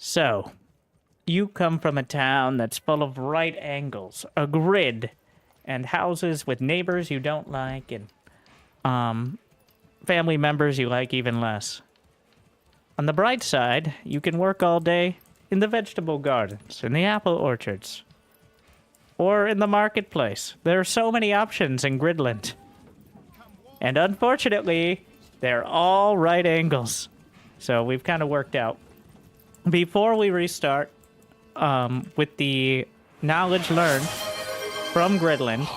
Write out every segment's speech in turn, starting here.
So, you come from a town that's full of right angles, a grid, and houses with neighbors you don't like, and family members you like even less. On the bright side, you can work all day in the vegetable gardens, in the apple orchards, or in the marketplace. There are so many options in Gridland. And unfortunately, they're all right angles. So we've kind of worked out. Before we restart, with the knowledge learned from Gridland,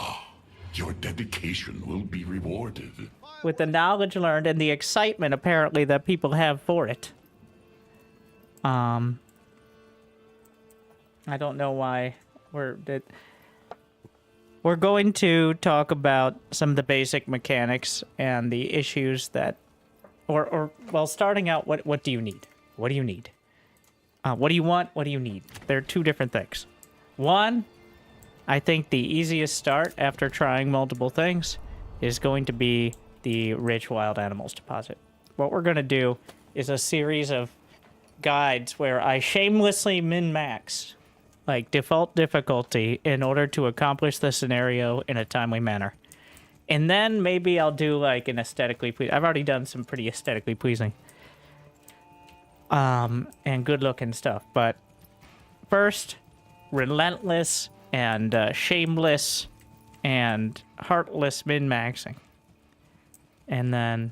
your dedication will be rewarded. With the knowledge learned and the excitement apparently that people have for it. I don't know why we're going to talk about some of the basic mechanics and the issues that, well, starting out, what do you need? What do you need? What do you want? What do you need? They're two different things. One, I think the easiest start after trying multiple things is going to be the rich wild animals deposit. What we're going to do is a series of guides where I shamelessly min-max, like, default difficulty in order to accomplish the scenario in a timely manner. And then maybe I'll do, like, an aesthetically pleasing. I've already done some pretty aesthetically pleasing and good-looking stuff. But first, relentless and shameless and heartless min-maxing. And then,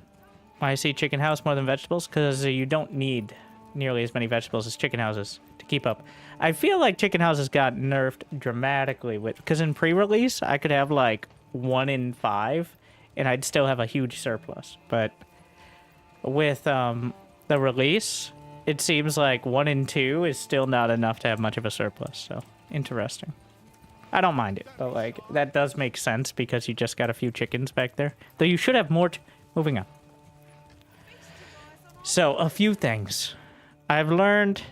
why I see chicken house more than vegetables? Because you don't need nearly as many vegetables as chicken houses to keep up. I feel like chicken houses got nerfed dramatically because in pre-release, I could have like 1 in 5, and I'd still have a huge surplus. But with the release, it seems like 1 in 2 is still not enough to have much of a surplus. So, interesting. I don't mind it, but like, that does make sense because you just got a few chickens back there. Though you should have more. Moving on. So, a few things. I've learned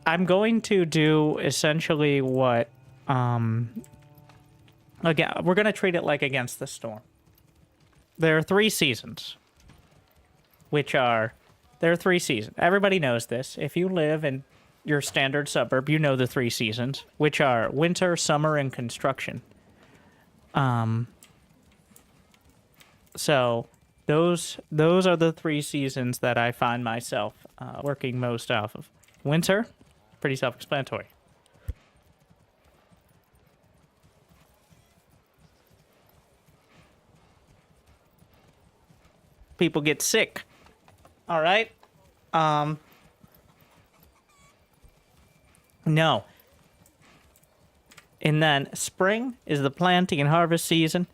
I'm going to do essentially what, again, we're going to treat it like Against the Storm. There are 3 seasons, there are 3 seasons. Everybody knows this. If you live in your standard suburb, you know the 3 seasons, which are winter, summer, and construction. So those are the 3 seasons that I find myself working most off of. Winter, pretty self-explanatory. People get sick. All right? No. And then spring is the planting and harvest season.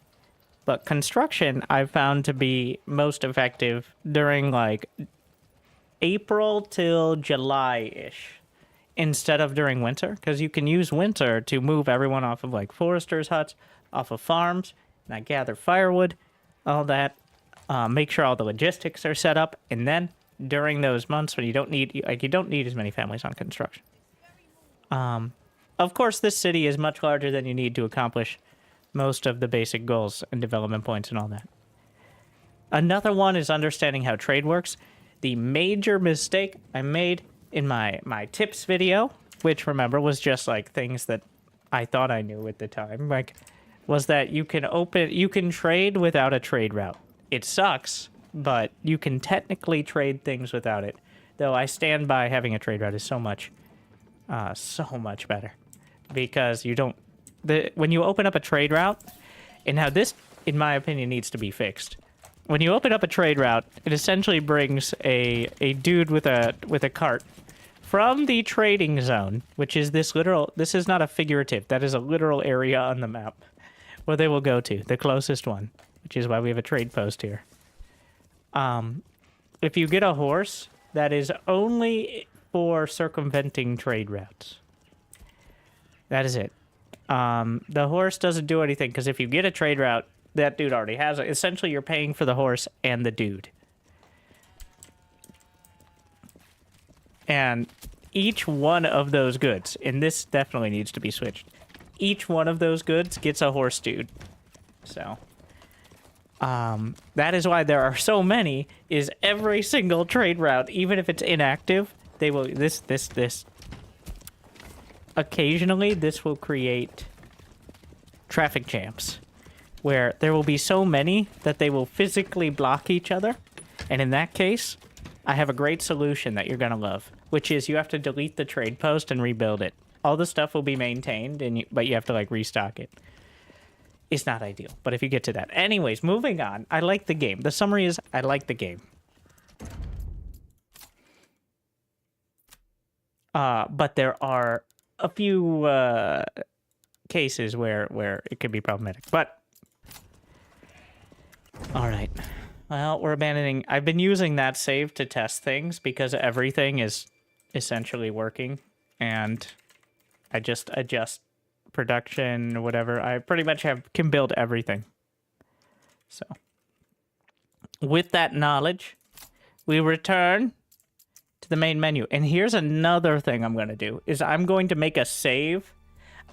But construction I've found to be most effective during like April till July-ish instead of during winter. Because you can use winter to move everyone off of like foresters' huts, off of farms, and I gather firewood, all that. Make sure all the logistics are set up. And then during those months when you don't need as many families on construction. Of course, this city is much larger than you need to accomplish most of the basic goals and development points and all that. Another one is understanding how trade works. The major mistake I made in my tips video, which remember was just like things that I thought I knew at the time, like, was that you can trade without a trade route. It sucks, but you can technically trade things without it. Though I stand by having a trade route is so much better. Because you don't... when you open up a trade route, and now this, in my opinion, needs to be fixed. When you open up a trade route, it essentially brings a dude with a cart from the trading zone, which is this is not a figurative, that is a literal area on the map, where they will go to, the closest one, which is why we have a trade post here. If you get a horse, that is only for circumventing trade routes. That is it. The horse doesn't do anything, because if you get a trade route, that dude already has it. Essentially, you're paying for the horse and the dude. And each one of those goods, and this definitely needs to be switched, each one of those goods gets a horse dude. So, that is why there are so many, is every single trade route, even if it's inactive, they will, this. Occasionally, this will create traffic jams where there will be so many that they will physically block each other. And in that case, I have a great solution that you're going to love, which is you have to delete the trade post and rebuild it. All the stuff will be maintained, but you have to, like, restock it. It's not ideal, but if you get to that. Anyways, moving on. I like the game. The summary is, I like the game. But there are a few cases where it could be problematic. But, all right. Well, we're abandoning... I've been using that save to test things because everything is essentially working. And I just adjust production, whatever. I pretty much can build everything. So, with that knowledge, we return to the main menu. And here's another thing I'm going to do, is I'm going to make a save.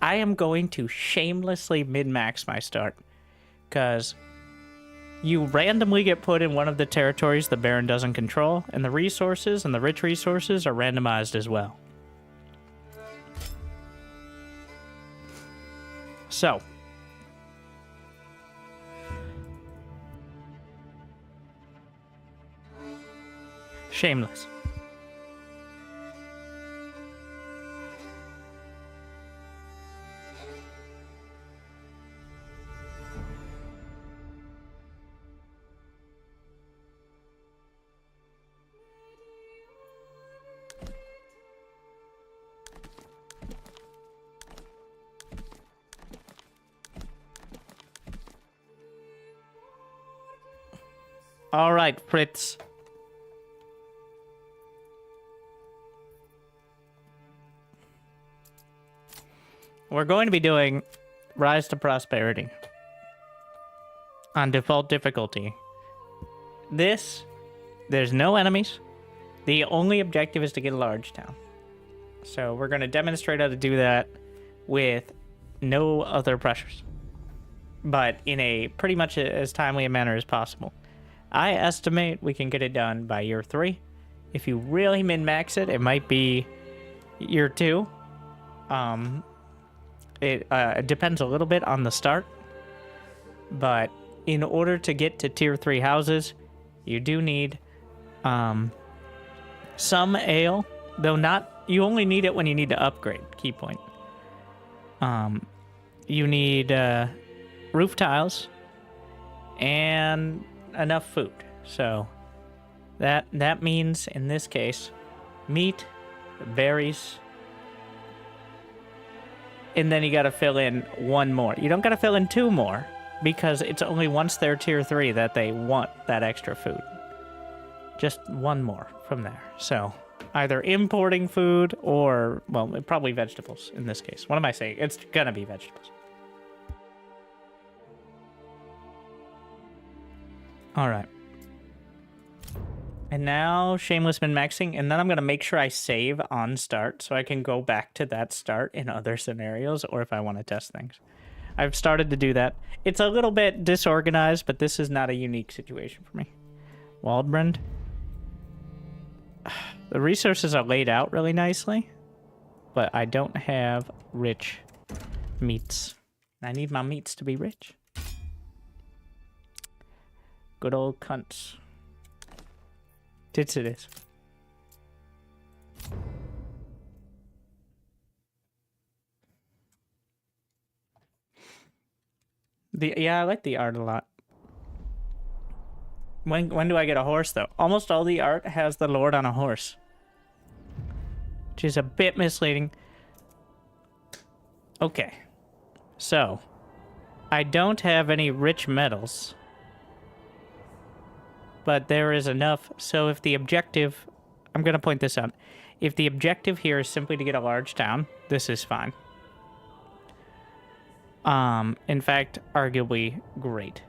I am going to shamelessly min-max my start. Because you randomly get put in one of the territories the Baron doesn't control, and the resources and the rich resources are randomized as well. So, shameless. All right, Fritz. We're going to be doing Rise to Prosperity on default difficulty. There's no enemies. The only objective is to get a large town. So we're going to demonstrate how to do that with no other pressures, but in a pretty much as timely a manner as possible. I estimate we can get it done by year 3. If you really min-max it, it might be year 2. It depends a little bit on the start. But in order to get to tier 3 houses, you do need some ale. Though not, you only need it when you need to upgrade. Key point. You need roof tiles and enough food. So that means in this case meat, berries, and then you got to fill in one more. You don't got to fill in 2 more because it's only once they're tier 3 that they want that extra food. Just 1 more from there. So either importing food or, well, probably vegetables in this case. What am I saying? It's gonna be vegetables. All right. And now shameless min-maxing, and then I'm going to make sure I save on start so I can go back to that start in other scenarios or if I want to test things. I've started to do that. It's a little bit disorganized, but this is not a unique situation for me. Waldbrand. The resources are laid out really nicely, but I don't have rich meats. I need my meats to be rich. Good old cunts. Tits it is. Yeah, I like the art a lot. When do I get a horse, though? Almost all the art has the Lord on a horse, which is a bit misleading. Okay. So, I don't have any rich metals, but there is enough. So if the objective, I'm going to point this out. If the objective here is simply to get a large town, this is fine. In fact, arguably great.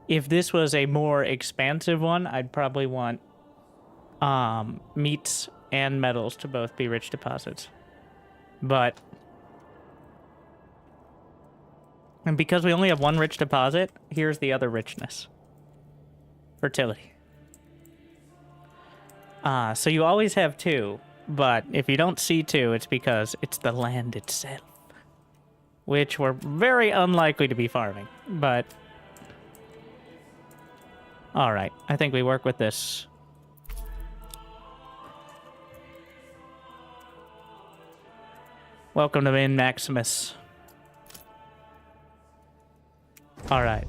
If this was a more expansive one, I'd probably want meats and metals to both be rich deposits. But, and because we only have 1 rich deposit, here's the other richness. Fertility. So you always have 2, but if you don't see 2, it's because it's the land itself, which we're very unlikely to be farming, but... Alright, I think we work with this. Welcome to Min Maximus. Alright,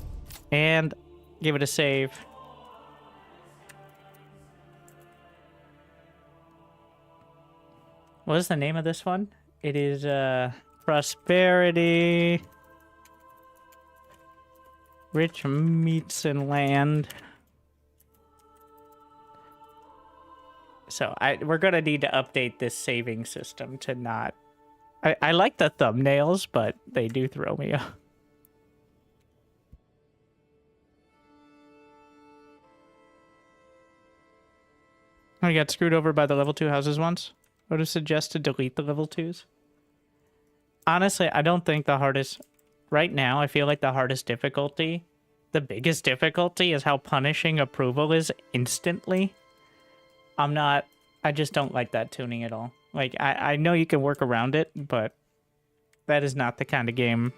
and give it a save. What is the name of this one? It is, Prosperity... Rich meats and land. So, we're gonna need to update this saving system to not... I like the thumbnails, but they do throw me off. I got screwed over by the level 2 houses once. I would have suggested delete the level 2s. Honestly, I don't think the hardest... Right now, I feel like the hardest difficulty, the biggest difficulty, is how punishing approval is instantly. I just don't like that tuning at all. Like, I know you can work around it, but that is not the kind of game.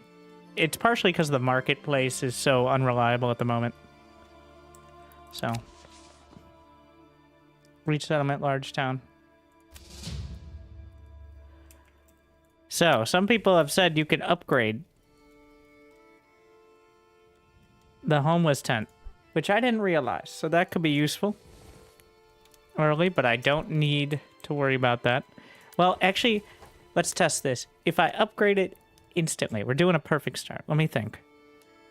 It's partially because the marketplace is so unreliable at the moment. So... Reach settlement, large town. So, some people have said you can upgrade the homeless tent, which I didn't realize. So that could be useful early, but I don't need to worry about that. Well, actually, let's test this. If I upgrade it instantly, we're doing a perfect start. Let me think.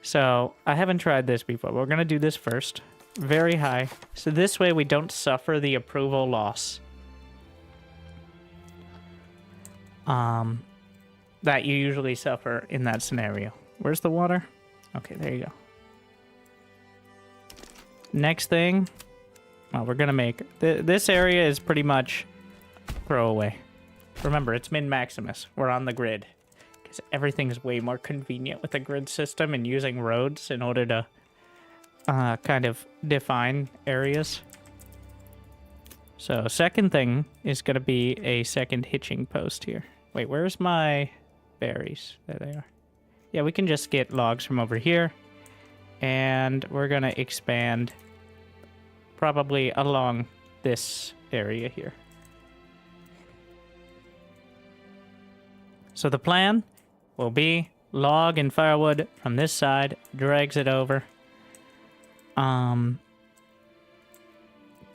So, I haven't tried this before. We're going to do this first. Very high. So this way we don't suffer the approval loss. That you usually suffer in that scenario. Where's the water? Okay, there you go. Next thing. Well, we're gonna make... This area is pretty much throwaway. Remember, it's Min Maximus. We're on the grid. Because everything's way more convenient with a grid system and using roads in order to... kind of define areas. So, second thing is going to be a second hitching post here. Wait, where's my berries? There they are. Yeah, we can just get logs from over here. And we're going to expand probably along this area here. So the plan will be log and firewood from this side, drags it over.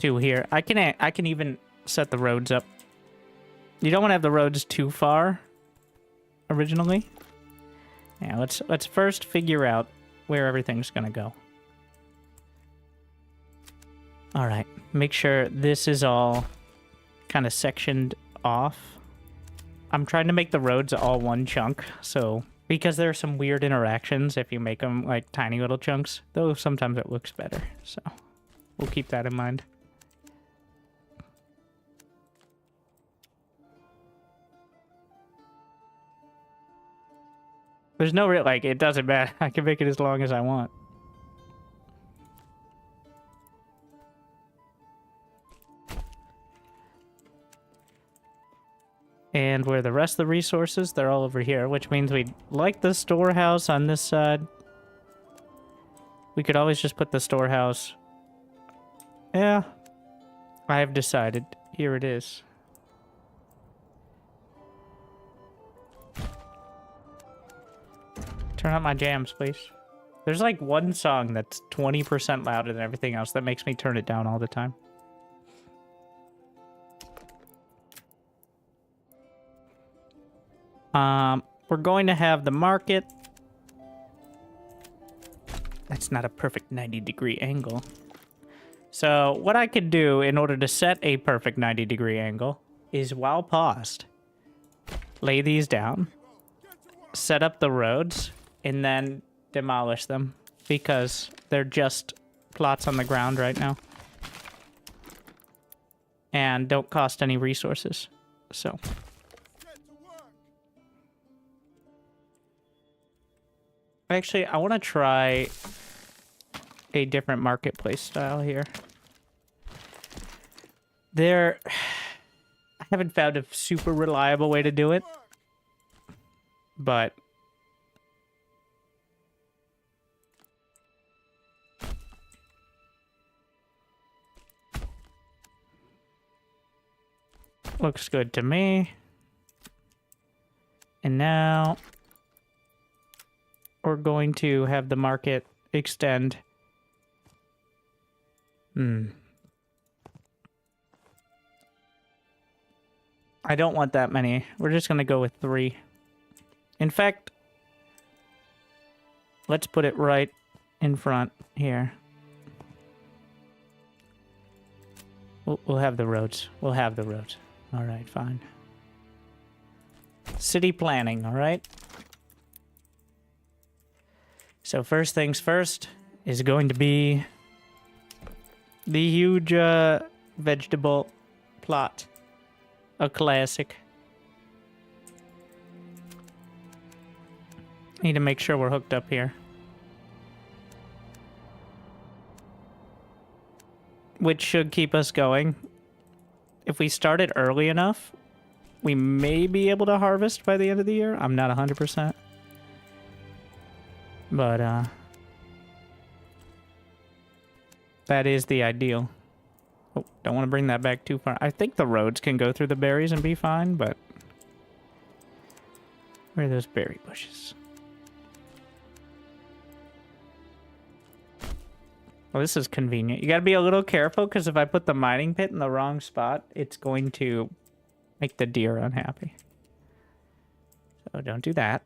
To here. I can even set the roads up. You don't want to have the roads too far originally. Yeah, let's first figure out where everything's gonna go. All right, make sure this is all kind of sectioned off. I'm trying to make the roads all one chunk, so because there are some weird interactions if you make them like tiny little chunks, though sometimes it looks better, so we'll keep that in mind. There's no real, like, it doesn't matter. I can make it as long as I want. And where the rest of the resources, they're all over here, which means we'd like the storehouse on this side. We could always just put the storehouse. Yeah. I have decided. Here it is. Turn up my jams, please. There's like one song that's 20% louder than everything else that makes me turn it down all the time. We're going to have the market. That's not a perfect 90-degree angle. So what I could do in order to set a perfect 90-degree angle is, while paused, lay these down, set up the roads, and then demolish them, because they're just plots on the ground right now. And don't cost any resources. So... Actually, I want to try a different marketplace style here. There... I haven't found a super reliable way to do it. But... looks good to me. And now... we're going to have the market extend. I don't want that many. We're just going to go with 3. In fact, let's put it right in front here. We'll have the roads. We'll have the roads. All right, fine. City planning, all right? So first things first is going to be the huge vegetable plot. A classic. Need to make sure we're hooked up here. Which should keep us going. If we start it early enough, we may be able to harvest by the end of the year. I'm not 100%. But, that is the ideal. Oh, don't want to bring that back too far. I think the roads can go through the berries and be fine, but... where are those berry bushes? Well, this is convenient. You gotta be a little careful, because if I put the mining pit in the wrong spot, it's going to make the deer unhappy. So don't do that.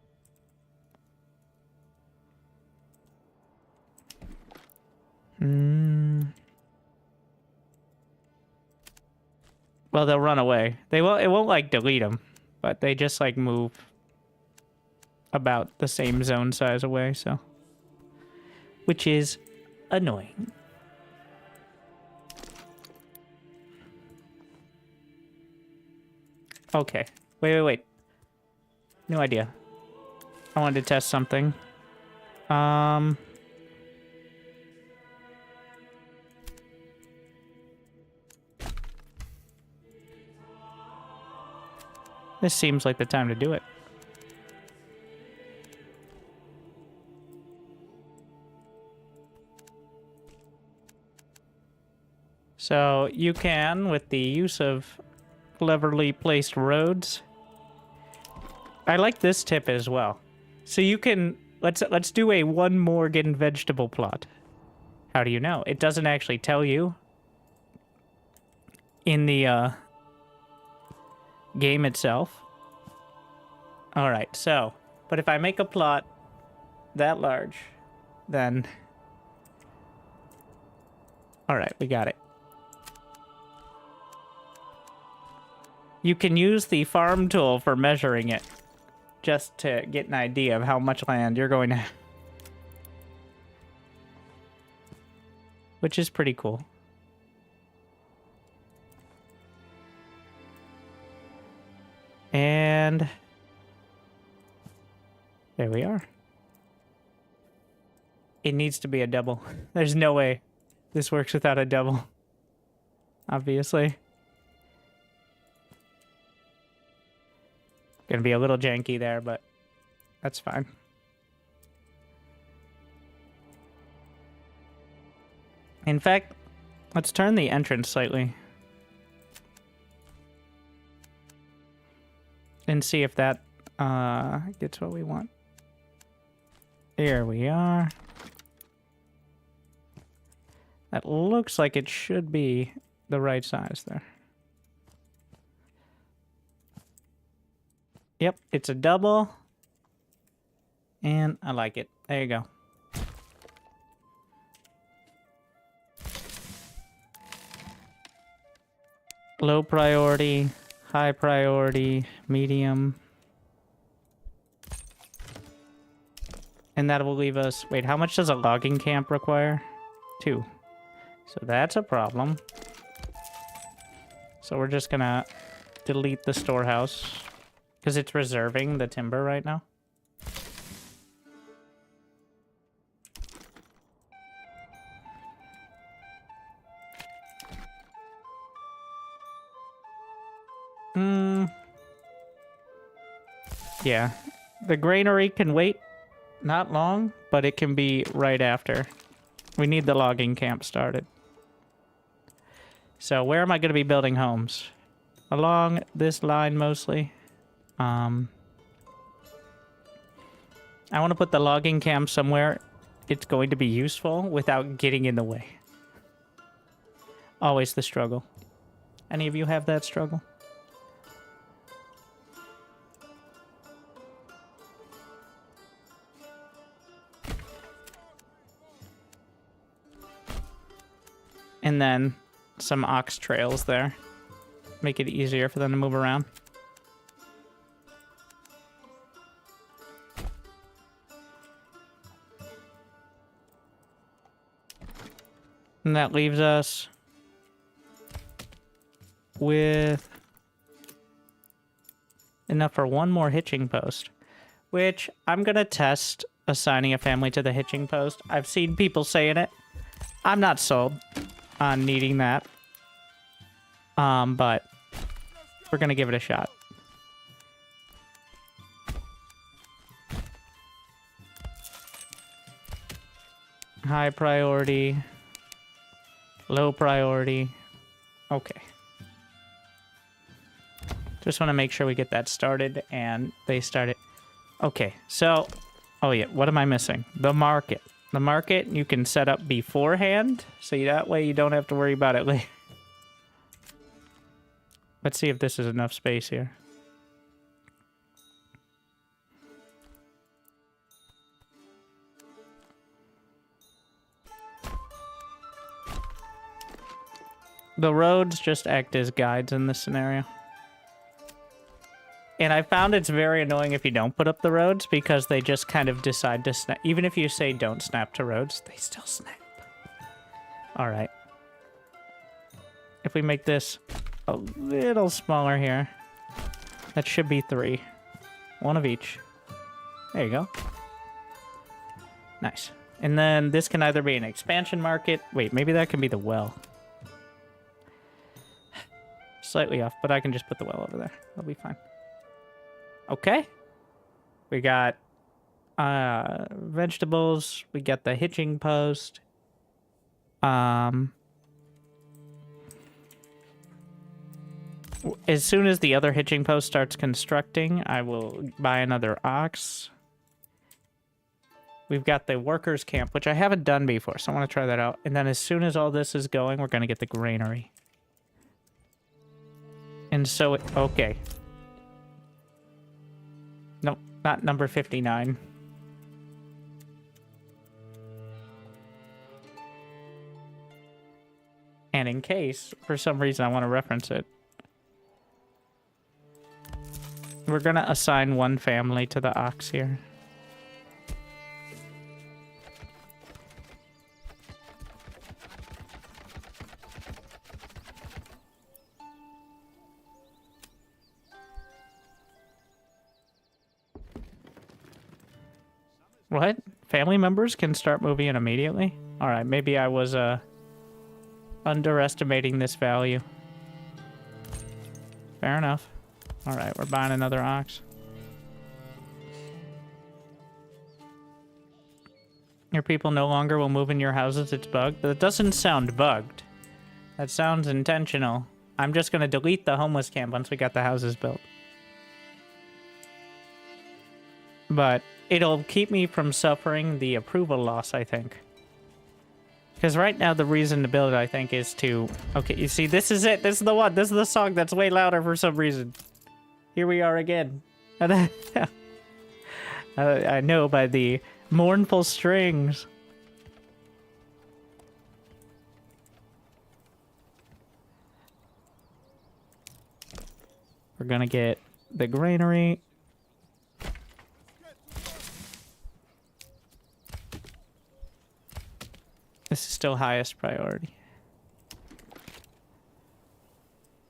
Well, they'll run away. They won't. It won't like delete them, but they just like move about the same zone size away. So, which is annoying. Okay. Wait. New idea. I wanted to test something. This seems like the time to do it. So you can, with the use of cleverly placed roads. I like this tip as well. So you can, let's do a one Morgan vegetable plot. How do you know? It doesn't actually tell you in the game itself. All right, so, but if I make a plot that large, then... all right, we got it. You can use the farm tool for measuring it, just to get an idea of how much land you're going to have. Which is pretty cool. And there we are. It needs to be a double. There's no way this works without a double. Obviously. Gonna be a little janky there, but that's fine. In fact, let's turn the entrance slightly. And see if that gets what we want. Here we are. That looks like it should be the right size there. Yep, it's a double. And I like it. There you go. Low priority, high priority, medium. And that will leave us... wait, how much does a logging camp require? 2. So that's a problem. So we're just gonna delete the storehouse. Because it's reserving the timber right now. Yeah. The granary can wait not long, but it can be right after. We need the logging camp started. So where am I going to be building homes? Along this line mostly. I want to put the logging camp somewhere it's going to be useful without getting in the way. Always the struggle. Any of you have that struggle? And then some ox trails there. Make it easier for them to move around. And that leaves us with enough for one more hitching post, which I'm going to test assigning a family to the hitching post. I've seen people saying it. I'm not sold on needing that. But we're going to give it a shot. High priority. Low priority. Okay. Just want to make sure we get that started and they start it. Okay, so... Oh yeah, what am I missing? The market. The market you can set up beforehand, so that way you don't have to worry about it later. Let's see if this is enough space here. The roads just act as guides in this scenario. And I found it's very annoying if you don't put up the roads because they just kind of decide to snap. Even if you say don't snap to roads, they still snap. All right. If we make this a little smaller here, that should be 3. 1 of each. There you go. Nice. And then this can either be an expansion market. Wait, maybe that can be the well. Slightly off, but I can just put the well over there. That'll be fine. Okay. We got vegetables. We got the hitching post. As soon as the other hitching post starts constructing, I will buy another ox. We've got the workers' camp, which I haven't done before, so I want to try that out. And then as soon as all this is going, we're going to get the granary. And so, okay. Nope, not number 59. And in case, for some reason, I want to reference it, we're going to assign one family to the ox here. What? Family members can start moving in immediately? Alright, maybe I was underestimating this value. Fair enough. Alright, we're buying another ox. Your people no longer will move in your houses, it's bugged. That doesn't sound bugged. That sounds intentional. I'm just gonna delete the homeless camp once we got the houses built. But it'll keep me from suffering the approval loss, I think. Because right now, the reason to build it, I think, is to... Okay, you see, this is it. This is the one. This is the song that's way louder for some reason. Here we are again. I know by the mournful strings. We're gonna get the granary. This is still highest priority.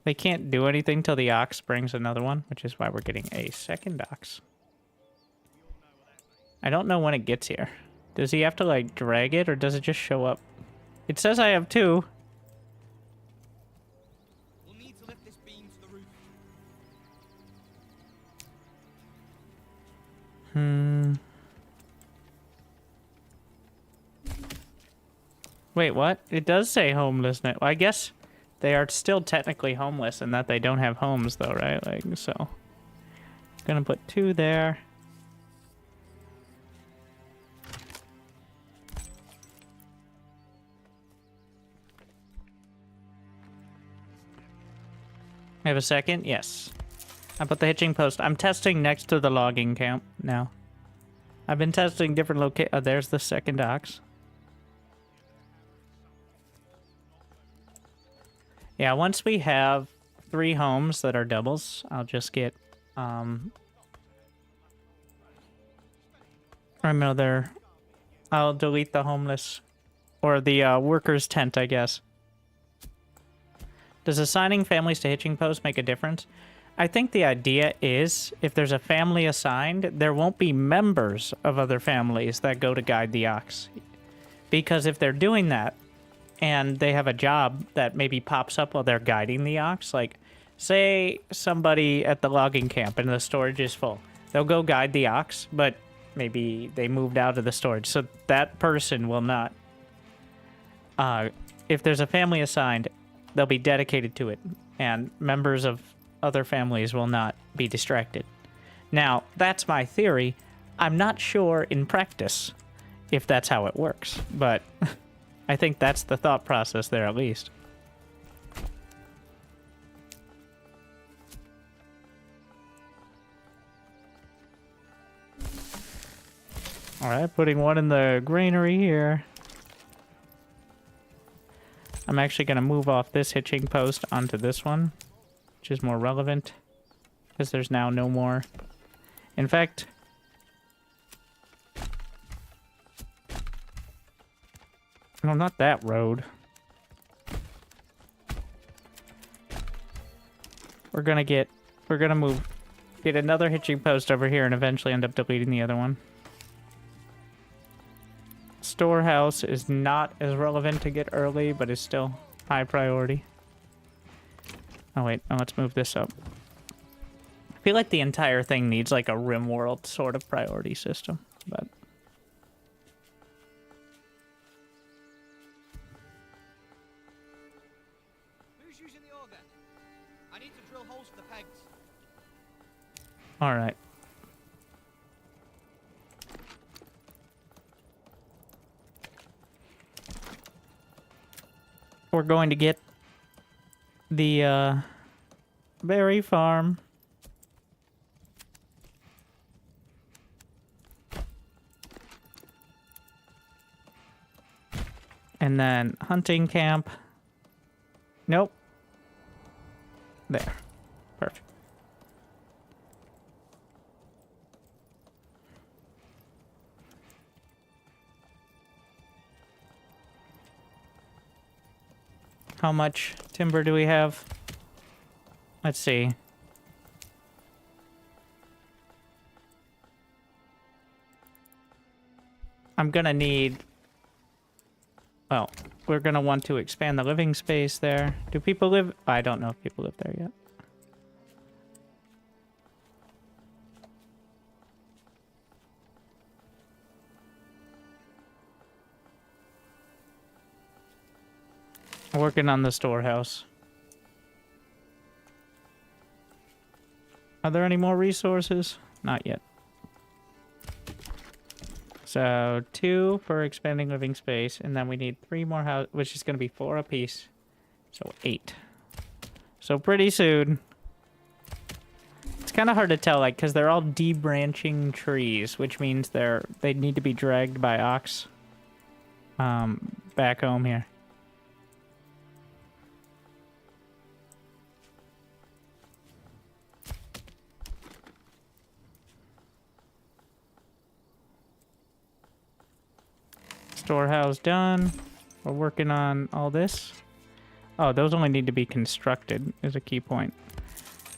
They can't do anything till the ox brings another one, which is why we're getting a second ox. I don't know when it gets here. Does he have to, like, drag it, or does it just show up? It says I have 2. We'll need to lift this beam to the roof. Wait, what? It does say homelessness. Well, I guess they are still technically homeless in that they don't have homes, though, right? Like, so. Gonna put 2 there. I have a second? Yes. I put the hitching post. I'm testing next to the logging camp now. I've been testing different locations. Oh, there's the second ox. Yeah, once we have 3 homes that are doubles, I'll just get another. I'll delete the homeless or the workers tent, I guess. Does assigning families to hitching posts make a difference? I think the idea is if there's a family assigned, there won't be members of other families that go to guide the ox. Because if they're doing that and they have a job that maybe pops up while they're guiding the ox, like say somebody at the logging camp and the storage is full, they'll go guide the ox, but maybe they moved out of the storage. So that person will not, if there's a family assigned, they'll be dedicated to it, and members of other families will not be distracted. Now, that's my theory. I'm not sure in practice if that's how it works, but I think that's the thought process there at least. Alright, putting 1 in the granary here. I'm actually going to move off this hitching post onto this one, which is more relevant, because there's now no more. In fact, no, not that road. We're going to move, get another hitching post over here and eventually end up deleting the other one. Storehouse is not as relevant to get early, but is still high priority. Oh wait, let's move this up. I feel like the entire thing needs like a RimWorld sort of priority system, but... Who's using the auger? I need to drill holes for the pegs. Alright. We're going to get the berry farm. And then hunting camp. Nope. There. Perfect. How much timber do we have? Let's see. I'm gonna need... Well, we're gonna want to expand the living space there. Do people live... I don't know if people live there yet. Working on the storehouse. Are there any more resources? Not yet. So 2 for expanding living space, and then we need 3 more houses, which is going to be 4 apiece. So 8. So pretty soon. It's kind of hard to tell, like, because they're all debranching trees, which means they need to be dragged by ox back home here. Storehouse done. We're working on all this. Oh, those only need to be constructed is a key point.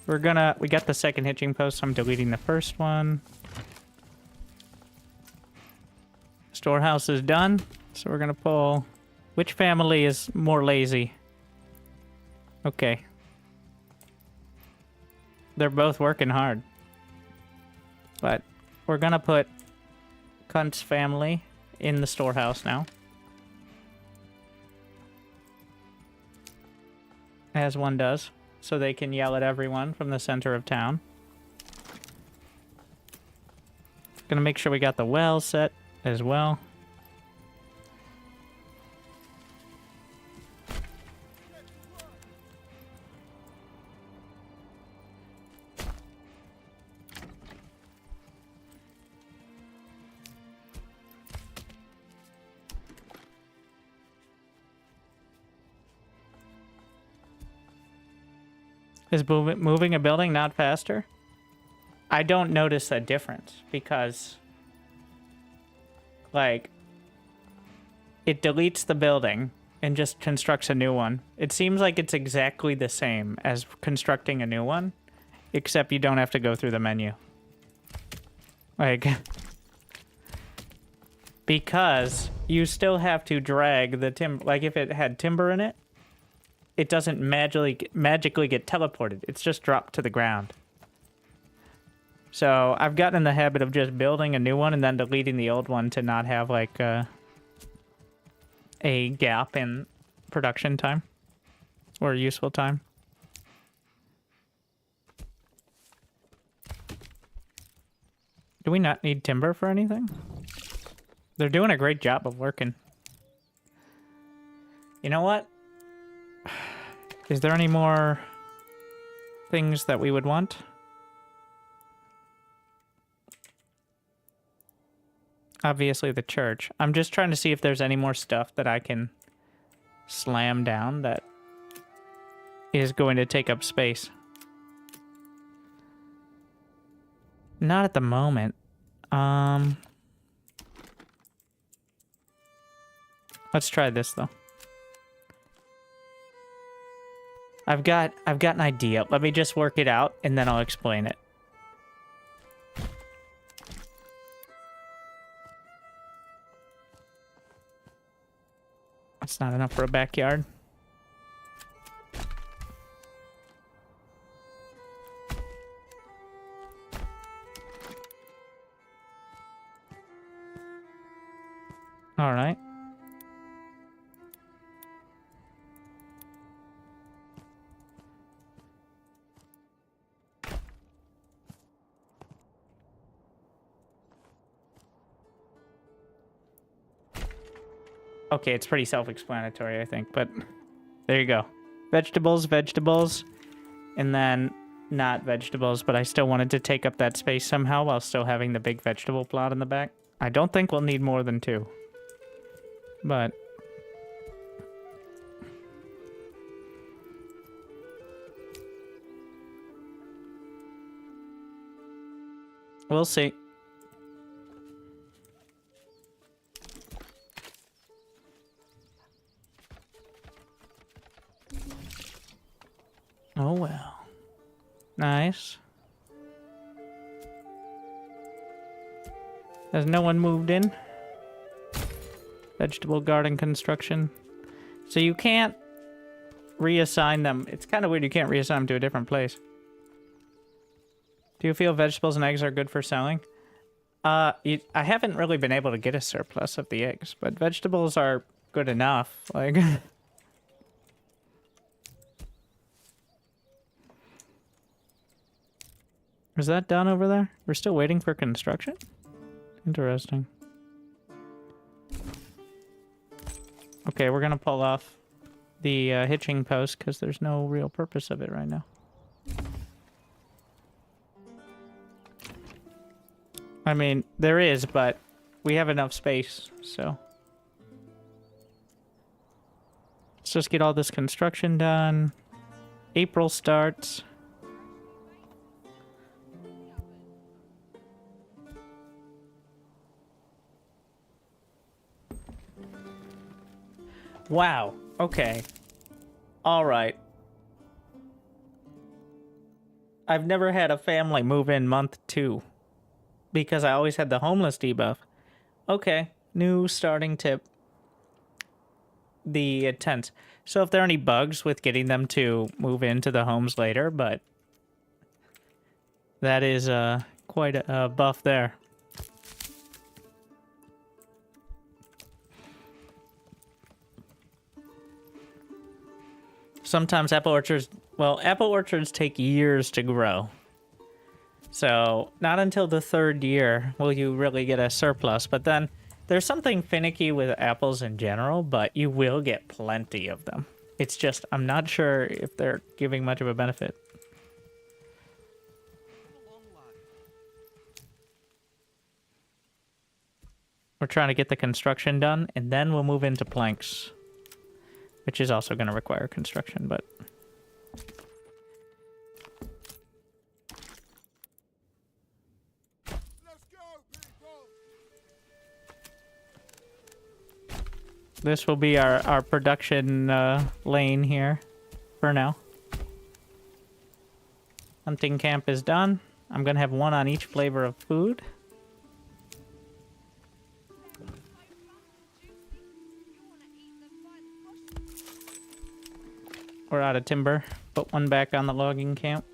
We got the second hitching post, so I'm deleting the first one. Storehouse is done, so we're gonna pull... Which family is more lazy? Okay. They're both working hard. But we're gonna put Cunt's family in the storehouse now. As one does, so they can yell at everyone from the center of town. Gonna make sure we got the well set as well. Is moving a building not faster? I don't notice a difference because, like, it deletes the building and just constructs a new one. It seems like it's exactly the same as constructing a new one, except you don't have to go through the menu. Like, because you still have to drag the timber. Like, if it had timber in it, it doesn't magically get teleported. It's just dropped to the ground. So I've gotten in the habit of just building a new one and then deleting the old one to not have like a gap in production time or useful time. Do we not need timber for anything? They're doing a great job of working. You know what? Is there any more things that we would want? Obviously the church. I'm just trying to see if there's any more stuff that I can slam down that is going to take up space. Not at the moment. Let's try this though. I've got an idea. Let me just work it out and then I'll explain it. That's not enough for a backyard. All right. Okay, it's pretty self-explanatory, I think, but there you go. Vegetables, vegetables, and then not vegetables, but I still wanted to take up that space somehow while still having the big vegetable plot in the back. I don't think we'll need more than 2, but we'll see. Oh well. Nice. Has no one moved in? Vegetable garden construction. So you can't reassign them. It's kind of weird you can't reassign them to a different place. Do you feel vegetables and eggs are good for selling? I haven't really been able to get a surplus of the eggs, but vegetables are good enough. Like... Is that done over there? We're still waiting for construction? Interesting. Okay, we're gonna pull off the hitching post because there's no real purpose of it right now. I mean, there is, but we have enough space, so... Let's just get all this construction done. April starts. Wow. Okay. All right. I've never had a family move in month 2 because I always had the homeless debuff. Okay. New starting tip. The tents. So if there are any bugs with getting them to move into the homes later, but that is quite a buff there. sometimes apple orchards, well, apple orchards take years to grow. So not until the 3rd year will you really get a surplus. But then there's something finicky with apples in general, but you will get plenty of them. It's just, I'm not sure if they're giving much of a benefit. We're trying to get the construction done, and then we'll move into planks, which is also going to require construction, but... Let's go, people! This will be our production lane here for now. Hunting camp is done. I'm going to have one on each flavor of food. We're out of timber. Put one back on the logging camp.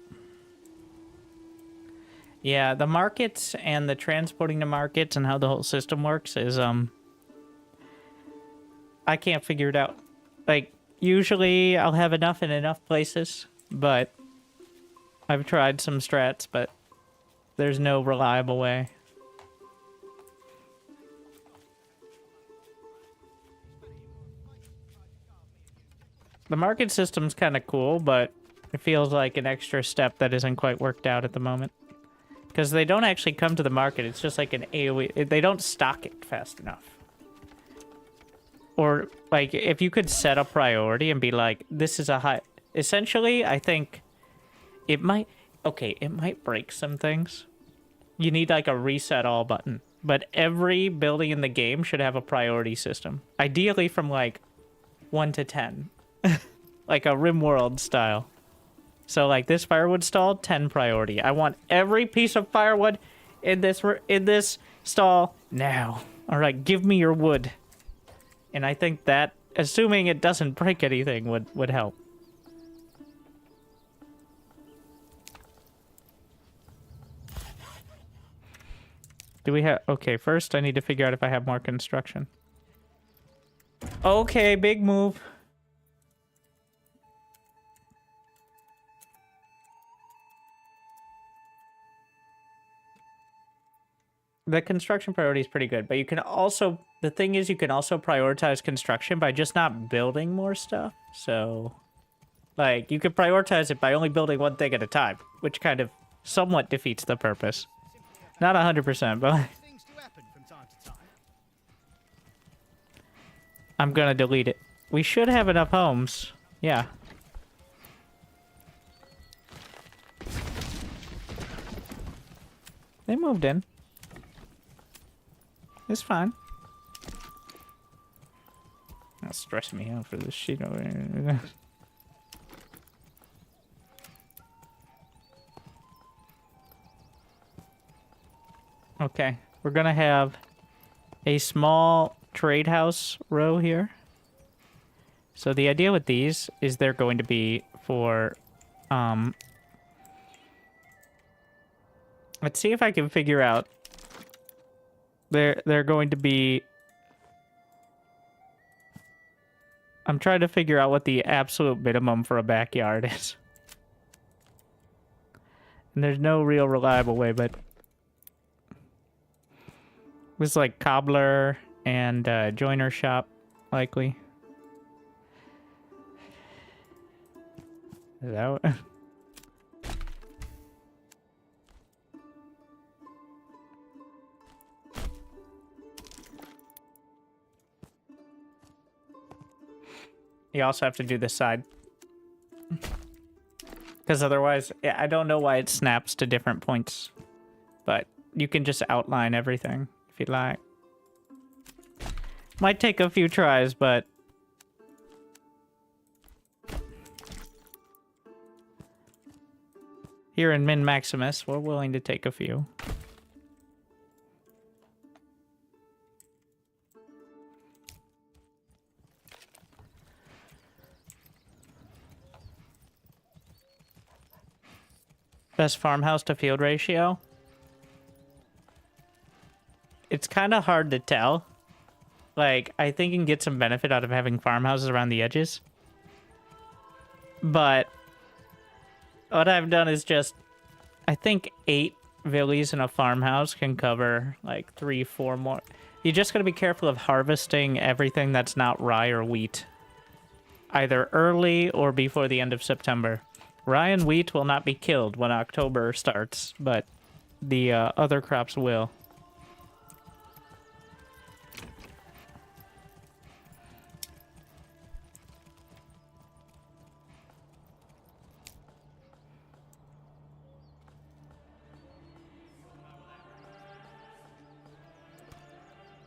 Yeah, the markets and the transporting to markets and how the whole system works is, I can't figure it out. Like, usually I'll have enough in enough places, but I've tried some strats, but there's no reliable way. The market system's kind of cool, but it feels like an extra step that isn't quite worked out at the moment. Because they don't actually come to the market, it's just like an AoE. They don't stock it fast enough. Or, like, if you could set a priority and be like, this is a high... Essentially, I think it might... Okay, it might break some things. You need, like, a reset all button. But every building in the game should have a priority system. Ideally from, like, 1 to 10. Like a RimWorld style. So like this firewood stall, 10 priority. I want every piece of firewood in this stall now. All right, give me your wood. And I think that, assuming it doesn't break anything, would help. Do we have... Okay, first I need to figure out if I have more construction. Okay, big move. The construction priority is pretty good, but you can also... The thing is, you can also prioritize construction by just not building more stuff. So, like, you could prioritize it by only building one thing at a time, which kind of somewhat defeats the purpose. Not 100%, but... Things do happen from time to time. I'm gonna delete it. We should have enough homes. Yeah. They moved in. It's fine. That's stressing me out for this shit over here. Okay, we're gonna have a small trade house row here. So the idea with these is they're going to be for, let's see if I can figure out. They're going to be... I'm trying to figure out what the absolute minimum for a backyard is. And there's no real reliable way, but... It was like cobbler and joiner shop, likely. Is that what... You also have to do this side. Because otherwise, I don't know why it snaps to different points. But you can just outline everything if you'd like. Might take a few tries, but... Here in Min Maximus, we're willing to take a few. Best farmhouse to field ratio? It's kind of hard to tell. Like, I think you can get some benefit out of having farmhouses around the edges. But what I've done is just, I think 8 villies in a farmhouse can cover like 3, 4 more. You just gotta be careful of harvesting everything that's not rye or wheat, either early or before the end of September. Rye and wheat will not be killed when October starts, but the other crops will.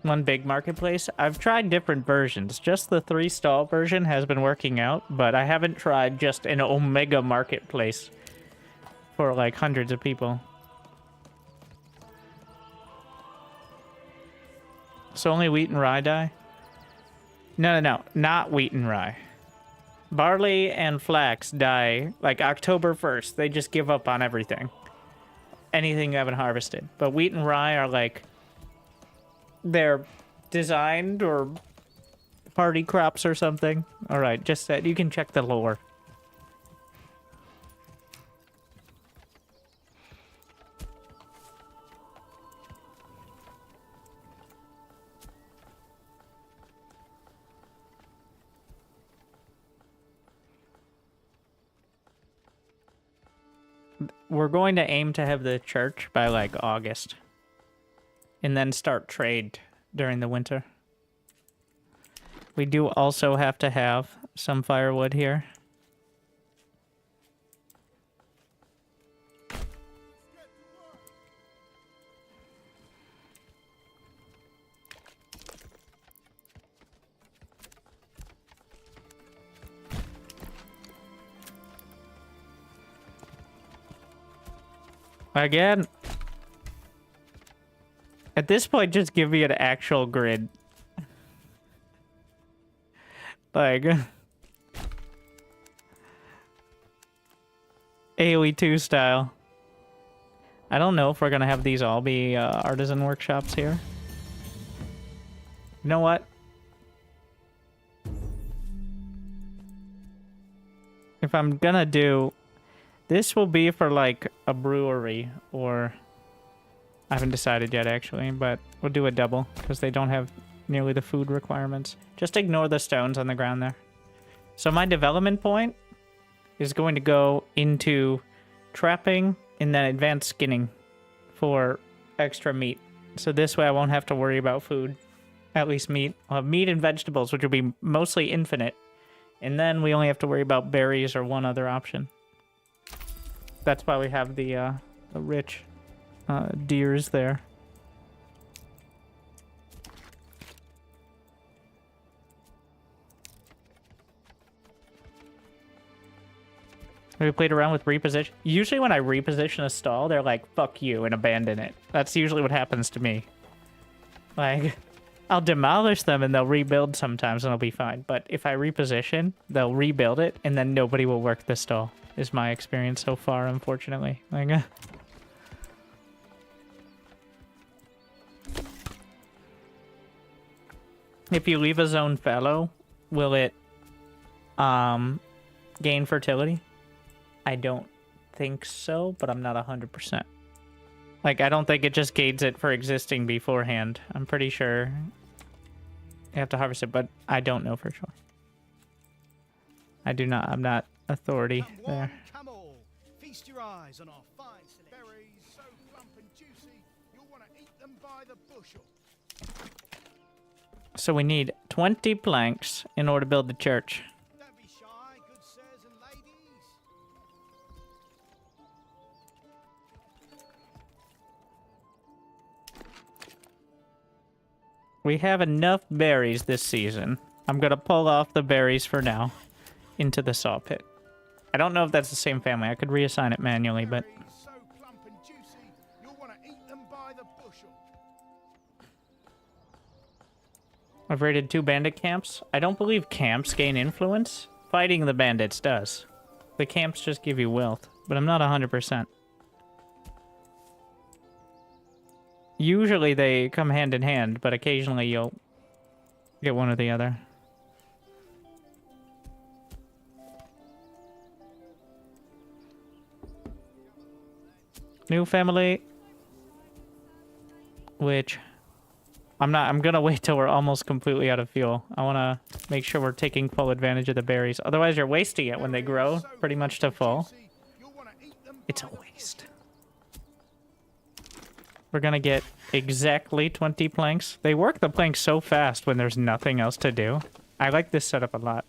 One big marketplace. I've tried different versions. Just the 3 stall version has been working out, but I haven't tried just an Omega marketplace for like hundreds of people. So only wheat and rye die? No, not wheat and rye. Barley and flax die like October 1st. They just give up on everything. Anything you haven't harvested. But wheat and rye are like, they're designed or party crops or something. All right, just that you can check the lore. We're going to aim to have the church by like August. And then start trade during the winter. We do also have to have some firewood here. Again. At this point, just give me an actual grid. Like... AoE 2 style. I don't know if we're gonna have these all be artisan workshops here. You know what? If I'm gonna do... This will be for like a brewery or... I haven't decided yet, actually, but we'll do a double, because they don't have nearly the food requirements. Just ignore the stones on the ground there. So my development point is going to go into trapping and then advanced skinning for extra meat. So this way I won't have to worry about food. At least meat. I'll have meat and vegetables, which will be mostly infinite. And then we only have to worry about berries or one other option. That's why we have the rich... deers there. Have you played around with reposition? Usually when I reposition a stall, they're like, fuck you, and abandon it. That's usually what happens to me. Like, I'll demolish them and they'll rebuild sometimes and it'll be fine. But if I reposition, they'll rebuild it and then nobody will work the stall, is my experience so far, unfortunately. Like, if you leave a zone fallow, will it gain fertility? I don't think so, but I'm not 100%. Like, I don't think it just gains it for existing beforehand. I'm pretty sure you have to harvest it, but I don't know for sure. I'm not authority there. Come all, feast your eyes on our fine berries, so plump and juicy, you'll want to eat them by the bushel. So we need 20 planks in order to build the church. Don't be shy, good sirs and ladies. We have enough berries this season. I'm gonna pull off the berries for now into the saw pit. I don't know if that's the same family. I could reassign it manually, but... So plump and juicy, you'll want to eat them by the bushel. I've raided 2 bandit camps. I don't believe camps gain influence. Fighting the bandits does. The camps just give you wealth, but I'm not 100%. Usually they come hand in hand, but occasionally you'll get one or the other. New family. Which I'm gonna wait till we're almost completely out of fuel. I wanna make sure we're taking full advantage of the berries. Otherwise you're wasting it when they grow pretty much to full. It's a waste. We're gonna get exactly 20 planks. They work the planks so fast when there's nothing else to do. I like this setup a lot.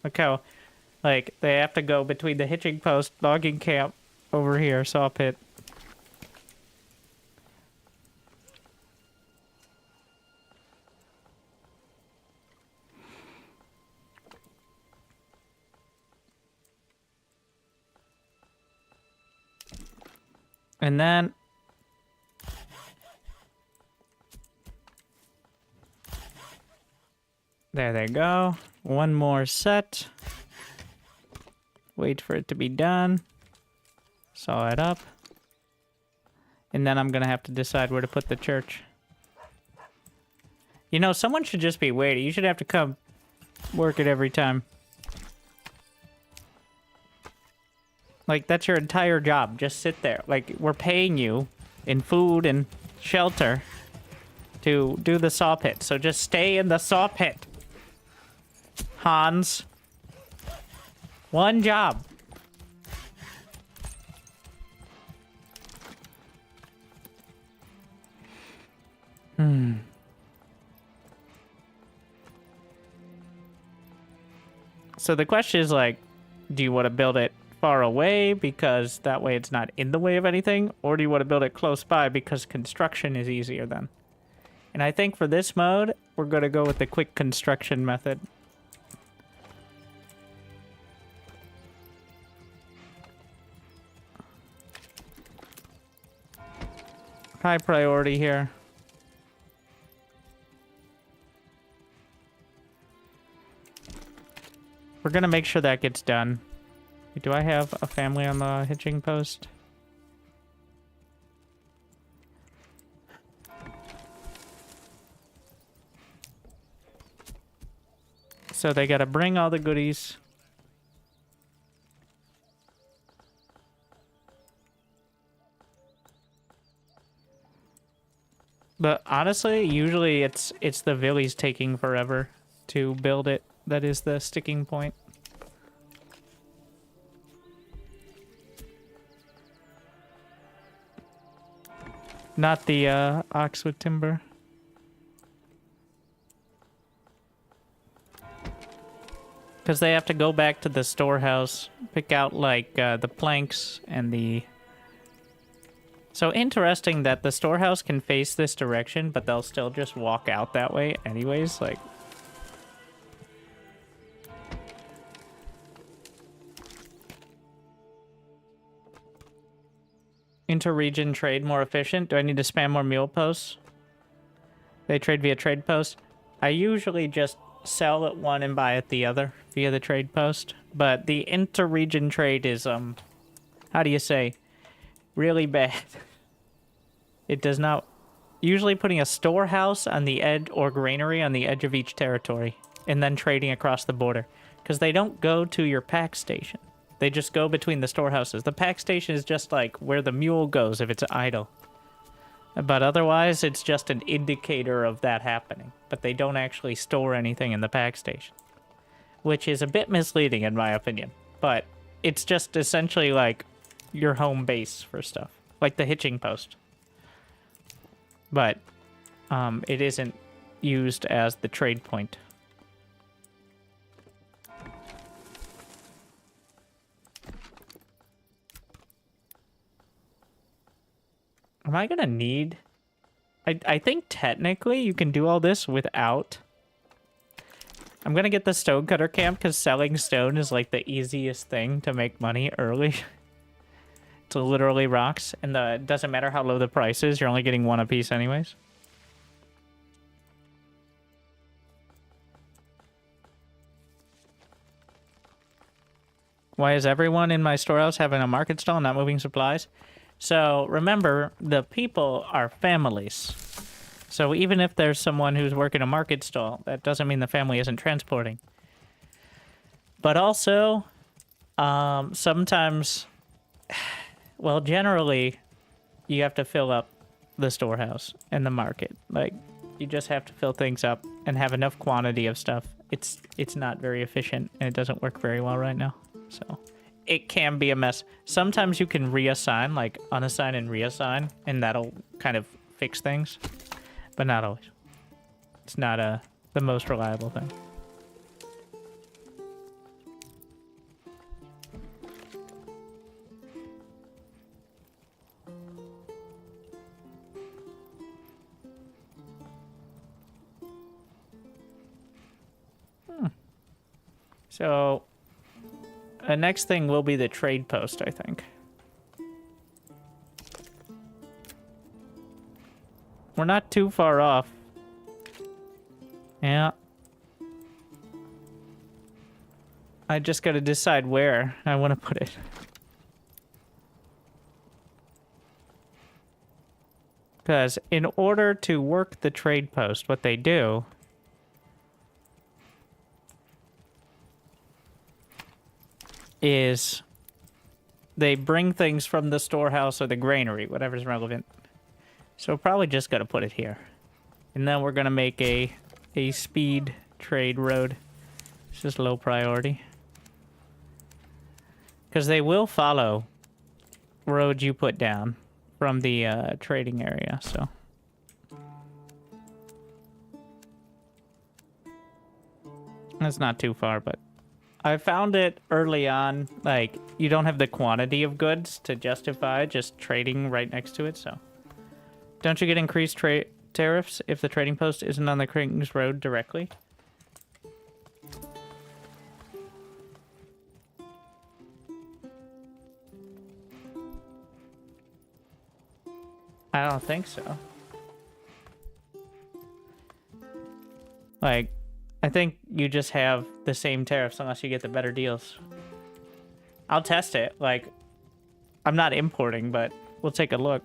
Look how, like, they have to go between the hitching post, logging camp, over here, saw pit. And then there they go. One more set. Wait for it to be done. Saw it up. And then I'm gonna have to decide where to put the church. You know, someone should just be waiting. You should have to come work it every time. Like, that's your entire job. Just sit there. Like, we're paying you in food and shelter to do the saw pit. So just stay in the saw pit. Hans. One job. So the question is, like, do you want to build it far away because that way it's not in the way of anything, or do you want to build it close by because construction is easier then? And I think for this mode, we're going to go with the quick construction method. High priority here. We're going to make sure that gets done. Do I have a family on the hitching post? So they gotta bring all the goodies. But honestly, usually it's the villies taking forever to build it that is the sticking point. Not the ox with timber. Because they have to go back to the storehouse, pick out like the planks and the... So interesting that the storehouse can face this direction, but they'll still just walk out that way anyways, like... Inter-region trade more efficient? Do I need to spam more mule posts? They trade via trade post? I usually just sell at one and buy at the other via the trade post. But the inter-region trade is, how do you say, really bad. It does not... Usually putting a storehouse on the edge, or granary on the edge of each territory, and then trading across the border. Because they don't go to your pack station. They just go between the storehouses. The pack station is just like where the mule goes if it's idle. But otherwise, it's just an indicator of that happening. But they don't actually store anything in the pack station. Which is a bit misleading in my opinion. But it's just essentially like your home base for stuff. Like the hitching post. But it isn't used as the trade point. Am I gonna need... I think technically you can do all this without... I'm gonna get the stone cutter camp because selling stone is like the easiest thing to make money early. It's literally rocks, and it doesn't matter how low the price is, you're only getting one a piece anyways. Why is everyone in my storehouse having a market stall and not moving supplies? So, remember, the people are families. So even if there's someone who's working a market stall, that doesn't mean the family isn't transporting. But also, sometimes, well, generally, you have to fill up the storehouse and the market. Like, you just have to fill things up and have enough quantity of stuff. It's not very efficient, and it doesn't work very well right now. So it can be a mess. Sometimes you can reassign, like unassign and reassign, and that'll kind of fix things, but not always. It's not the most reliable thing. So, the next thing will be the trade post, I think. We're not too far off. Yeah. I just gotta decide where I want to put it. Because in order to work the trade post, what they do is they bring things from the storehouse or the granary, whatever's relevant. So we're probably just gonna put it here. And then we're gonna make a speed trade road. It's just low priority. Because they will follow roads you put down from the trading area, so. That's not too far, but I found it early on, like, you don't have the quantity of goods to justify just trading right next to it, so. Don't you get increased tariffs if the trading post isn't on the King's Road directly? I don't think so. Like, I think you just have the same tariffs unless you get the better deals. I'll test it. Like, I'm not importing, but we'll take a look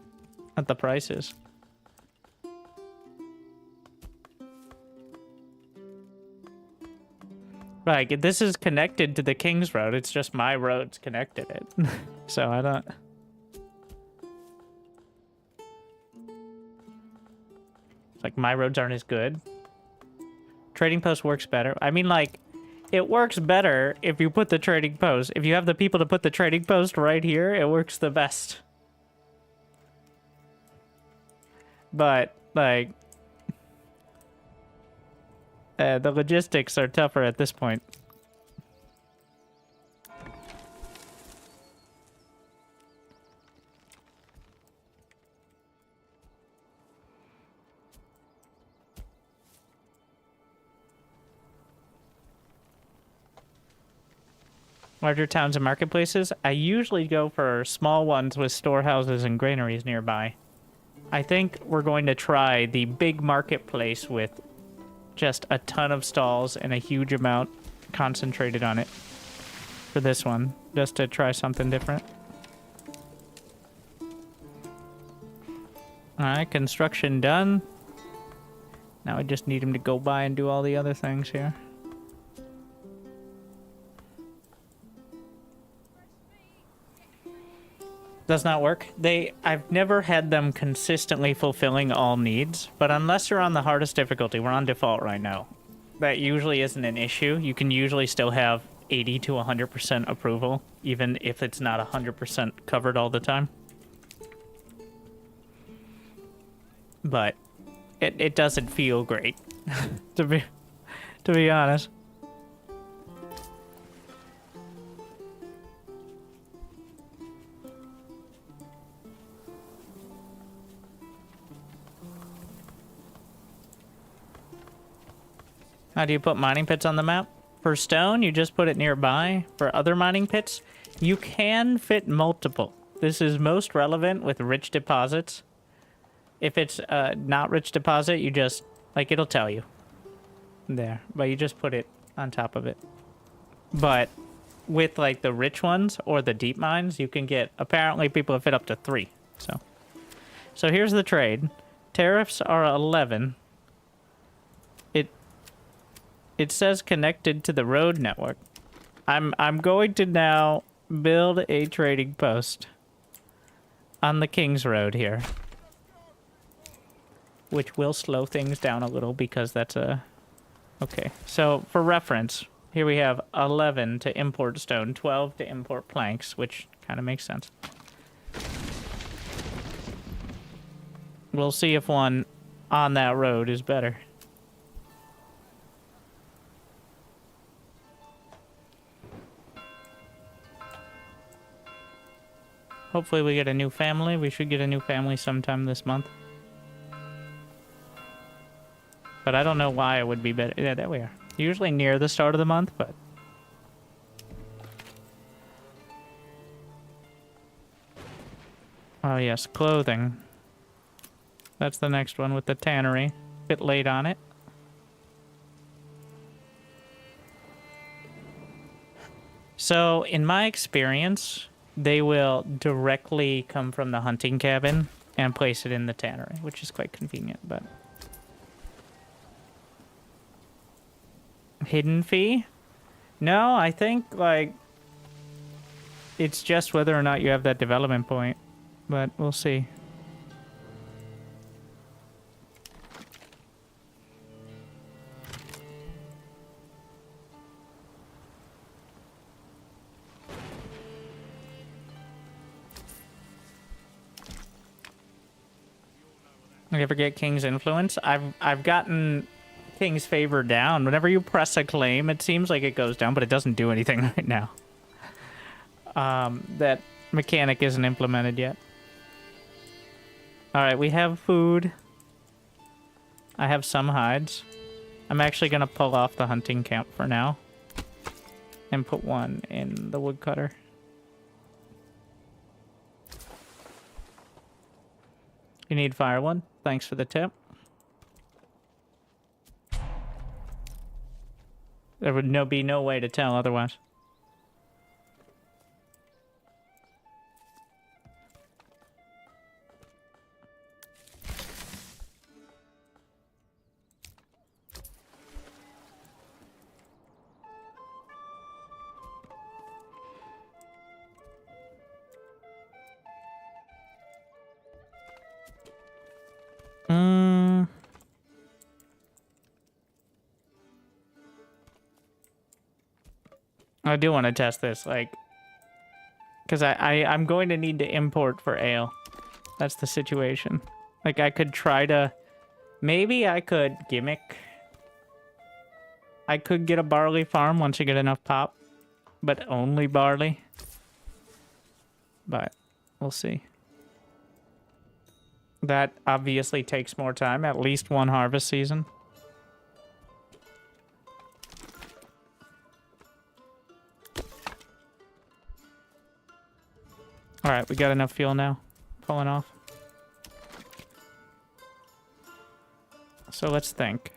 at the prices. Like, this is connected to the King's Road. It's just my road's connected it. So I don't... It's like, my roads aren't as good. Trading post works better. I mean, like, it works better if you put the trading post. If you have the people to put the trading post right here, it works the best. But, like, the logistics are tougher at this point. Larger towns and marketplaces. I usually go for small ones with storehouses and granaries nearby. I think we're going to try the big marketplace with just a ton of stalls and a huge amount concentrated on it for this one, just to try something different. Alright, construction done. Now I just need him to go by and do all the other things here. Does not work. I've never had them consistently fulfilling all needs, but unless you're on the hardest difficulty, we're on default right now. That usually isn't an issue. You can usually still have 80 to 100% approval, even if it's not 100% covered all the time. But it doesn't feel great, to be honest. How do you put mining pits on the map? For stone, you just put it nearby. For other mining pits, you can fit multiple. This is most relevant with rich deposits. If it's not rich deposit, you just, like, it'll tell you. There. But you just put it on top of it. But with, like, the rich ones or the deep mines, you can get, apparently people have fit up to 3. So here's the trade. Tariffs are 11. It says connected to the road network. I'm going to now build a trading post on the King's Road here. Which will slow things down a little because that's a... Okay, so for reference, here we have 11 to import stone, 12 to import planks, which kind of makes sense. We'll see if one on that road is better. Hopefully we get a new family. We should get a new family sometime this month. But I don't know why it would be better. Yeah, there we are. Usually near the start of the month, but... Oh yes, clothing. That's the next one with the tannery. Bit late on it. So, in my experience, they will directly come from the hunting cabin and place it in the tannery, which is quite convenient, but... Hidden fee? No, I think, like... It's just whether or not you have that development point. But we'll see. You ever get King's Influence? I've gotten King's Favor down. Whenever you press a claim, it seems like it goes down, but it doesn't do anything right now. That mechanic isn't implemented yet. Alright, we have food. I have some hides. I'm actually gonna pull off the hunting camp for now. And put one in the woodcutter. You need firewood? Thanks for the tip. There would be no way to tell otherwise. I do want to test this, like, because I'm going to need to import for ale. That's the situation. Like, I could try to, maybe I could gimmick. I could get a barley farm once you get enough pop, but only barley. But we'll see. That obviously takes more time, at least one harvest season. Alright, we got enough fuel now. Pulling off. So let's think.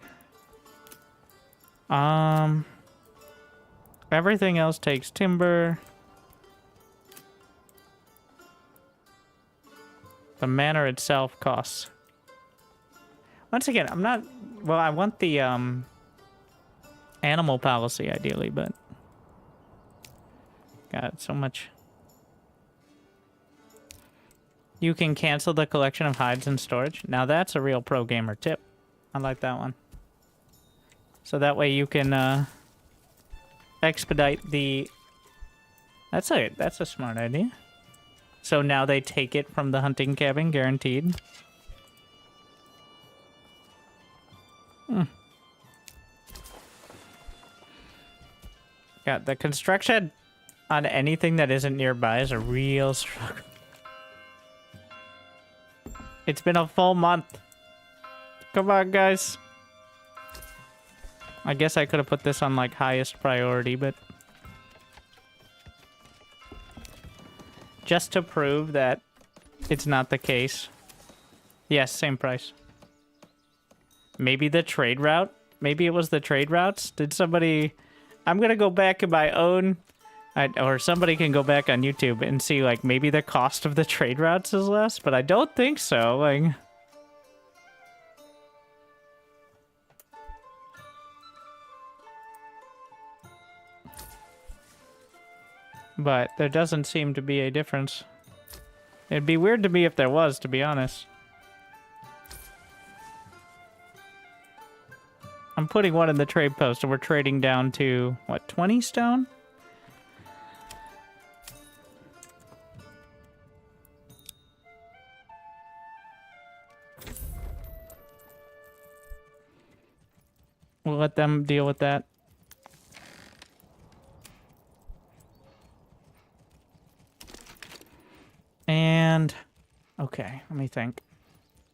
Everything else takes timber. The manor itself costs. Once again, I'm not... Well, I want the, animal policy, ideally, but... God, so much... You can cancel the collection of hides in storage. Now that's a real pro gamer tip. I like that one. So that way you can expedite the... That's a smart idea. So now they take it from the hunting cabin, guaranteed. God, the construction on anything that isn't nearby is a real struggle. It's been a full month. Come on, guys. I guess I could have put this on, like, highest priority, but... Just to prove that it's not the case. Yes, same price. Maybe the trade route? Maybe it was the trade routes? Did somebody... I'm gonna go back in my own... or somebody can go back on YouTube and see, like, maybe the cost of the trade routes is less, but I don't think so, like... But there doesn't seem to be a difference. It'd be weird to me if there was, to be honest. I'm putting one in the trade post, and we're trading down to, what, 20 stone? We'll let them deal with that. And, okay, let me think.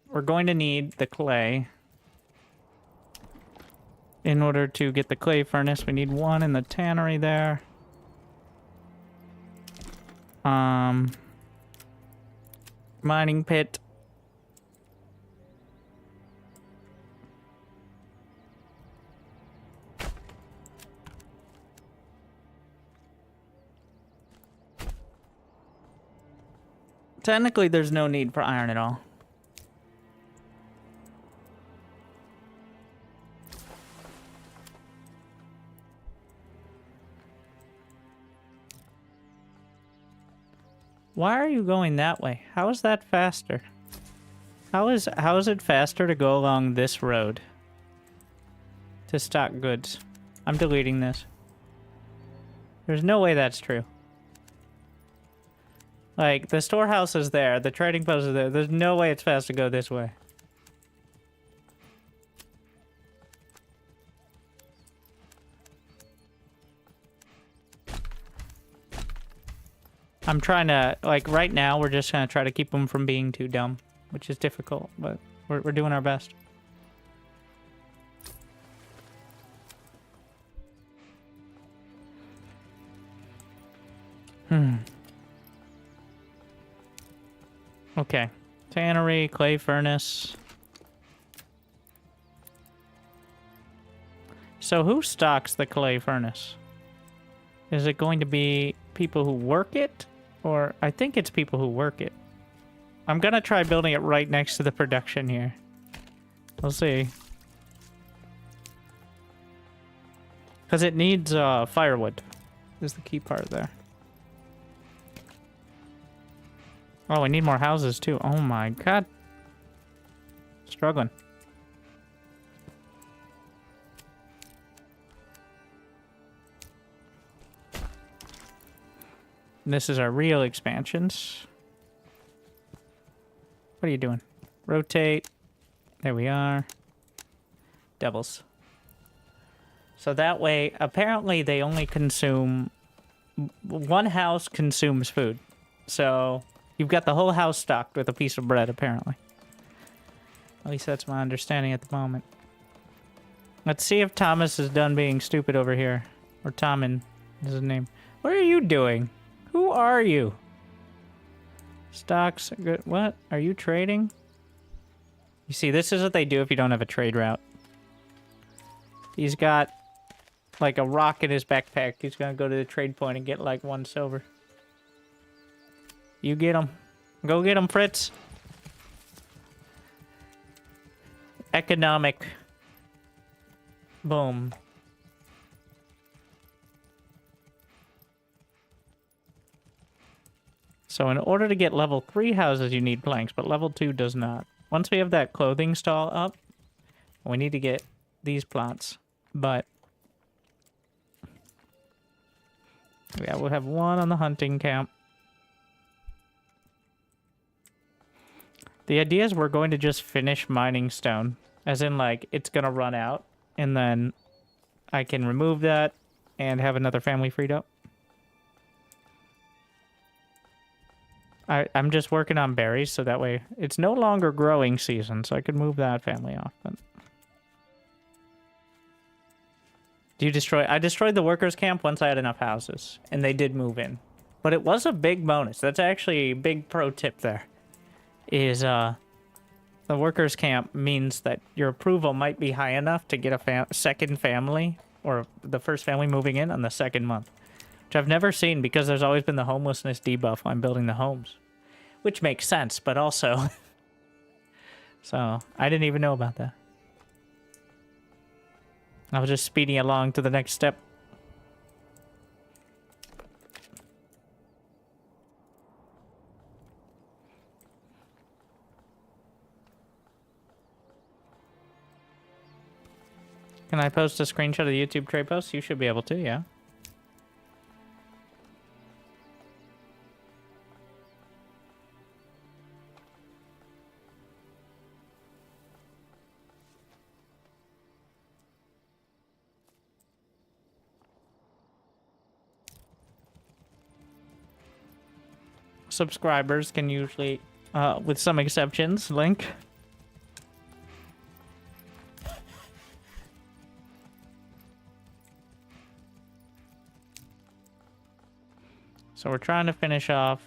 We're going to need the clay. In order to get the clay furnace, we need one in the tannery there. Mining pit. Technically, there's no need for iron at all. Why are you going that way? How is that faster? How is it faster to go along this road to stock goods? I'm deleting this. There's no way that's true. Like, the storehouse is there, the trading post is there. There's no way it's fast to go this way. I'm trying to, like, right now, we're just gonna try to keep them from being too dumb, which is difficult, but we're doing our best. Okay. Tannery, clay furnace. So who stocks the clay furnace? Is it going to be people who work it? Or I think it's people who work it. I'm gonna try building it right next to the production here. We'll see. Because it needs firewood. Is the key part there. Oh, we need more houses too. Oh my god. Struggling. And this is our real expansions. What are you doing? Rotate. There we are. Doubles. So that way, apparently they only consume... One house consumes food. So you've got the whole house stocked with a piece of bread, apparently. At least that's my understanding at the moment. Let's see if Thomas is done being stupid over here. Or Tommen is his name. What are you doing? Who are you? Stocks. Good. What? Are you trading? You see, this is what they do if you don't have a trade route. He's got like a rock in his backpack. He's gonna go to the trade point and get like 1 silver. You get him. Go get him, Fritz. Economic. Boom. So in order to get level 3 houses, you need planks, but level 2 does not. Once we have that clothing stall up, we need to get these plots. But yeah, we'll have 1 on the hunting camp. The idea is we're going to just finish mining stone. As in, like, it's going to run out. And then I can remove that and have another family freed up. I'm just working on berries, so that way it's no longer growing season, so I could move that family off. But do you destroy? I destroyed the workers' camp once I had enough houses, and they did move in. But it was a big bonus. That's actually a big pro tip there. Is the workers' camp means that your approval might be high enough to get a second family, or the first family moving in on the 2nd month. Which I've never seen because there's always been the homelessness debuff when I'm building the homes. Which makes sense, but also... So, I didn't even know about that. I was just speeding along to the next step. Can I post a screenshot of the YouTube trade post? You should be able to, yeah. Subscribers can usually, with some exceptions, link. So we're trying to finish off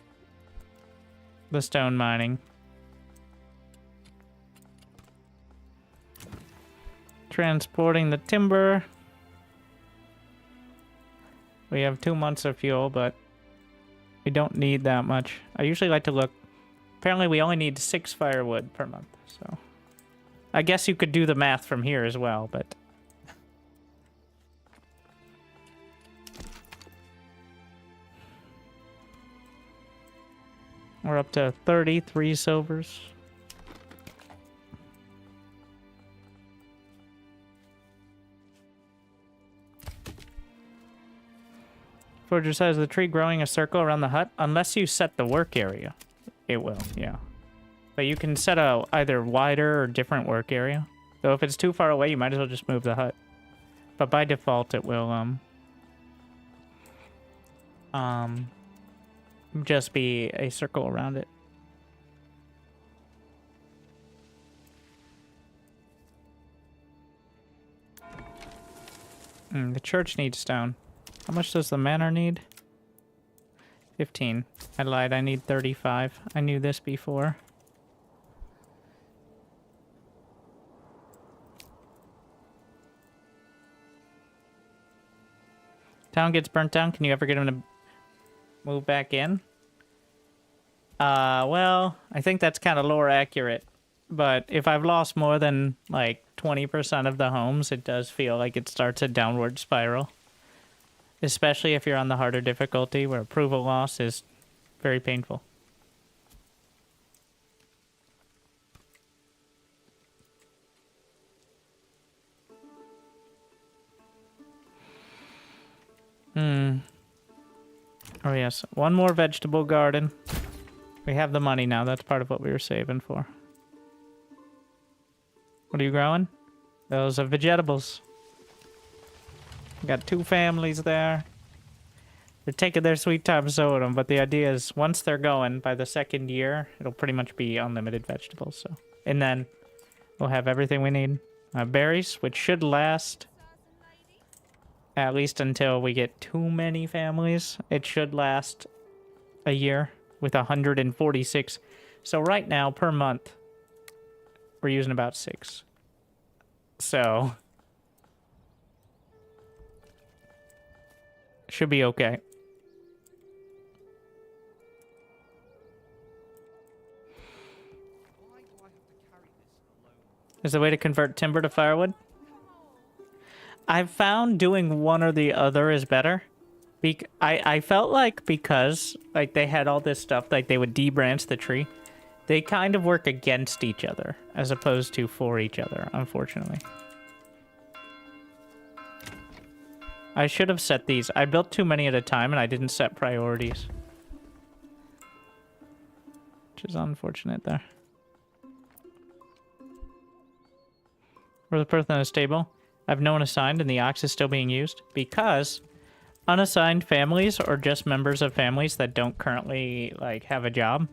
the stone mining. Transporting the timber. We have 2 months of fuel, but we don't need that much. I usually like to look. Apparently we only need 6 firewood per month, so I guess you could do the math from here as well, but we're up to 33 silvers. Forge the size of the tree, growing a circle around the hut. Unless you set the work area, it will, yeah. But you can set a either wider or different work area. Though if it's too far away, you might as well just move the hut. But by default, it will just be a circle around it. The church needs stone. How much does the manor need? 15. I lied, I need 35. I knew this before. Town gets burnt down. Can you ever get him to move back in? Well, I think that's kind of lore accurate. But if I've lost more than, like, 20% of the homes, it does feel like it starts a downward spiral. Especially if you're on the harder difficulty, where approval loss is very painful. Oh yes, one more vegetable garden. We have the money now. That's part of what we were saving for. What are you growing? Those are vegetables. Got 2 families there. They're taking their sweet time sowing them, but the idea is once they're going, by the 2nd year, it'll pretty much be unlimited vegetables. So, and then we'll have everything we need. Berries, which should last at least until we get too many families. It should last a year with 146. So right now, per month, we're using about 6. So should be okay. Is there a way to convert timber to firewood? I've found doing one or the other is better. I felt like because like they had all this stuff, like they would debranch the tree, they kind of work against each other as opposed to for each other, unfortunately. I should have set these. I built too many at a time and I didn't set priorities. Which is unfortunate there. For the person in the stable, I've no one assigned and the ox is still being used because unassigned families or just members of families that don't currently like have a job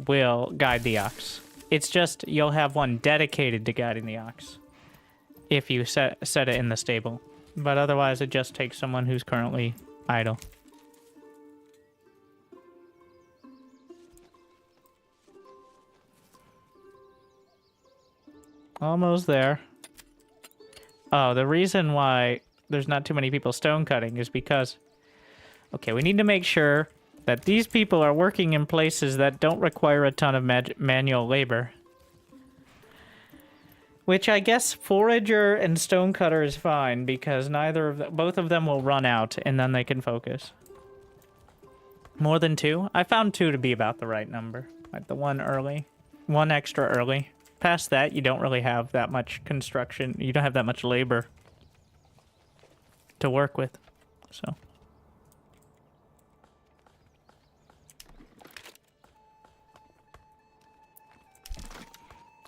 will guide the ox. It's just you'll have one dedicated to guiding the ox if you set it in the stable. But otherwise, it just takes someone who's currently idle. Almost there. Oh, the reason why there's not too many people stone cutting is because... Okay, we need to make sure that these people are working in places that don't require a ton of manual labor. Which I guess forager and stonecutter is fine because both of them will run out and then they can focus. More than 2? I found 2 to be about the right number. Like the one extra early past that, you don't really have that much construction. You don't have that much labor to work with. So.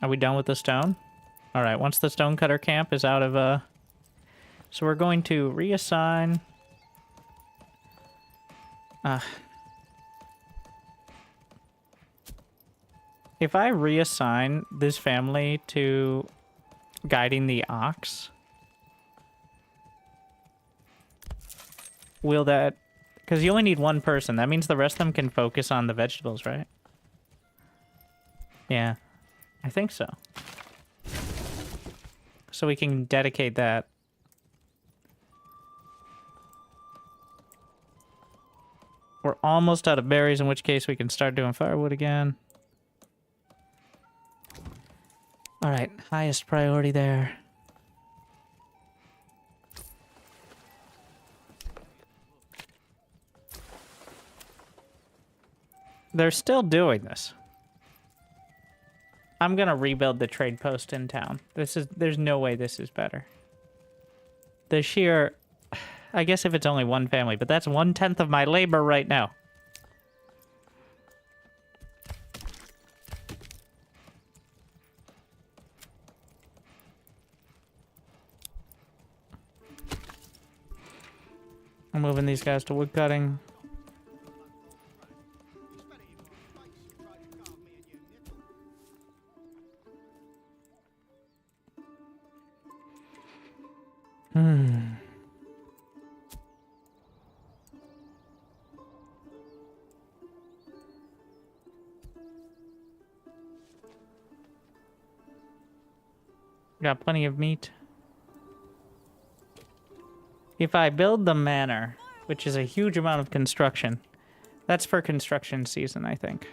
Are we done with the stone? All right, once the stonecutter camp is out of, so we're going to reassign... If I reassign this family to guiding the ox, will that... Because you only need one person. That means the rest of them can focus on the vegetables, right? Yeah, I think so. So we can dedicate that. We're almost out of berries, in which case we can start doing firewood again. All right, highest priority there. They're still doing this. I'm gonna rebuild the trade post in town. There's no way this is better. The sheer, I guess if it's only one family, but that's 1/10 of my labor right now. I'm moving these guys to wood cutting. Got plenty of meat. If I build the manor, which is a huge amount of construction, that's for construction season, I think.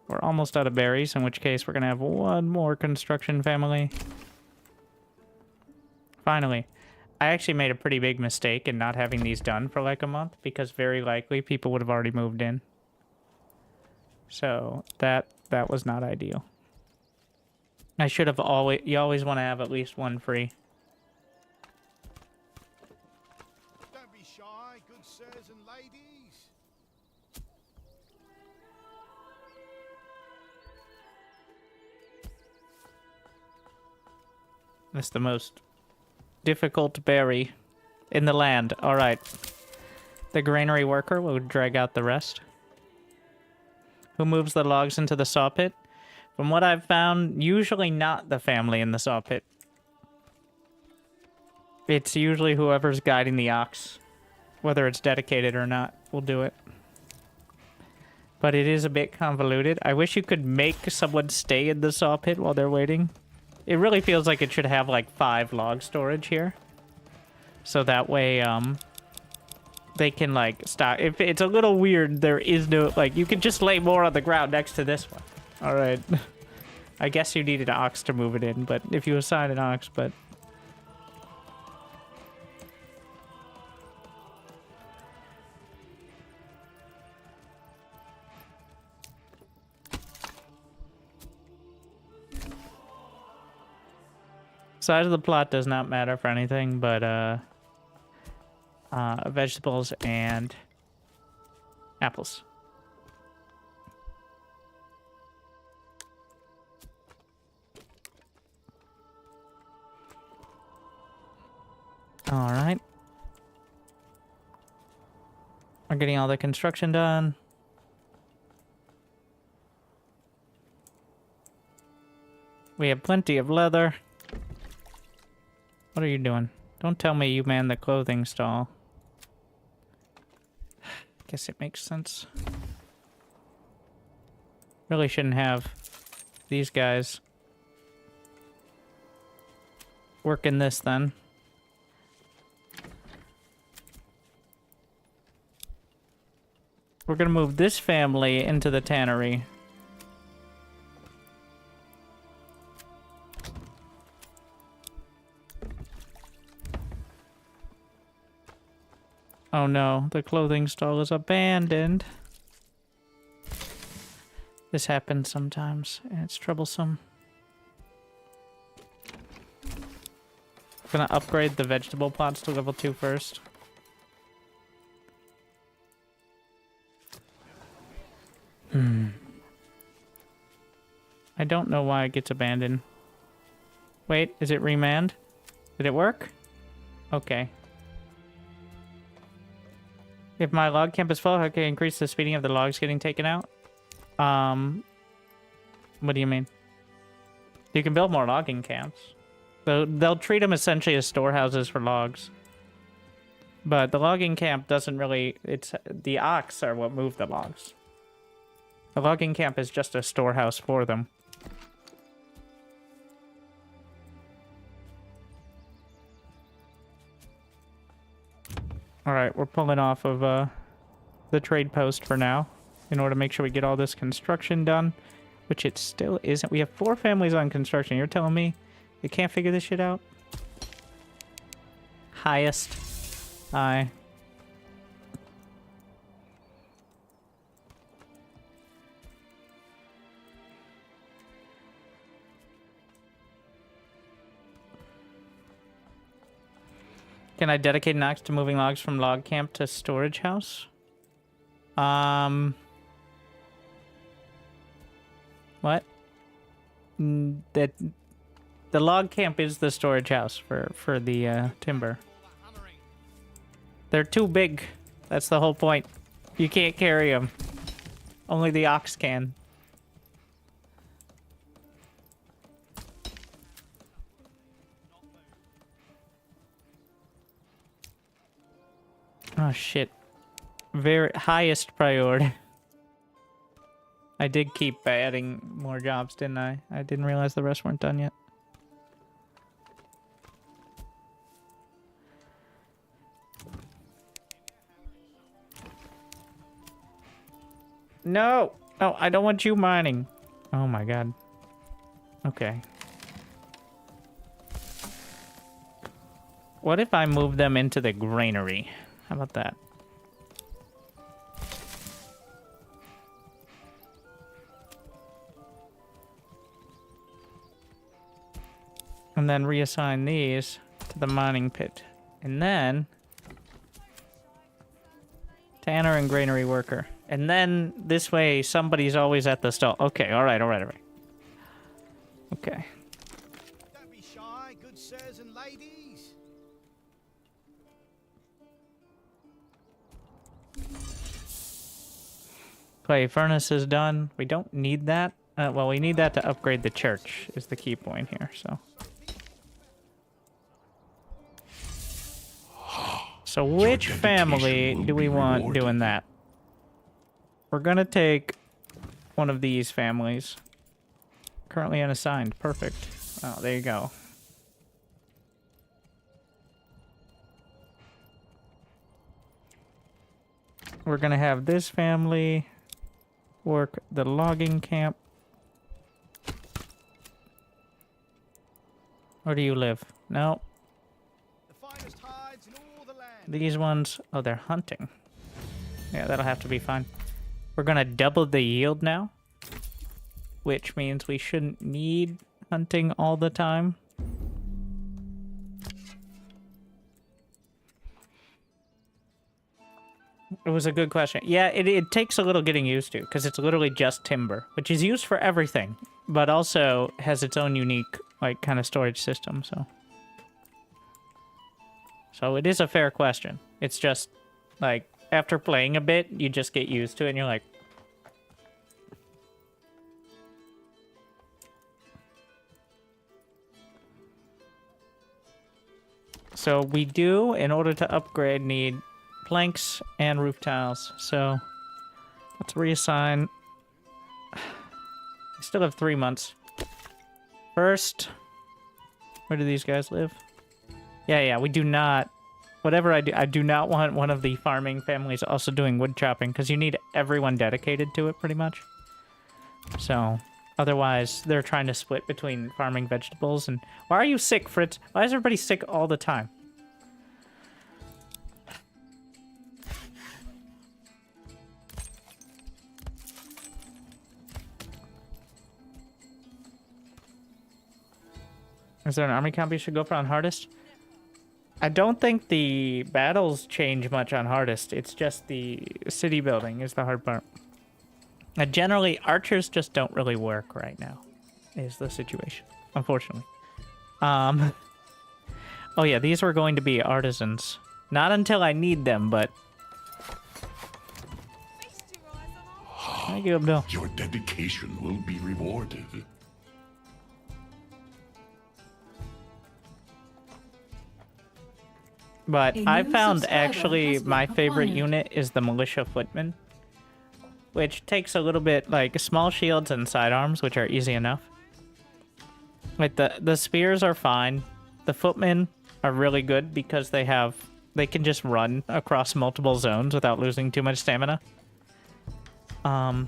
We're almost out of berries, in which case we're going to have one more construction family. Finally. I actually made a pretty big mistake in not having these done for like a month, because very likely people would have already moved in. So that was not ideal. I should have always... You always want to have at least one free. Don't be shy, good sirs and ladies. That's the most difficult berry in the land. All right. The granary worker will drag out the rest. Who moves the logs into the saw pit? From what I've found, usually not the family in the saw pit. It's usually whoever's guiding the ox, whether it's dedicated or not, will do it. But it is a bit convoluted. I wish you could make someone stay in the saw pit while they're waiting. It really feels like it should have like 5 log storage here. So that way, they can like stop. If it's a little weird, there is no, like, you can just lay more on the ground next to this one. All right. I guess you needed an ox to move it in, but if you assign an ox, but... Size of the plot does not matter for anything, but vegetables and apples. All right. We're getting all the construction done. We have plenty of leather. What are you doing? Don't tell me you man the clothing stall. Guess it makes sense. Really shouldn't have these guys working this then. We're gonna move this family into the tannery. Oh no, the clothing stall is abandoned. This happens sometimes, and it's troublesome. Gonna upgrade the vegetable plots to level 2 first. I don't know why it gets abandoned. Wait, is it remanned? Did it work? Okay. If my log camp is full, okay, increase the speeding of the logs getting taken out. What do you mean? You can build more logging camps. They'll treat them essentially as storehouses for logs. But the logging camp doesn't really... It's the ox are what move the logs. The logging camp is just a storehouse for them. Alright, we're pulling off of the trade post for now in order to make sure we get all this construction done, which it still isn't. We have 4 families on construction. You're telling me you can't figure this shit out? Highest. Aye. Can I dedicate an ox to moving logs from log camp to storage house? What? The log camp is the storage house for the timber. They're too big. That's the whole point. You can't carry them. Only the ox can. Oh shit. Very highest priority. I did keep adding more jobs, didn't I? I didn't realize the rest weren't done yet. No! No, I don't want you mining. Oh my god. Okay. What if I move them into the granary? How about that? And then reassign these to the mining pit. And then... Tanner and granary worker. And then this way somebody's always at the stall. Okay, alright. Okay. Don't be shy, good sirs and ladies. Clay furnace is done. We don't need that. Well, we need that to upgrade the church, is the key point here, so. So which family do we want doing that? We're gonna take one of these families. Currently unassigned. Perfect. Oh, there you go. We're gonna have this family work the logging camp. Where do you live? No. The finest hides in all the land. These ones, oh, they're hunting. Yeah, that'll have to be fine. We're gonna double the yield now, which means we shouldn't need hunting all the time. It was a good question. Yeah, it takes a little getting used to, because it's literally just timber, which is used for everything, but also has its own unique, like, kind of storage system, so. So it is a fair question. It's just, like, after playing a bit, you just get used to it, and you're like... So we do, in order to upgrade, need planks and roof tiles. So let's reassign. We still have 3 months. First, where do these guys live? Yeah, we do not. Whatever I do not want one of the farming families also doing wood chopping, because you need everyone dedicated to it, pretty much. So, otherwise, they're trying to split between farming vegetables and... Why are you sick, Fritz? Why is everybody sick all the time? Is there an army camp you should go for on hardest? I don't think the battles change much on hardest. It's just the city building is the hard part. Generally, archers just don't really work right now, is the situation, unfortunately. Oh yeah, these were going to be artisans. Not until I need them, but... Thank you, Abdul. Your dedication will be rewarded. But A I new found subscriber actually has been my favorite acquired. unit is the militia footman, which takes a little bit like small shields and sidearms, which are easy enough. Like the spears are fine. The footmen are really good because they can just run across multiple zones without losing too much stamina. And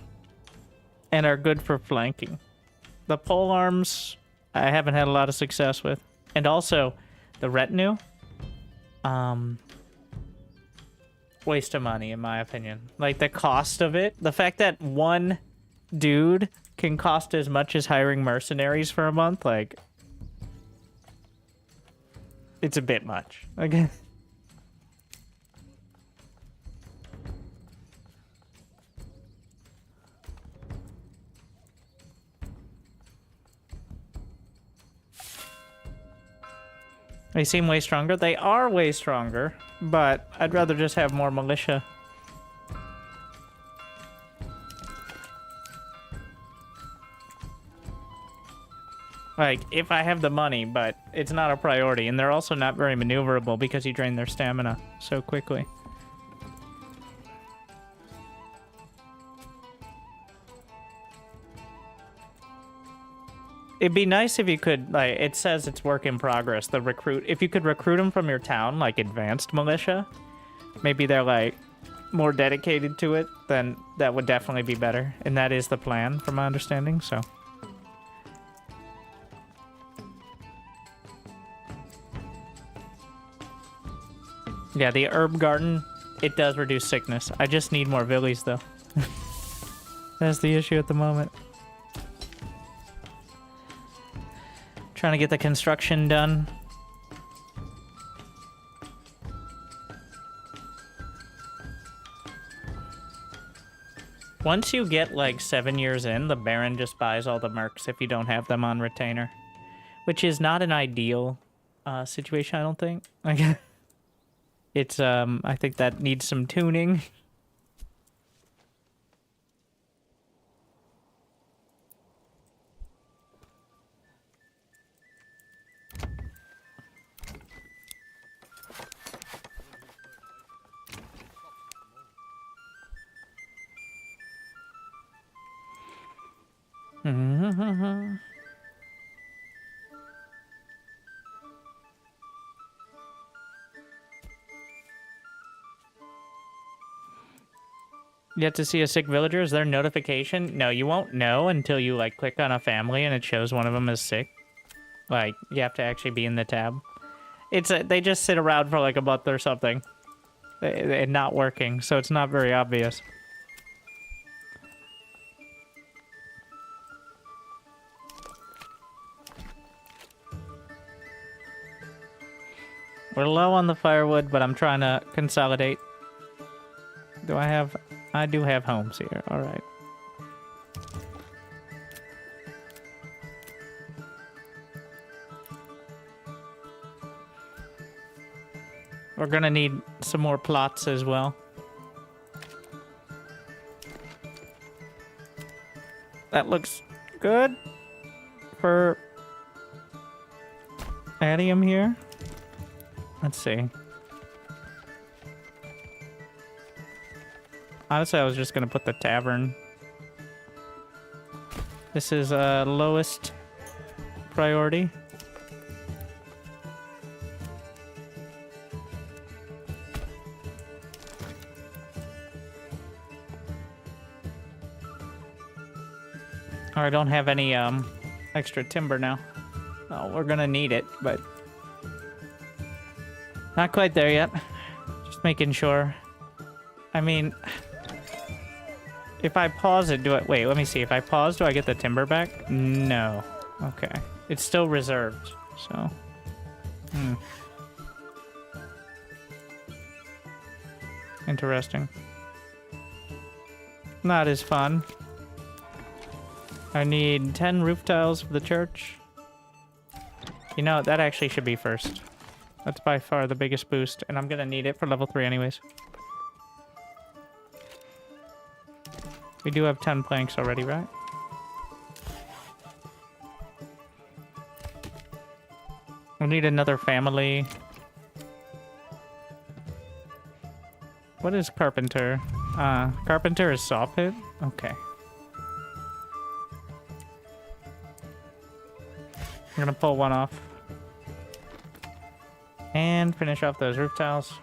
are good for flanking. The pole arms I haven't had a lot of success with. And also the retinue. Waste of money in my opinion. Like the cost of it, the fact that one dude can cost as much as hiring mercenaries for a month, like it's a bit much. Okay. They seem way stronger. They are way stronger, but I'd rather just have more militia. Like, if I have the money, but it's not a priority. And they're also not very maneuverable because you drain their stamina so quickly. It'd be nice if you could, like, it says it's work in progress, the recruit. If you could recruit them from your town, like advanced militia, maybe they're, like, more dedicated to it, then that would definitely be better. And that is the plan, from my understanding, so. Yeah, the herb garden, it does reduce sickness. I just need more villies, though. That's the issue at the moment. Trying to get the construction done. Once you get like 7 years in, the Baron just buys all the mercs if you don't have them on retainer. Which is not an ideal situation, I don't think. Like, it's, I think that needs some tuning. You have to see a sick villager? Is there a notification? No, you won't know until you, like, click on a family and it shows one of them is sick. Like, you have to actually be in the tab. It's they just sit around for, like, a month or something. And not working, so it's not very obvious. We're low on the firewood, but I'm trying to consolidate. Do I have... I do have homes here. All right. We're gonna need some more plots as well. That looks good for adding them here. Let's see. Honestly, I was just gonna put the tavern. This is lowest priority. Oh, I don't have any extra timber now. Oh, we're gonna need it, but not quite there yet. Just making sure. I mean, if I pause it, do I... Wait, let me see. If I pause, do I get the timber back? No. Okay. It's still reserved, so... Interesting. Not as fun. I need 10 roof tiles for the church. You know, that actually should be first. That's by far the biggest boost, and I'm gonna need it for level 3 anyways. We do have 10 planks already, right? We need another family. What is carpenter? Carpenter is saw pit? Okay. I'm gonna pull one off. And finish off those roof tiles.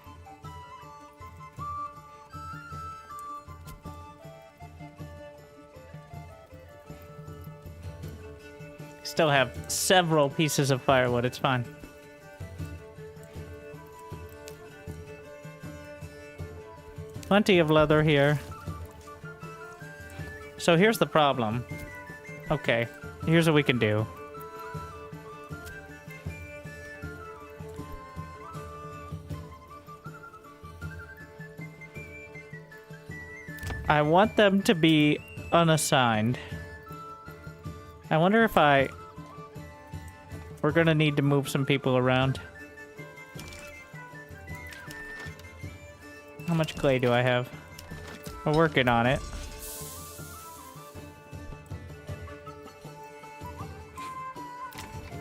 Still have several pieces of firewood, it's fine. Plenty of leather here. So here's the problem. Okay, here's what we can do. I want them to be unassigned. I wonder if we're gonna need to move some people around. How much clay do I have? We're working on it.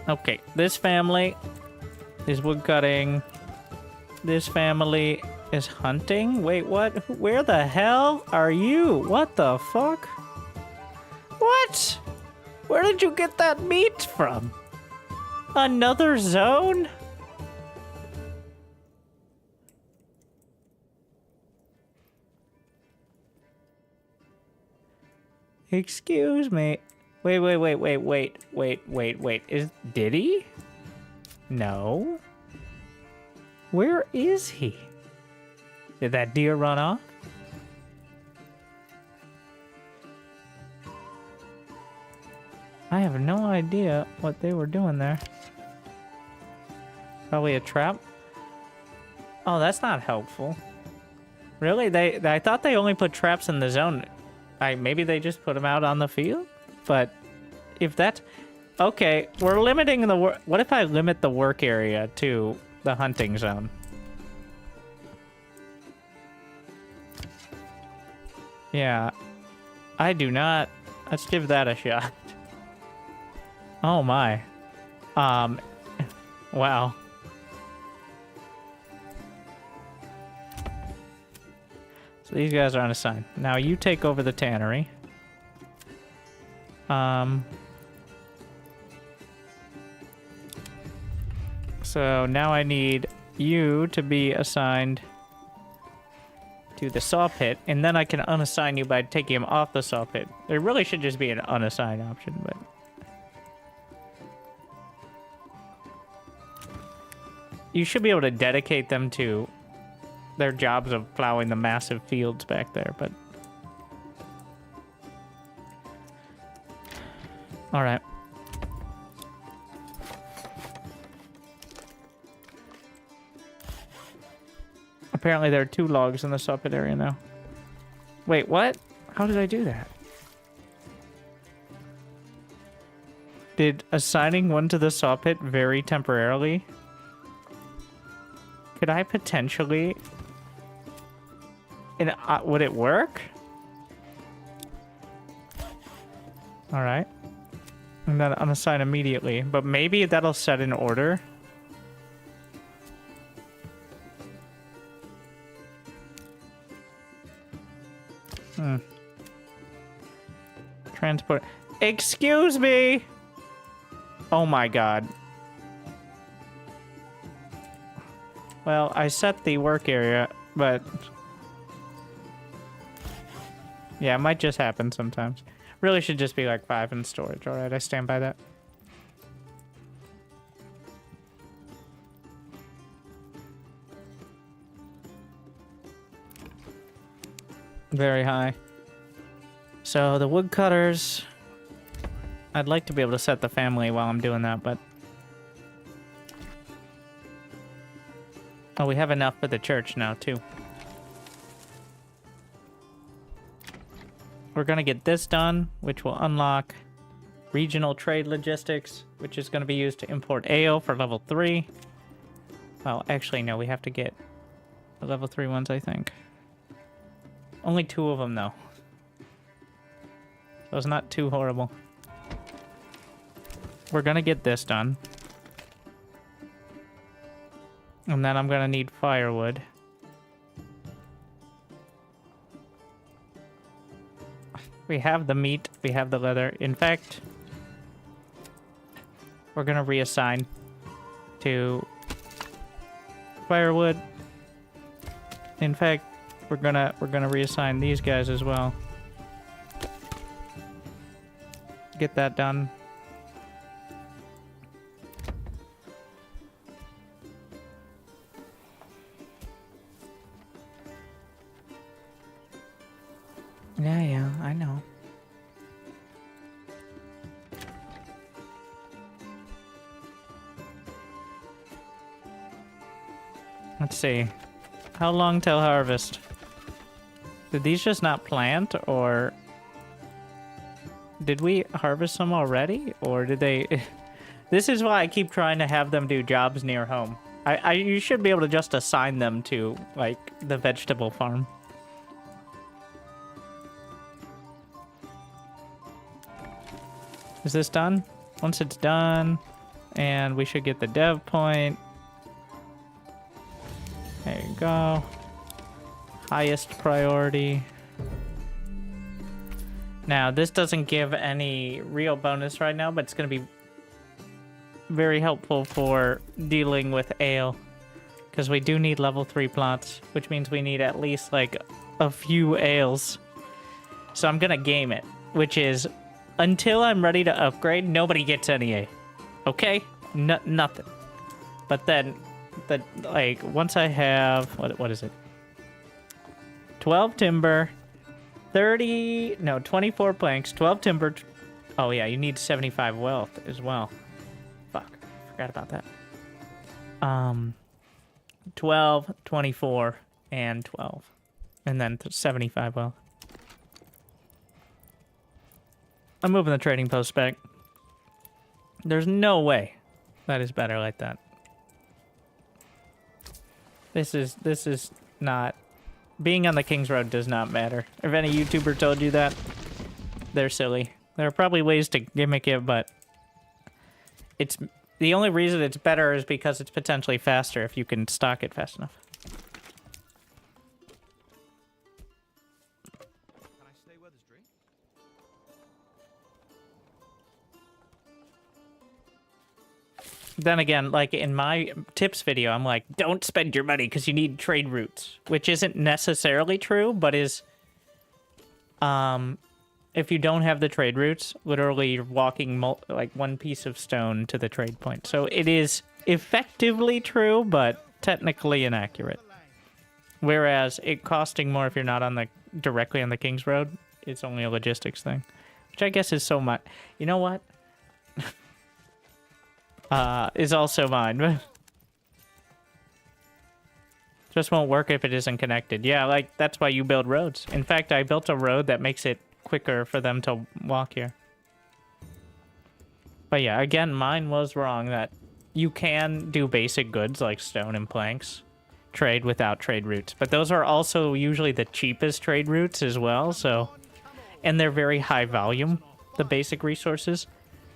Okay, this family is woodcutting. This family is hunting? Wait, what? Where the hell are you? What the fuck? What? Where did you get that meat from? Another zone? Excuse me. Wait. Did he? No. Where is he? Did that deer run off? I have no idea what they were doing there. Probably a trap. Oh, that's not helpful. Really? I thought they only put traps in the zone. Maybe they just put them out on the field? But if that's... Okay, we're limiting the work... What if I limit the work area to the hunting zone? Yeah. I do not... Let's give that a shot. Oh my. Wow. So these guys are unassigned. Now you take over the tannery. So now I need you to be assigned to the saw pit, and then I can unassign you by taking him off the saw pit. There really should just be an unassigned option, but... You should be able to dedicate them to their jobs of plowing the massive fields back there, but... Alright. Apparently there are 2 logs in the saw pit area now. Wait, what? How did I do that? Did assigning one to the saw pit vary temporarily? Could I potentially... would it work? Alright. And then unassign immediately. But maybe that'll set in order. Transport. Excuse me! Oh my god. Well, I set the work area, but... Yeah, it might just happen sometimes. Really should just be like 5 in storage. Alright, I stand by that. Very high. So the woodcutters... I'd like to be able to set the family while I'm doing that, but... Oh, we have enough for the church now, too. we're gonna get this done, which will unlock regional trade logistics, which is gonna be used to import ale for level 3. Well, actually, no, we have to get the level 3 ones, I think. Only 2 of them, though. So it's not too horrible. We're gonna get this done. And then I'm gonna need firewood. We have the meat, we have the leather. In fact, we're gonna reassign to firewood. In fact, we're gonna reassign these guys as well. Get that done. Yeah, I know. Let's see. How long till harvest? Did these just not plant, or did we harvest them already? Or did they... This is why I keep trying to have them do jobs near home. You should be able to just assign them to, like, the vegetable farm. Is this done? Once it's done, and we should get the dev point. There you go. Highest priority. Now, this doesn't give any real bonus right now, but it's going to be very helpful for dealing with ale. Because we do need level 3 plots, which means we need at least, like, a few ales. So I'm going to game it, which is... Until I'm ready to upgrade, nobody gets any A. Okay? Nothing. But then, like, once I have... What is it? 12 timber, 24 planks, 12 timber... Oh, yeah, you need 75 wealth as well. Fuck. Forgot about that. 12, 24, and 12. And then 75 wealth. I'm moving the trading post back. There's no way that is better like that. This is not... Being on the King's Road does not matter. If any YouTuber told you that, they're silly. There are probably ways to gimmick it, but... It's... The only reason it's better is because it's potentially faster if you can stock it fast enough. Then again, like in my tips video, I'm like, don't spend your money because you need trade routes, which isn't necessarily true, but is, if you don't have the trade routes, literally you're walking like one piece of stone to the trade point. So it is effectively true, but technically inaccurate. Whereas it costing more if you're not on the directly on the King's Road, it's only a logistics thing, which I guess is so much. You know what? Is also mine. Just won't work if it isn't connected. Yeah, like, that's why you build roads. In fact, I built a road that makes it quicker for them to walk here. But yeah, again, mine was wrong that you can do basic goods like stone and planks, trade without trade routes. But those are also usually the cheapest trade routes as well, so... And they're very high volume, the basic resources.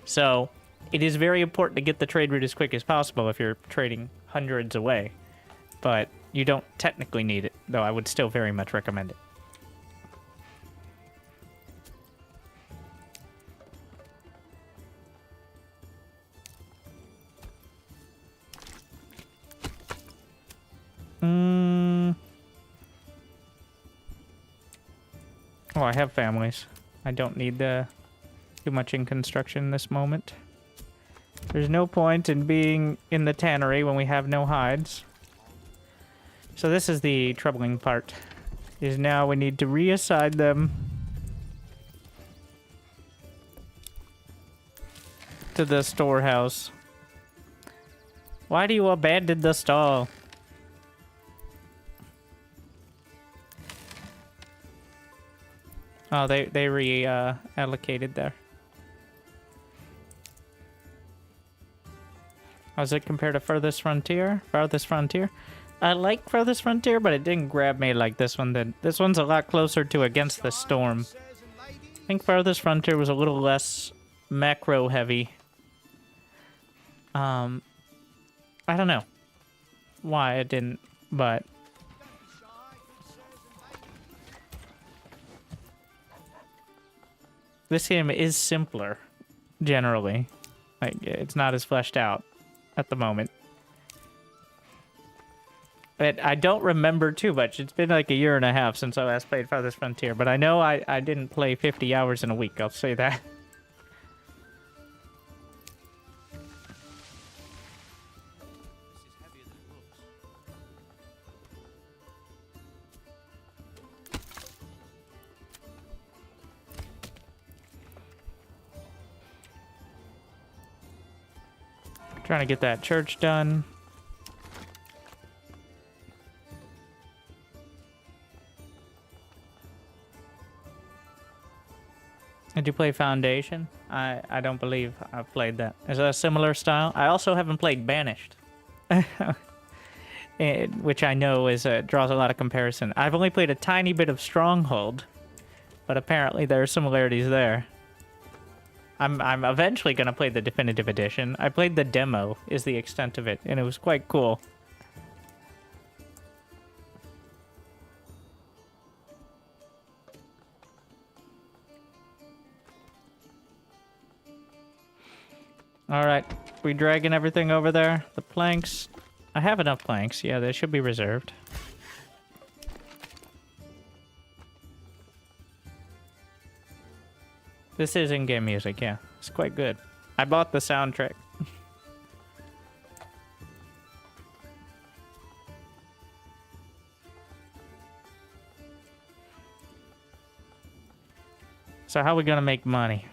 So... It is very important to get the trade route as quick as possible if you're trading hundreds away. But you don't technically need it, though I would still very much recommend it. Oh, I have families. I don't need too much in construction in this moment. There's no point in being in the tannery when we have no hides. So this is the troubling part. Is now we need to reassign them to the storehouse. Why do you abandon the stall? Oh, they allocated there. How's it compared to Furthest Frontier? Farthest Frontier? I like Furthest Frontier, but it didn't grab me like this one did. This one's a lot closer to Against the Storm. I think Farthest Frontier was a little less macro heavy. I don't know why it didn't, but this game is simpler, generally. Like, it's not as fleshed out at the moment. But I don't remember too much. It's been like a year and a half since I last played Farthest Frontier, but I know I didn't play 50 hours in a week, I'll say that. Trying to get that church done. Did you play Foundation? I don't believe I've played that. Is that a similar style? I also haven't played Banished. Which I know is draws a lot of comparison. I've only played a tiny bit of Stronghold, but apparently there are similarities there. I'm eventually going to play the definitive edition. I played the demo, is the extent of it, and it was quite cool. Alright, we dragging everything over there? The planks. I have enough planks. Yeah, they should be reserved. This is in-game music, yeah. It's quite good. I bought the soundtrack. So how are we gonna make money?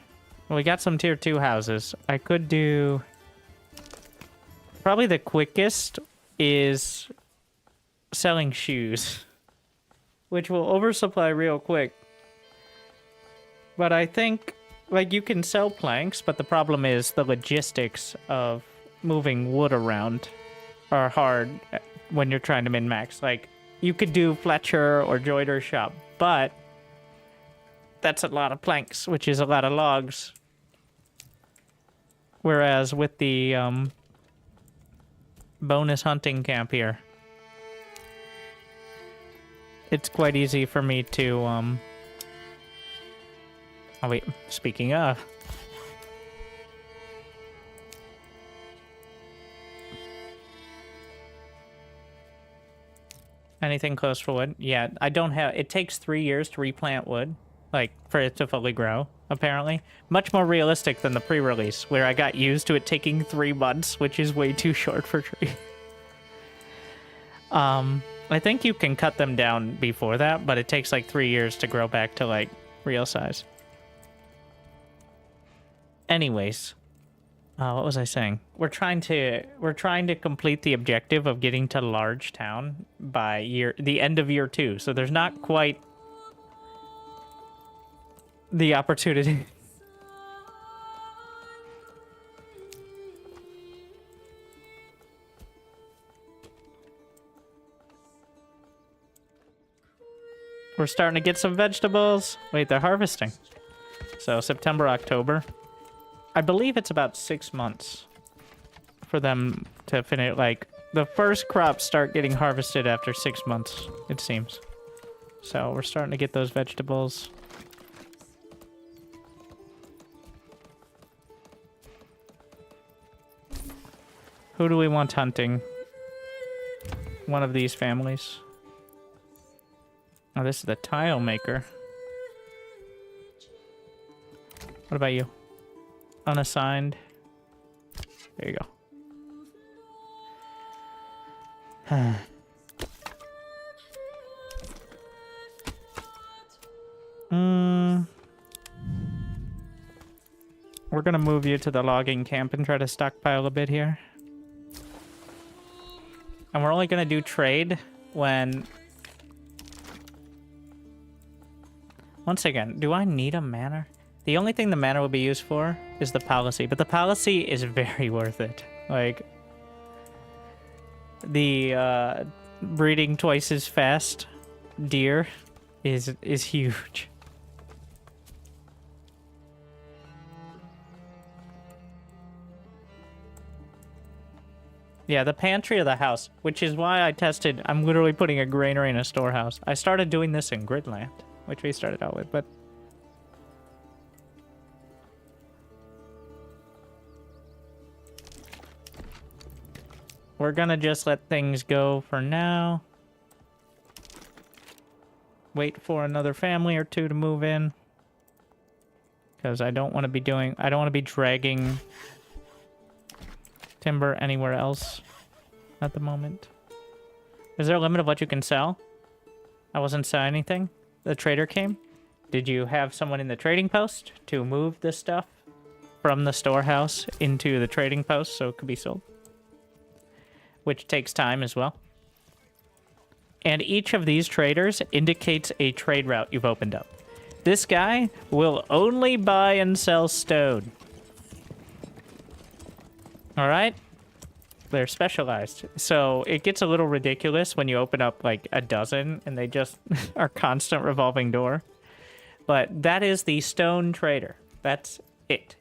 Well, we got some tier 2 houses. I could do... Probably the quickest is selling shoes, which will oversupply real quick. But I think, like, you can sell planks, but the problem is the logistics of moving wood around are hard when you're trying to min-max. Like, you could do Fletcher or Joider's shop, but that's a lot of planks, which is a lot of logs. Whereas with the bonus hunting camp here, it's quite easy for me to... Oh wait, speaking of... Anything close for wood? Yeah, I don't have... It takes 3 years to replant wood, like, for it to fully grow, apparently. Much more realistic than the pre-release, where I got used to it taking 3 months, which is way too short for tree. I think you can cut them down before that, but it takes like 3 years to grow back to, like, real size. Anyways, what was I saying? We're trying to complete the objective of getting to large town by the end of year 2. So there's not quite the opportunity. We're starting to get some vegetables. Wait, they're harvesting. So September, October. I believe it's about 6 months for them to finish. Like, the first crops start getting harvested after 6 months, it seems. So we're starting to get those vegetables. Who do we want hunting? One of these families. Oh, this is the tile maker. What about you? Unassigned. There you go. We're gonna move you to the logging camp and try to stockpile a bit here. And we're only gonna do trade when Once again, do I need a manor? The only thing the manor will be used for is the policy, but the policy is very worth it. Like, the breeding twice as fast deer is huge. Yeah, the pantry of the house, which is why I tested. I'm literally putting a granary in a storehouse. I started doing this in Gridland, which we started out with, but we're gonna just let things go for now. Wait for another family or two to move in. Because I don't want to be dragging timber anywhere else at the moment. Is there a limit of what you can sell? I wasn't selling anything. The trader came. Did you have someone in the trading post to move this stuff from the storehouse into the trading post so it could be sold? Which takes time as well. And each of these traders indicates a trade route you've opened up. This guy will only buy and sell stone. Alright? They're specialized. So it gets a little ridiculous when you open up like a dozen and they just are constant revolving door. But that is the stone trader. That's it.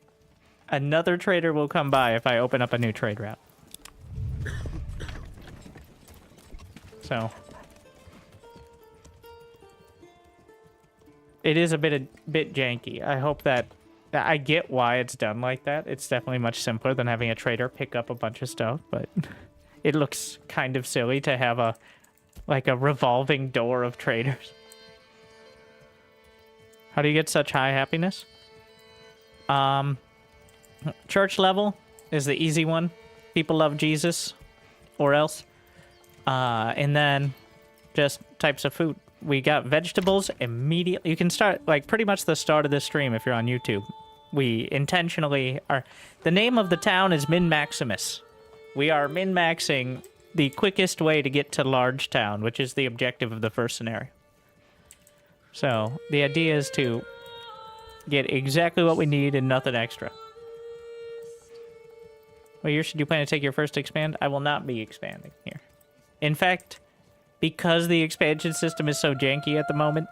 Another trader will come by if I open up a new trade route. So it is a bit janky. I hope that I get why it's done like that. It's definitely much simpler than having a trader pick up a bunch of stuff, but it looks kind of silly to have a revolving door of traders. How do you get such high happiness? Church level is the easy one. People love Jesus, or else. And then just types of food. We got vegetables immediately. You can start, like, pretty much the start of this stream if you're on YouTube. We intentionally are... The name of the town is Min Maximus. We are min-maxing the quickest way to get to large town, which is the objective of the first scenario. So, the idea is to get exactly what we need and nothing extra. What year should you plan to take your first expand? I will not be expanding here. In fact, because the expansion system is so janky at the moment,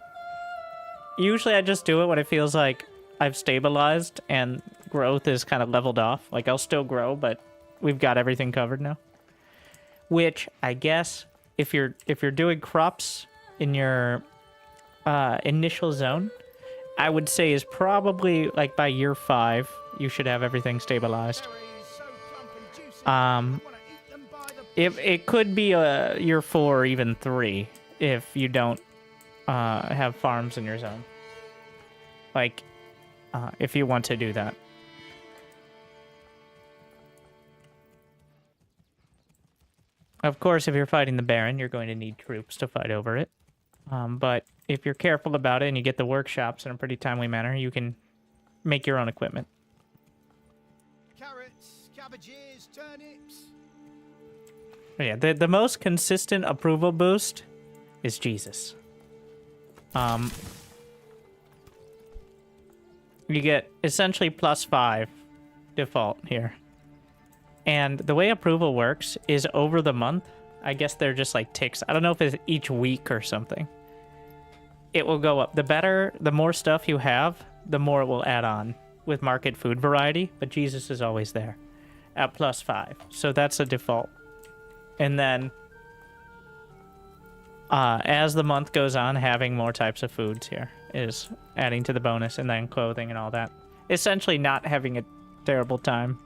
usually I just do it when it feels like I've stabilized and growth is kind of leveled off. Like, I'll still grow, but we've got everything covered now. Which, I guess, if you're doing crops in your initial zone, I would say is probably, like, by year 5, you should have everything stabilized. It could be year 4 or even 3 if you don't have farms in your zone. Like, if you want to do that. Of course, if you're fighting the Baron, you're going to need troops to fight over it. But if you're careful about it and you get the workshops in a pretty timely manner, you can make your own equipment. Carrots, cabbages, turnips. Yeah, the most consistent approval boost is Jesus. You get essentially +5 default here. And the way approval works is over the month. I guess they're just like ticks. I don't know if it's each week or something. It will go up. The more stuff you have, the more it will add on with market food variety. But Jesus is always there at +5. So that's a default. And then as the month goes on, having more types of foods here is adding to the bonus, and then clothing and all that. Essentially not having a terrible time.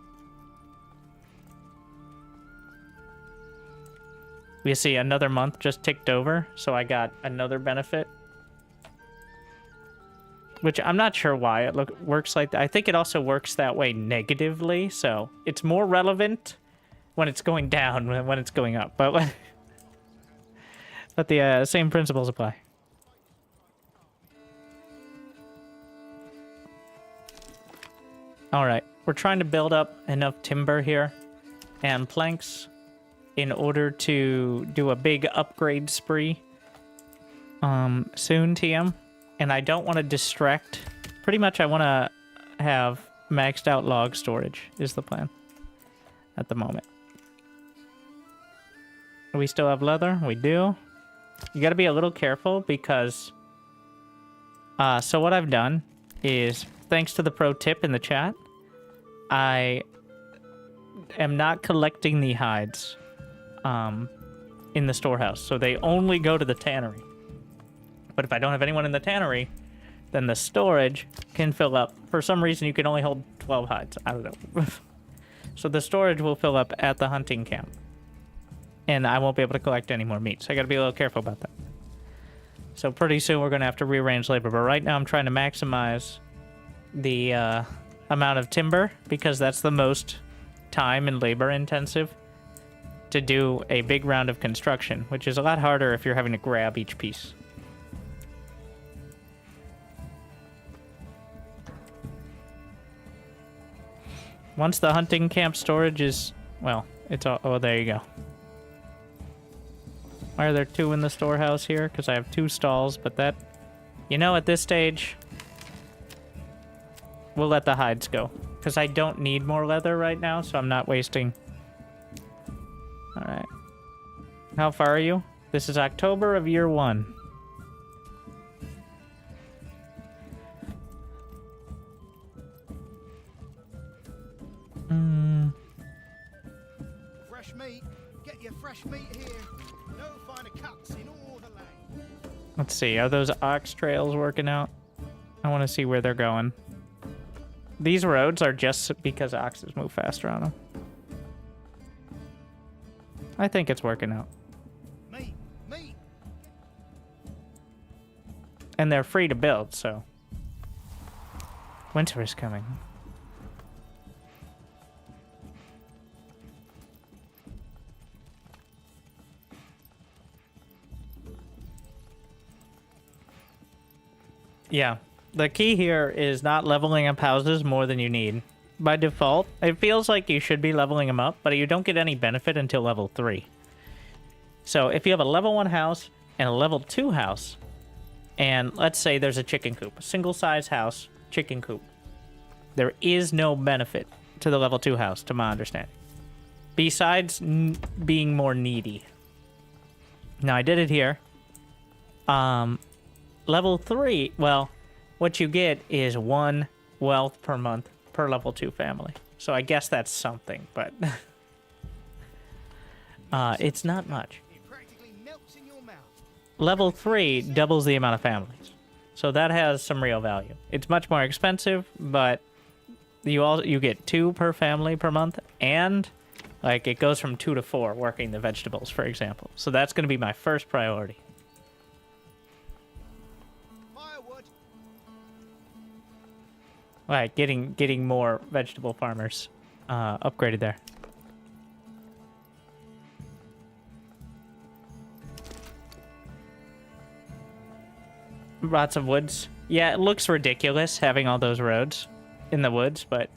We see another month just ticked over, so I got another benefit. Which I'm not sure why it works like that. I think it also works that way negatively, so it's more relevant when it's going down than when it's going up. But the same principles apply. Alright, we're trying to build up enough timber here and planks in order to do a big upgrade spree soon, TM. And I don't want to distract. Pretty much I want to have maxed out log storage is the plan at the moment. We still have leather? We do. You got to be a little careful because... so what I've done is, thanks to the pro tip in the chat, I am not collecting the hides in the storehouse. So they only go to the tannery. But if I don't have anyone in the tannery, then the storage can fill up. For some reason, you can only hold 12 hides. I don't know. So the storage will fill up at the hunting camp. And I won't be able to collect any more meat. So I got to be a little careful about that. So pretty soon we're going to have to rearrange labor. But right now I'm trying to maximize the amount of timber because that's the most time and labor intensive to do a big round of construction, which is a lot harder if you're having to grab each piece. Once the hunting camp storage is, well, it's all, oh, there you go. Why are there 2 in the storehouse here? Because I have 2 stalls, but that, you know, at this stage, we'll let the hides go. Because I don't need more leather right now, so I'm not wasting. Alright. How far are you? This is October of year 1. Fresh meat. Get your fresh meat here. No finer cuts in all the land. Let's see, are those ox trails working out? I want to see where they're going. These roads are just because oxes move faster on them. I think it's working out. Meat. Meat. And they're free to build, so. Winter is coming. Yeah, the key here is not leveling up houses more than you need. By default, it feels like you should be leveling them up, but you don't get any benefit until level 3. So if you have a level 1 house and a level 2 house, and let's say there's a chicken coop, a single-size house, chicken coop, there is no benefit to the level 2 house, to my understanding, besides being more needy. Now, I did it here. Level 3, well, what you get is 1 wealth per month per level 2 family. So I guess that's something, but it's not much. It practically melts in your mouth. Level 3 doubles the amount of families. So that has some real value. It's much more expensive, but you get 2 per family per month, and like it goes from 2 to 4 working the vegetables, for example. So that's going to be my first priority. Right, getting more vegetable farmers upgraded there. Lots of woods. Yeah, it looks ridiculous having all those roads in the woods, but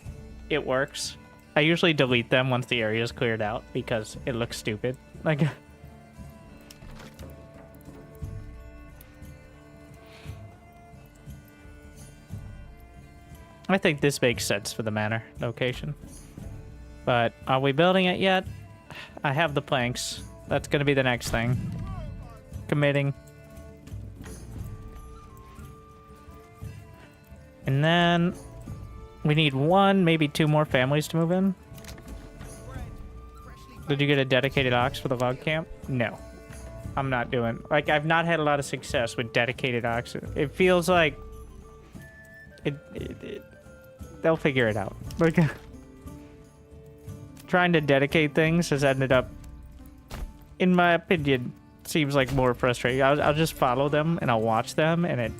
it works. I usually delete them once the area is cleared out because it looks stupid. Like... I think this makes sense for the manor location. But are we building it yet? I have the planks. That's going to be the next thing. Committing. And then we need 1, maybe 2 more families to move in. Did you get a dedicated ox for the log camp? No. I'm not doing... Like, I've not had a lot of success with dedicated oxen. It feels like... They'll figure it out. Like, trying to dedicate things has ended up, in my opinion, seems like more frustrating. I'll just follow them and I'll watch them, and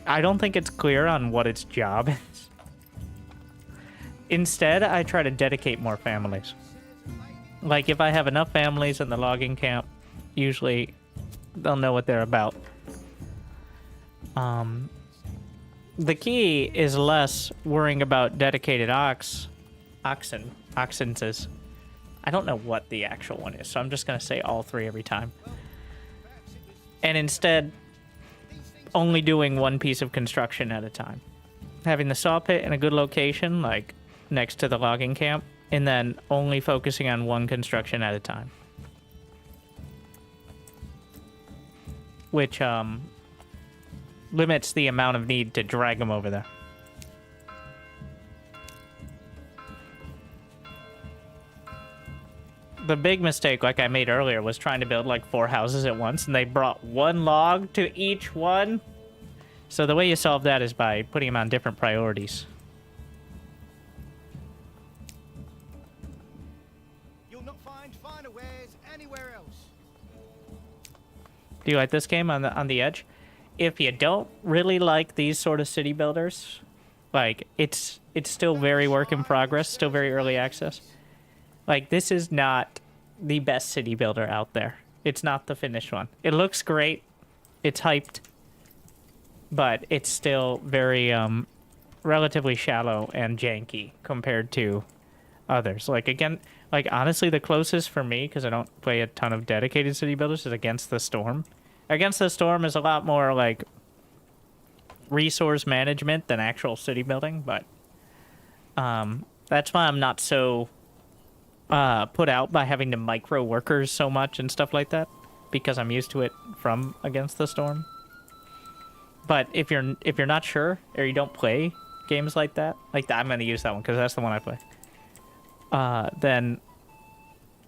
I don't think it's clear on what its job is. Instead, I try to dedicate more families. Like, if I have enough families in the logging camp, usually they'll know what they're about. The key is less worrying about dedicated oxenses. I don't know what the actual one is, so I'm just going to say all 3 every time. And instead, only doing one piece of construction at a time. Having the saw pit in a good location, like next to the logging camp, and then only focusing on one construction at a time. Which limits the amount of need to drag them over there. The big mistake, like I made earlier, was trying to build like 4 houses at once, and they brought 1 log to each one. So the way you solve that is by putting them on different priorities. You'll not find finer wares anywhere else. Do you like this game on the edge? If you don't really like these sort of city builders, like it's still very work in progress, still very early access. Like, this is not the best city builder out there. It's not the finished one. It looks great. It's hyped. But it's still very, relatively shallow and janky compared to others. Like, again, like, honestly, the closest for me, because I don't play a ton of dedicated city builders, is Against the Storm. Against the Storm is a lot more, like, resource management than actual city building, but that's why I'm not so put out by having to micro workers so much and stuff like that, because I'm used to it from Against the Storm. But if you're not sure or you don't play games like that, I'm going to use that one because that's the one I play. Then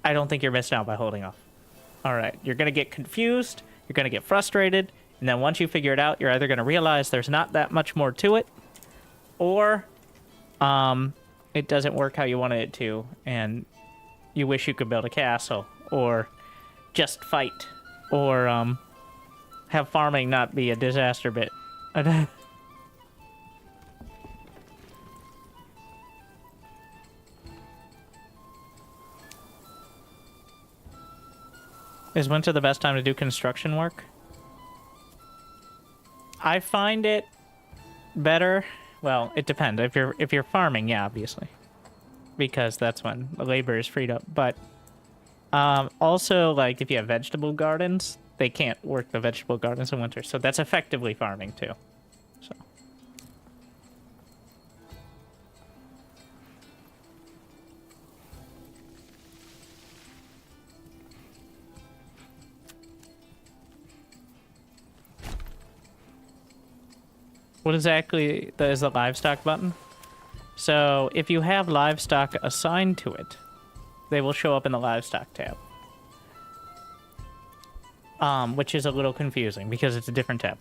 I don't think you're missing out by holding off. All right, you're going to get confused, you're going to get frustrated, and then once you figure it out, you're either going to realize there's not that much more to it, or it doesn't work how you wanted it to, and you wish you could build a castle, or just fight, or have farming not be a disaster bit. Is winter the best time to do construction work? I find it better. Well, it depends. If you're farming, yeah, obviously, because that's when the labor is freed up. But also, like, if you have vegetable gardens, they can't work the vegetable gardens in winter, so that's effectively farming too. So. What exactly is the livestock button? So if you have livestock assigned to it, they will show up in the livestock tab. Which is a little confusing because it's a different tab.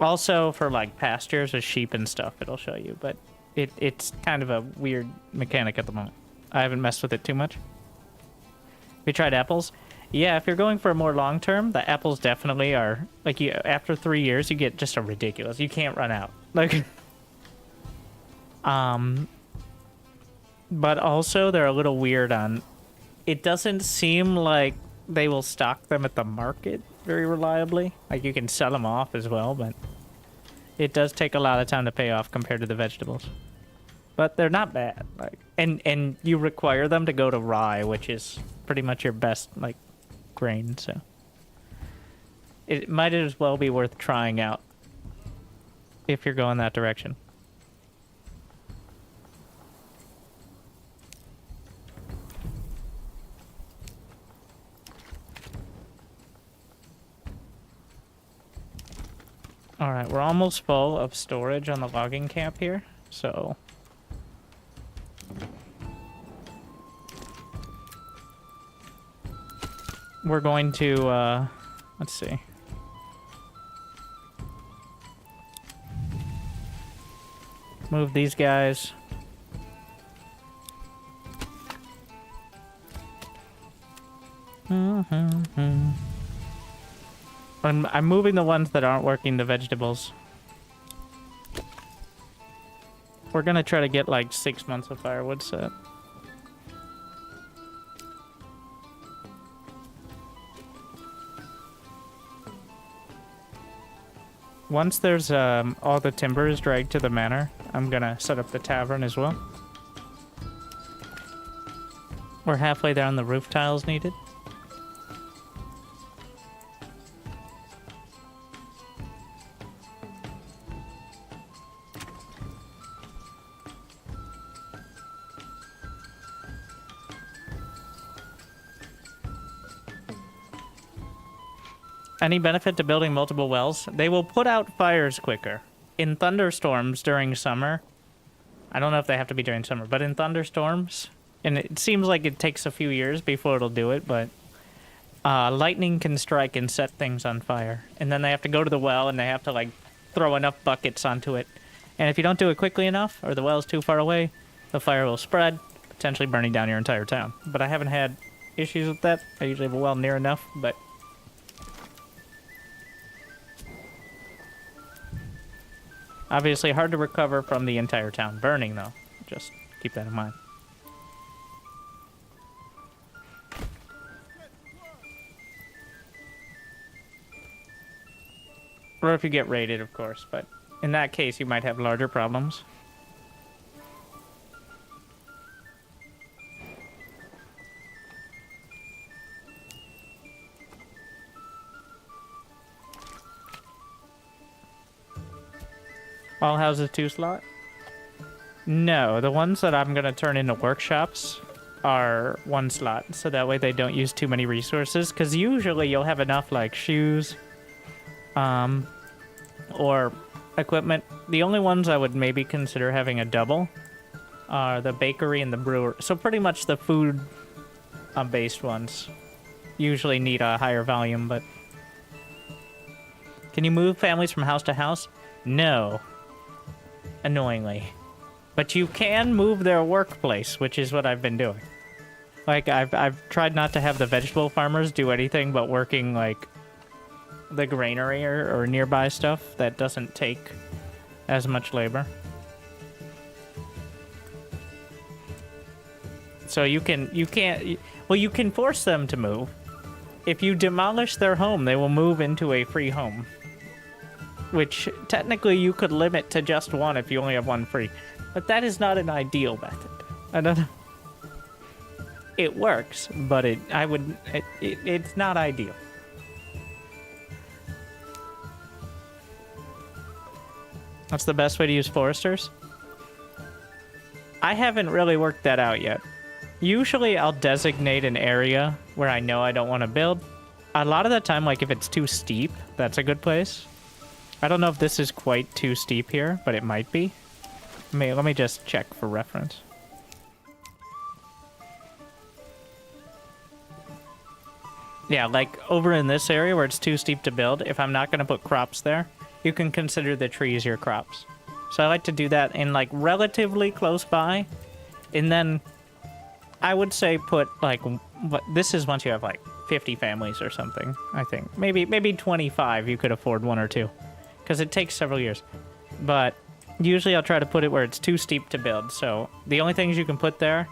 Also for like pastures with sheep and stuff, it'll show you, but it's kind of a weird mechanic at the moment. I haven't messed with it too much. We tried apples. Yeah, if you're going for a more long term, the apples definitely are like after 3 years you get just a ridiculous. You can't run out. Like but also they're a little weird on, it doesn't seem like they will stock them at the market very reliably. Like you can sell them off as well, but it does take a lot of time to pay off compared to the vegetables. But they're not bad. Like and you require them to go to rye, which is pretty much your best like grain, so it might as well be worth trying out if you're going that direction. All right, we're almost full of storage on the logging camp here, so we're going to, let's see. Move these guys. I'm moving the ones that aren't working, the vegetables. We're gonna try to get like 6 months of firewood set. Once there's all the timber is dragged to the manor, I'm gonna set up the tavern as well. We're halfway there on the roof tiles needed. Any benefit to building multiple wells? They will put out fires quicker. In thunderstorms during summer, I don't know if they have to be during summer, but in thunderstorms, and it seems like it takes a few years before it'll do it, but lightning can strike and set things on fire. And then they have to go to the well and they have to like throw enough buckets onto it. And if you don't do it quickly enough, or the well's too far away, the fire will spread, potentially burning down your entire town. But I haven't had issues with that. I usually have a well near enough, but... obviously hard to recover from the entire town burning, though. Just keep that in mind. Or if you get raided, of course, but in that case, you might have larger problems. All houses 2 slot? No, the ones that I'm going to turn into workshops are 1 slot, so that way they don't use too many resources, because usually you'll have enough, like, shoes, or equipment. The only ones I would maybe consider having a double are the bakery and the brewer. So pretty much the food-based ones usually need a higher volume, but... can you move families from house to house? No. Annoyingly. But you can move their workplace, which is what I've been doing. Like, I've tried not to have the vegetable farmers do anything but working, like, the granary or nearby stuff that doesn't take as much labor. So you can force them to move. If you demolish their home, they will move into a free home. Which, technically, you could limit to just 1 if you only have 1 free. But that is not an ideal method. I don't know. It works, but it's not ideal. What's the best way to use foresters? I haven't really worked that out yet. Usually, I'll designate an area where I know I don't want to build. A lot of the time, like, if it's too steep, that's a good place. I don't know if this is quite too steep here, but it might be. Let me just check for reference. Yeah, like over in this area where it's too steep to build, if I'm not going to put crops there, you can consider the trees your crops. So I like to do that in like relatively close by. And then I would say put like, this is once you have like 50 families or something, I think. Maybe 25 you could afford 1 or 2. Because it takes several years. But usually I'll try to put it where it's too steep to build. So the only things you can put there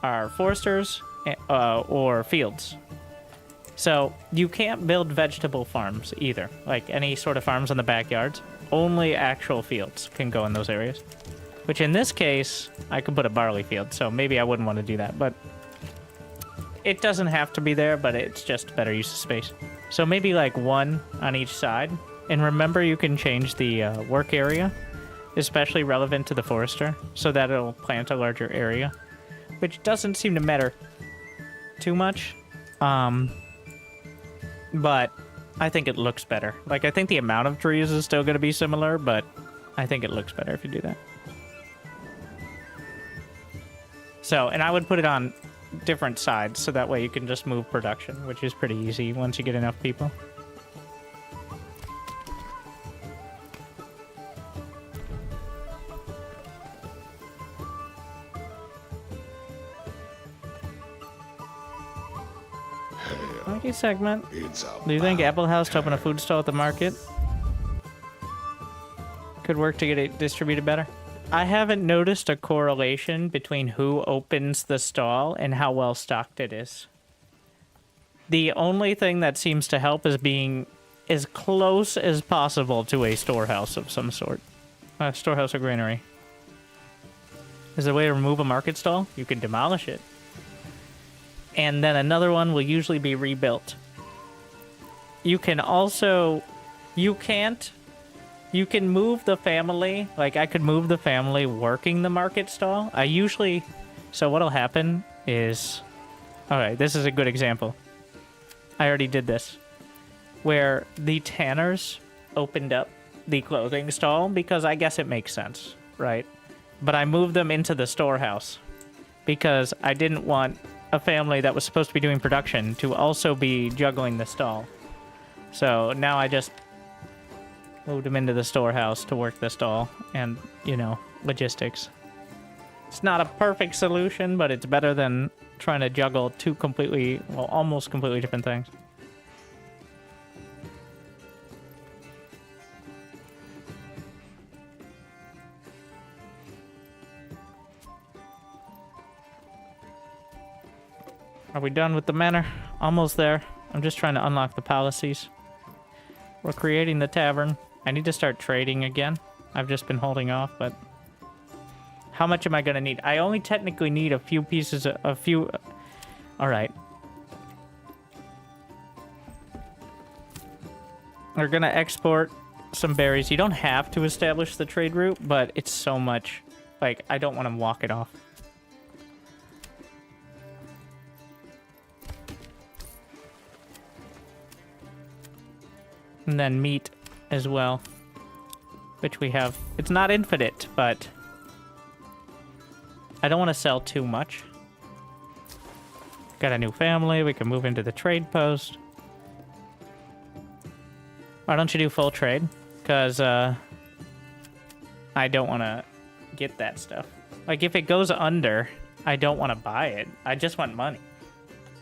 are foresters or fields. So you can't build vegetable farms either. Like any sort of farms in the backyards. Only actual fields can go in those areas. Which in this case, I could put a barley field. So maybe I wouldn't want to do that. But it doesn't have to be there, but it's just better use of space. So maybe like 1 on each side. And remember, you can change the work area, especially relevant to the forester, so that it'll plant a larger area, which doesn't seem to matter too much. But I think it looks better. Like, I think the amount of trees is still going to be similar, but I think it looks better if you do that. So, and I would put it on different sides, so that way you can just move production, which is pretty easy once you get enough people. Thank you, Segment. Do you think Apple House to open a food stall at the market could work to get it distributed better? I haven't noticed a correlation between who opens the stall and how well stocked it is. The only thing that seems to help is being as close as possible to a storehouse of some sort. A storehouse or granary. Is there a way to remove a market stall? You can demolish it. And then another one will usually be rebuilt. You can also... You can move the family. Like, I could move the family working the market stall. I usually... So what'll happen is... Alright, this is a good example. I already did this. where the tanners opened up the clothing stall because I guess it makes sense, right? But I moved them into the storehouse because I didn't want a family that was supposed to be doing production to also be juggling the stall. So now I just moved them into the storehouse to work the stall and, you know, logistics. It's not a perfect solution, but it's better than trying to juggle two completely, well, almost completely different things. Are we done with the manor? Almost there. I'm just trying to unlock the palaces. We're creating the tavern. I need to start trading again. I've just been holding off, but... How much am I going to need? I only technically need a few pieces, a few... Alright. We're going to export some berries. You don't have to establish the trade route, but it's so much. Like, I don't want to walk it off. And then meat as well, which we have. It's not infinite, but I don't want to sell too much. Got a new family. We can move into the trade post. Why don't you do full trade? Because I don't want to get that stuff. Like, if it goes under, I don't want to buy it. I just want money.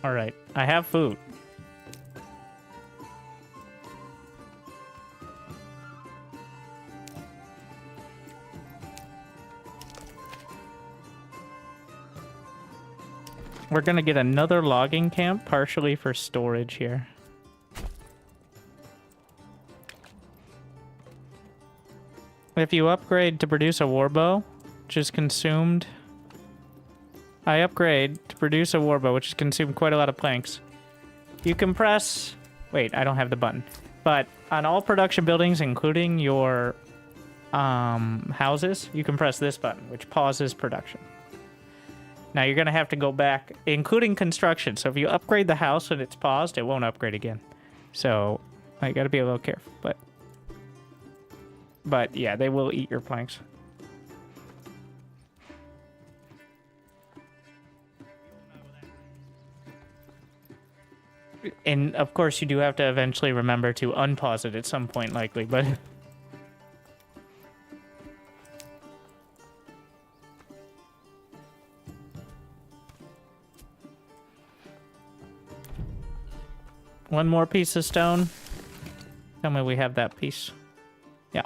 All right. I have food. We're gonna get another logging camp, partially for storage here. If you upgrade to produce a warbow, which is consumed... I upgrade to produce a warbow, which has consumed quite a lot of planks. You can press... Wait, I don't have the button. But on all production buildings, including your houses, you can press this button, which pauses production. Now you're going to have to go back, including construction. So if you upgrade the house and it's paused, it won't upgrade again. So I got to be a little careful. But yeah, they will eat your planks. And of course you do have to eventually remember to unpause it at some point likely, but... One more piece of stone. Tell me we have that piece. Yeah.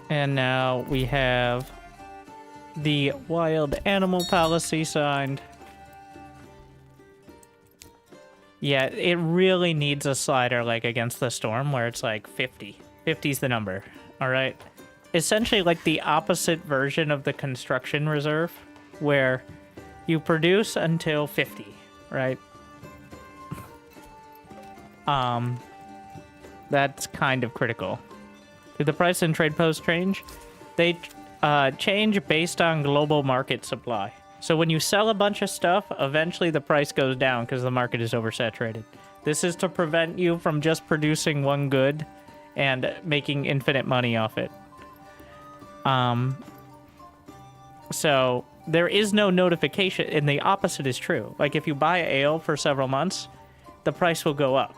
And now we have the wild animal policy signed. Yeah, it really needs a slider like against the storm where it's like 50. 50's the number. All right. Essentially like the opposite version of the construction reserve, where you produce until 50, right? That's kind of critical. Do the price and trade posts change? They change based on global market supply. So when you sell a bunch of stuff, eventually the price goes down because the market is oversaturated. This is to prevent you from just producing one good and making infinite money off it. So there is no notification, and the opposite is true. Like if you buy ale for several months, the price will go up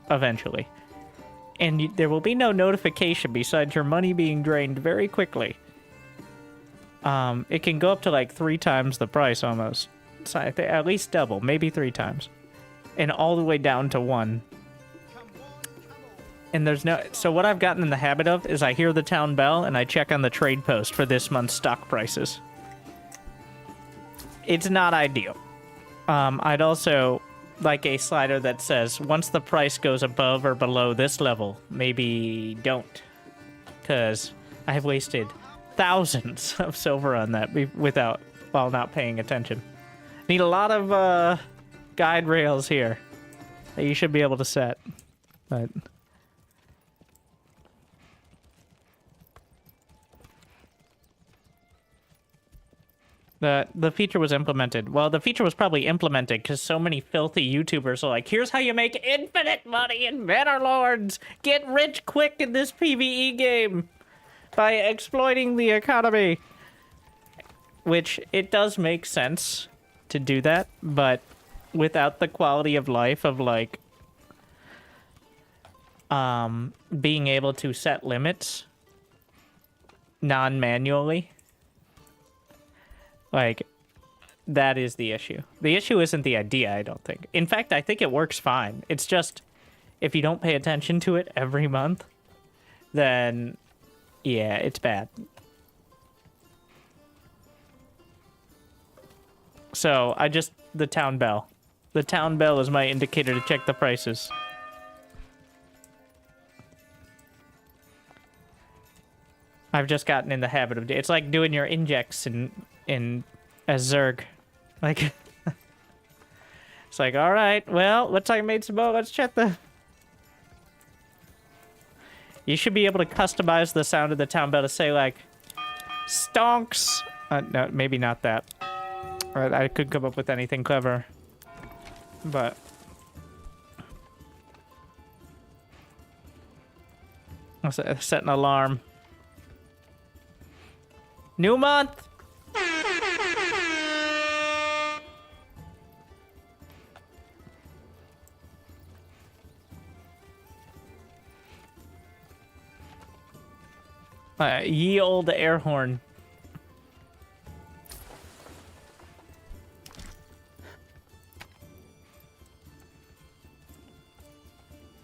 eventually. And there will be no notification besides your money being drained very quickly. It can go up to like 3 times the price almost. So I think at least double, maybe 3 times. And all the way down to 1. And there's no... So what I've gotten in the habit of is I hear the town bell and I check on the trade post for this month's stock prices. It's not ideal. I'd also like a slider that says once the price goes above or below this level, maybe don't. Because I have wasted thousands of silver on that while not paying attention. Need a lot of guide rails here that you should be able to set. But... The feature was implemented. Well, the feature was probably implemented because so many filthy YouTubers are like, here's how you make infinite money in Manor Lords! Get rich quick in this PvE game! By exploiting the economy! Which, it does make sense to do that, but without the quality of life of, like, being able to set limits non-manually. Like, that is the issue. The issue isn't the idea, I don't think. In fact, I think it works fine. It's just, if you don't pay attention to it every month, then, yeah, it's bad. So, the town bell. The town bell is my indicator to check the prices. I've just gotten in the habit of it's like doing your injects in as Zerg. Like it's like, all right, well, looks like I made some more. Let's check the. You should be able to customize the sound of the town bell to say like stonks. No, maybe not that. I could come up with anything clever. But I'll set an alarm. New month! Ye old air horn.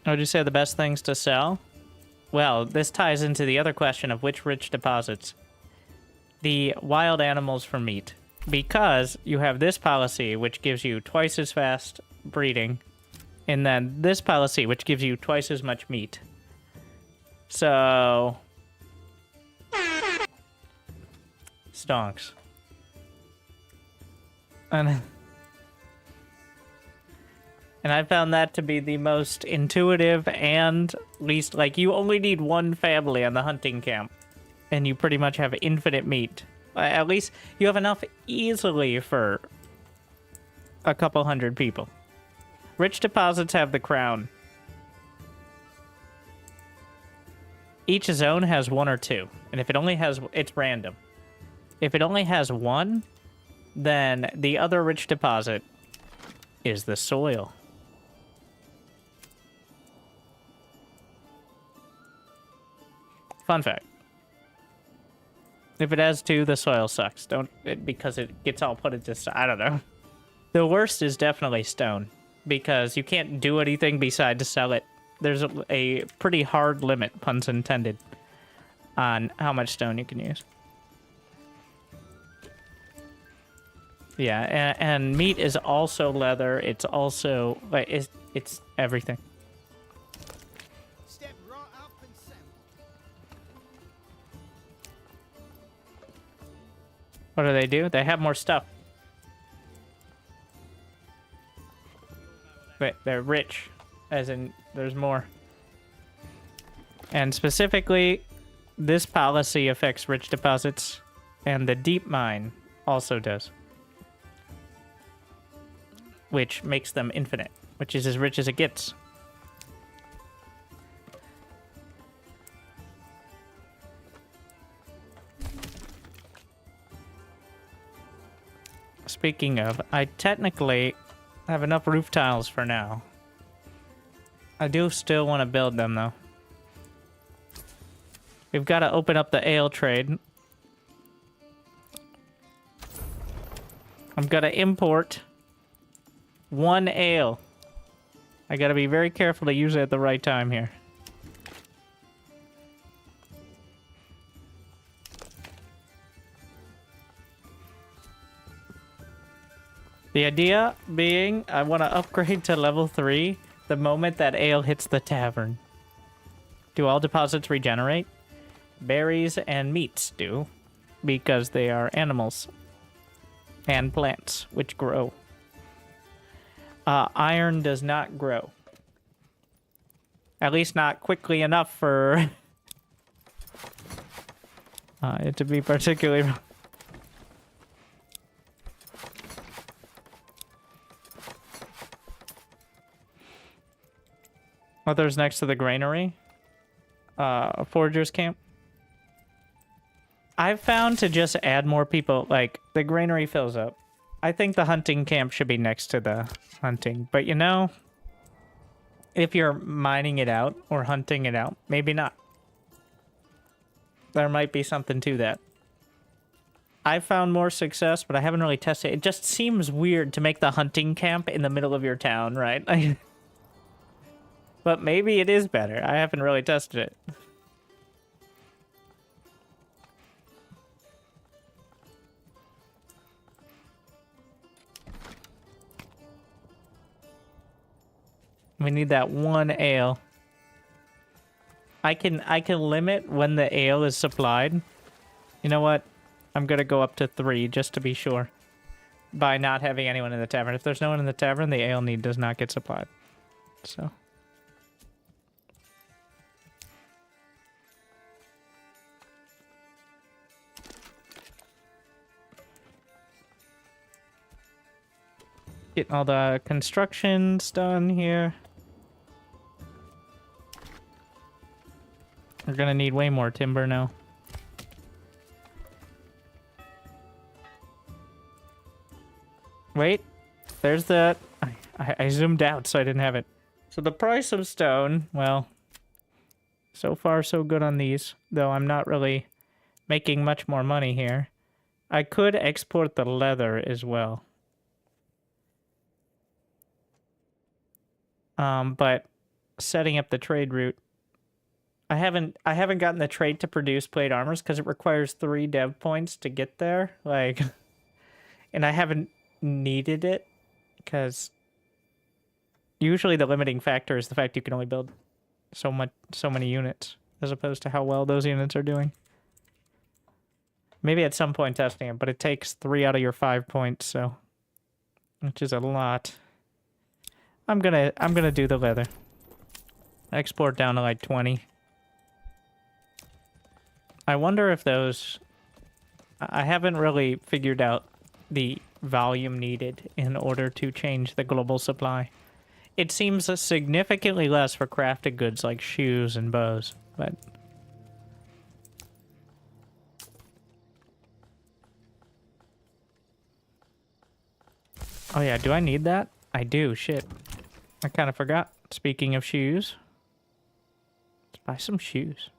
Would you say the best things to sell? Well, this ties into the other question of which rich deposits. The wild animals for meat. Because you have this policy, which gives you twice as fast breeding, and then this policy, which gives you twice as much meat. So... stonks. And I found that to be the most intuitive and least, like, you only need one family on the hunting camp. And you pretty much have infinite meat. At least you have enough easily for a couple hundred people. Rich deposits have the crown. Each zone has one or two. And if it only has... it's random. If it only has one, then the other rich deposit is the soil. Fun fact. If it has two, the soil sucks. Because it gets all put into... I don't know. The worst is definitely stone. Because you can't do anything beside to sell it. There's a pretty hard limit, puns intended, on how much stone you can use. Yeah, and meat is also leather. It's also... like, it's everything. Step right up and sell. What do they do? They have more stuff. Wait, they're rich. As in, there's more. And specifically, this policy affects rich deposits, and the deep mine also does. Which makes them infinite, which is as rich as it gets. Speaking of, I technically have enough roof tiles for now. I do still want to build them, though. We've got to open up the ale trade. I'm going to import 1 ale. I got to be very careful to use it at the right time here. The idea being, I want to upgrade to level 3 the moment that ale hits the tavern. Do all deposits regenerate? Berries and meats do, because they are animals and plants, which grow. Iron does not grow. At least not quickly enough for it to be particularly... Others next to the granary. Forger's camp. I've found to just add more people, like, the granary fills up. I think the hunting camp should be next to the hunting. But you know, if you're mining it out or hunting it out, maybe not. There might be something to that. I've found more success, but I haven't really tested it. It just seems weird to make the hunting camp in the middle of your town, right? But maybe it is better. I haven't really tested it. We need that one ale. I can limit when the ale is supplied. You know what? I'm gonna go up to 3 just to be sure. By not having anyone in the tavern. If there's no one in the tavern, the ale need does not get supplied. So. Getting all the constructions done here. We're gonna need way more timber now. Wait, there's the... I zoomed out so I didn't have it. So the price of stone, well, so far so good on these, though I'm not really making much more money here. I could export the leather as well. But setting up the trade route, I haven't gotten the trade to produce plate armors because it requires 3 dev points to get there. Like, and I haven't needed it because usually the limiting factor is the fact you can only build so many units as opposed to how well those units are doing. Maybe at some point testing it, but it takes 3 out of your 5 points, so which is a lot. I'm gonna do the leather. Export down to like 20. I wonder if those... I haven't really figured out the volume needed in order to change the global supply. It seems significantly less for crafted goods like shoes and bows, but... Oh yeah, do I need that? I do, shit. I kind of forgot. Speaking of shoes. Let's buy some shoes.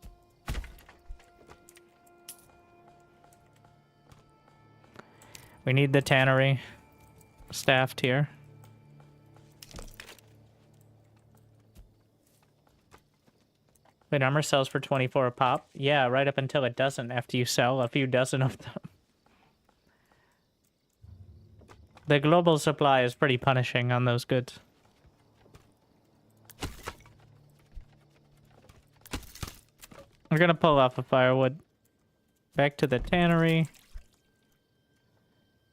We need the tannery staffed here. Wait, armor sells for 24 a pop? Yeah, right up until it doesn't after you sell a few dozen of them. The global supply is pretty punishing on those goods. We're gonna pull off a firewood. Back to the tannery.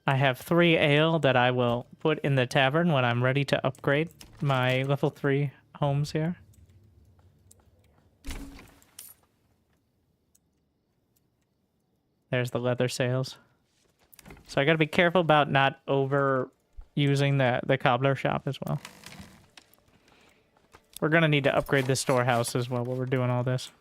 I have 3 ale that I will put in the tavern when I'm ready to upgrade my level 3 homes here. There's the leather sails. So I gotta be careful about not overusing the cobbler shop as well. We're gonna need to upgrade the storehouse as well while we're doing all this.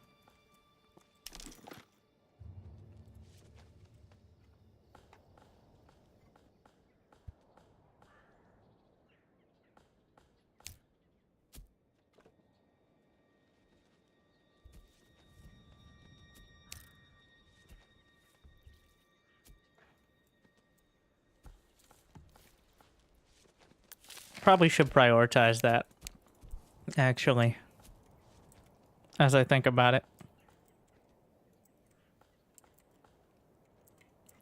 Probably should prioritize that, actually, as I think about it.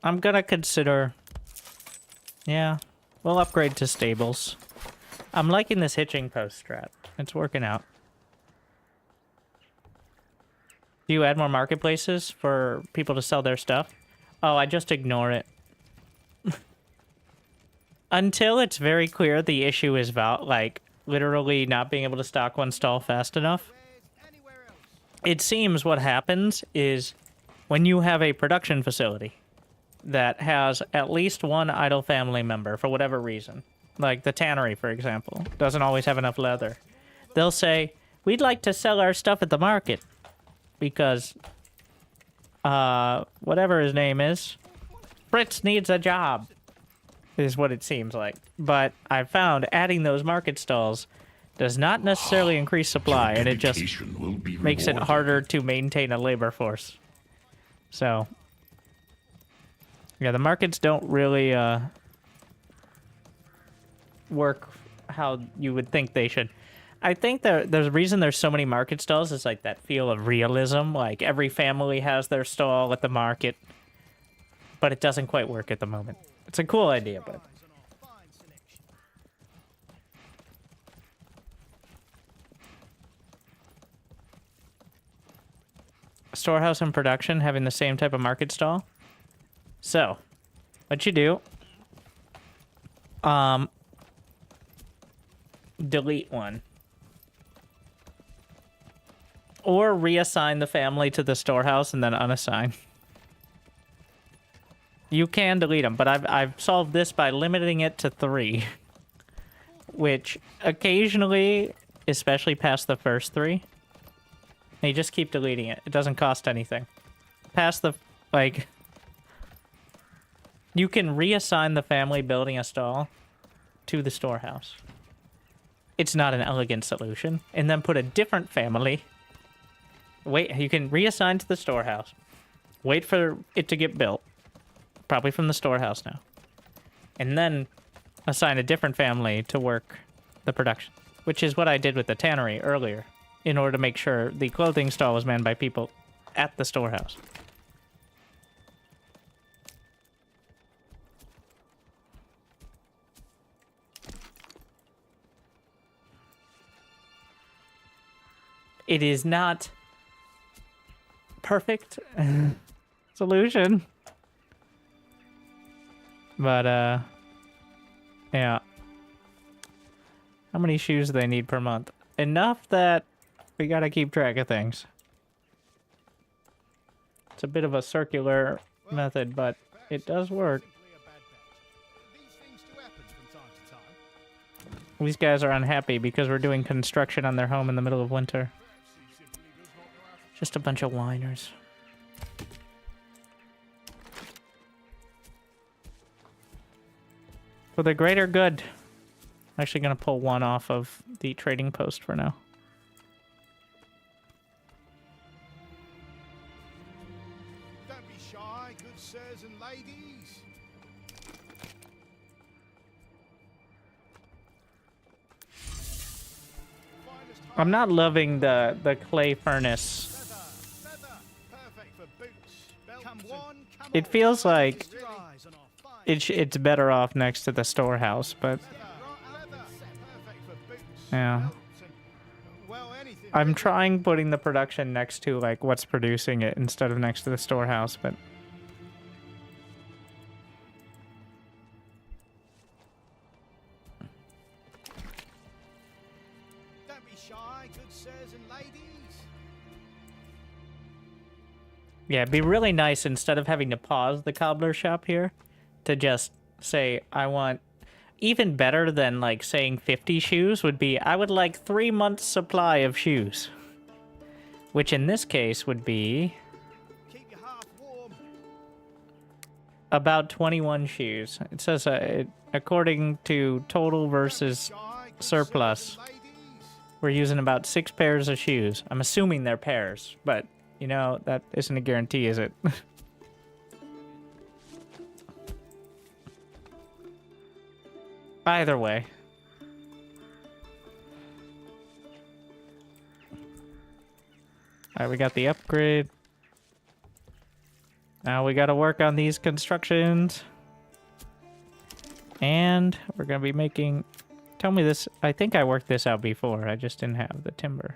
I'm gonna consider... Yeah, we'll upgrade to stables. I'm liking this hitching post strat. It's working out. Do you add more marketplaces for people to sell their stuff? Oh, I just ignore it. Until it's very clear the issue is about, like, literally not being able to stock one stall fast enough. It seems what happens is when you have a production facility that has at least one idle family member for whatever reason, like the tannery, for example, doesn't always have enough leather. They'll say, we'd like to sell our stuff at the market because, whatever his name is, Fritz needs a job, is what it seems like. But I found adding those market stalls does not necessarily increase supply, and it just makes it harder to maintain a labor force. So, yeah, the markets don't really work how you would think they should. I think there's a reason there's so many market stalls is like that feel of realism. Like every family has their stall at the market, but it doesn't quite work at the moment. It's a cool idea, but storehouse and production having the same type of market stall. So, what you do, delete one. Or reassign the family to the storehouse and then unassign. You can delete them, but I've solved this by limiting it to 3. Which, occasionally, especially past the first 3, and you just keep deleting it. It doesn't cost anything. Past the, like... You can reassign the family building a stall to the storehouse. It's not an elegant solution. And then put a different family... Wait, you can reassign to the storehouse. Wait for it to get built. Probably from the storehouse now. And then assign a different family to work the production. Which is what I did with the tannery earlier. In order to make sure the clothing stall was manned by people at the storehouse. It is not perfect solution. But, yeah. How many shoes do they need per month? Enough that we gotta keep track of things. It's a bit of a circular method, but it does work. These guys are unhappy because we're doing construction on their home in the middle of winter. Just a bunch of whiners. For the greater good. I'm actually going to pull one off of the trading post for now. Don't be shy, good sirs and ladies. I'm not loving the clay furnace. It feels like it's better off next to the storehouse, but yeah. I'm trying putting the production next to like what's producing it instead of next to the storehouse, but don't be shy, good sirs and ladies. yeah, it'd be really nice instead of having to pause the cobbler shop here to just say, I want, even better than like saying 50 shoes would be, I would like 3 months supply of shoes. Which in this case would be Keep your heart warm. about 21 shoes. It says according to total versus surplus, we're using about 6 pairs of shoes. I'm assuming they're pairs, but you know, that isn't a guarantee, is it? Either way. Alright, we got the upgrade. Now we gotta work on these constructions. And we're gonna be making... Tell me this. I think I worked this out before. I just didn't have the timber.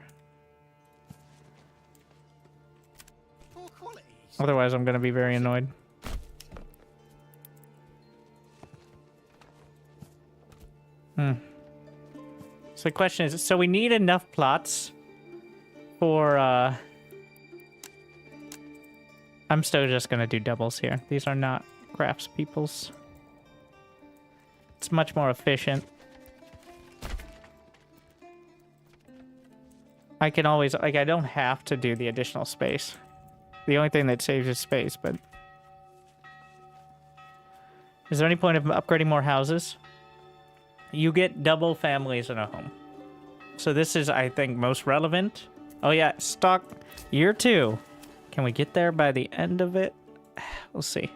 Otherwise, I'm gonna be very annoyed. So the question is, so we need enough plots for, I'm still just gonna do doubles here. These are not craftspeople's. It's much more efficient. I can always, like, I don't have to do the additional space. The only thing that saves is space, but... Is there any point of upgrading more houses? You get double families in a home. So this is, I think, most relevant. Oh yeah, stock year 2. Can we get there by the end of it? We'll see.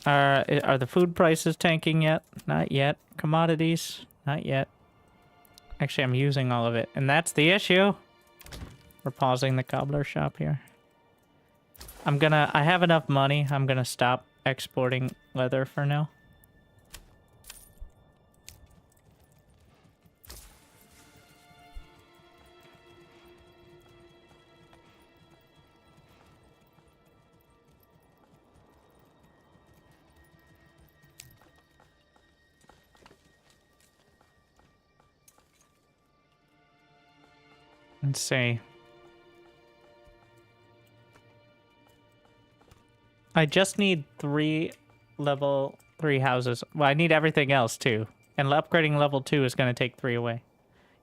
Are the food prices tanking yet? Not yet. Commodities? Not yet. Actually, I'm using all of it, and that's the issue. We're pausing the cobbler shop here. I have enough money. I'm gonna stop exporting leather for now. Let's see. I just need 3 level 3 houses. Well, I need everything else too. And upgrading level 2 is going to take 3 away.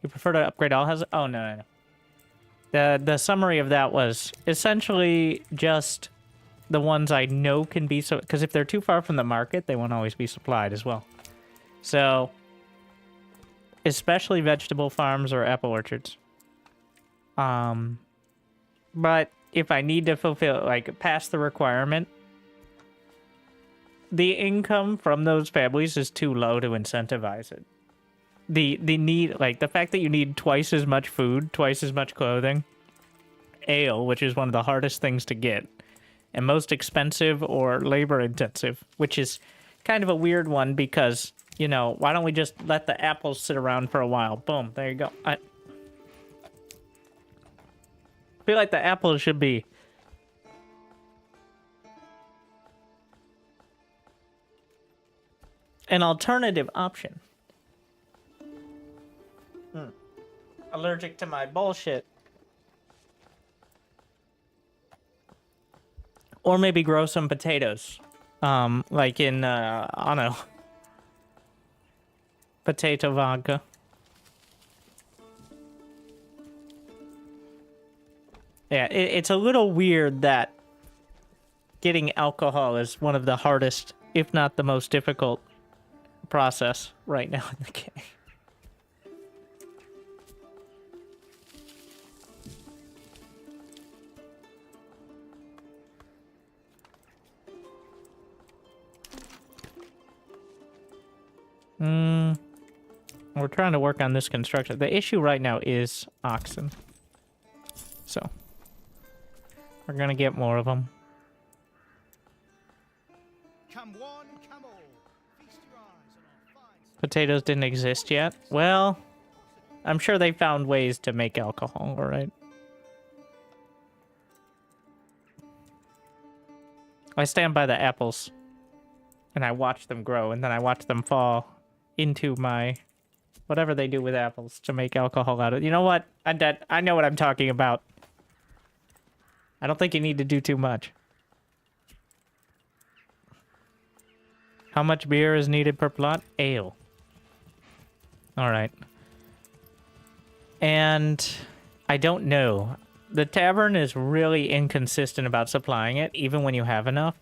You prefer to upgrade all houses? Oh, no. The summary of that was essentially just the ones I know can be so... Because if they're too far from the market, they won't always be supplied as well. So, especially vegetable farms or apple orchards. But if I need to fulfill, like, pass the requirement, the income from those families is too low to incentivize it. The need, like, the fact that you need twice as much food, twice as much clothing, ale, which is one of the hardest things to get, and most expensive or labor intensive, which is kind of a weird one because, you know, why don't we just let the apples sit around for a while? Boom, there you go. I feel like the apples should be an alternative option. Allergic to my bullshit. Or maybe grow some potatoes. Like in, I don't know. Potato vodka. Yeah, it's a little weird that getting alcohol is one of the hardest, if not the most difficult process right now in the game. We're trying to work on this construction. The issue right now is oxen. So, we're gonna get more of them. Come one, come all. Feast your eyes on our fine Potatoes didn't exist yet. Well, I'm sure they found ways to make alcohol, all right? I stand by the apples, and I watch them grow, and then I watch them fall into my... whatever they do with apples to make alcohol out of it. You know what? I'm dead. I know what I'm talking about. I don't think you need to do too much. How much beer is needed per plot? Ale. Alright. And I don't know. The tavern is really inconsistent about supplying it, even when you have enough.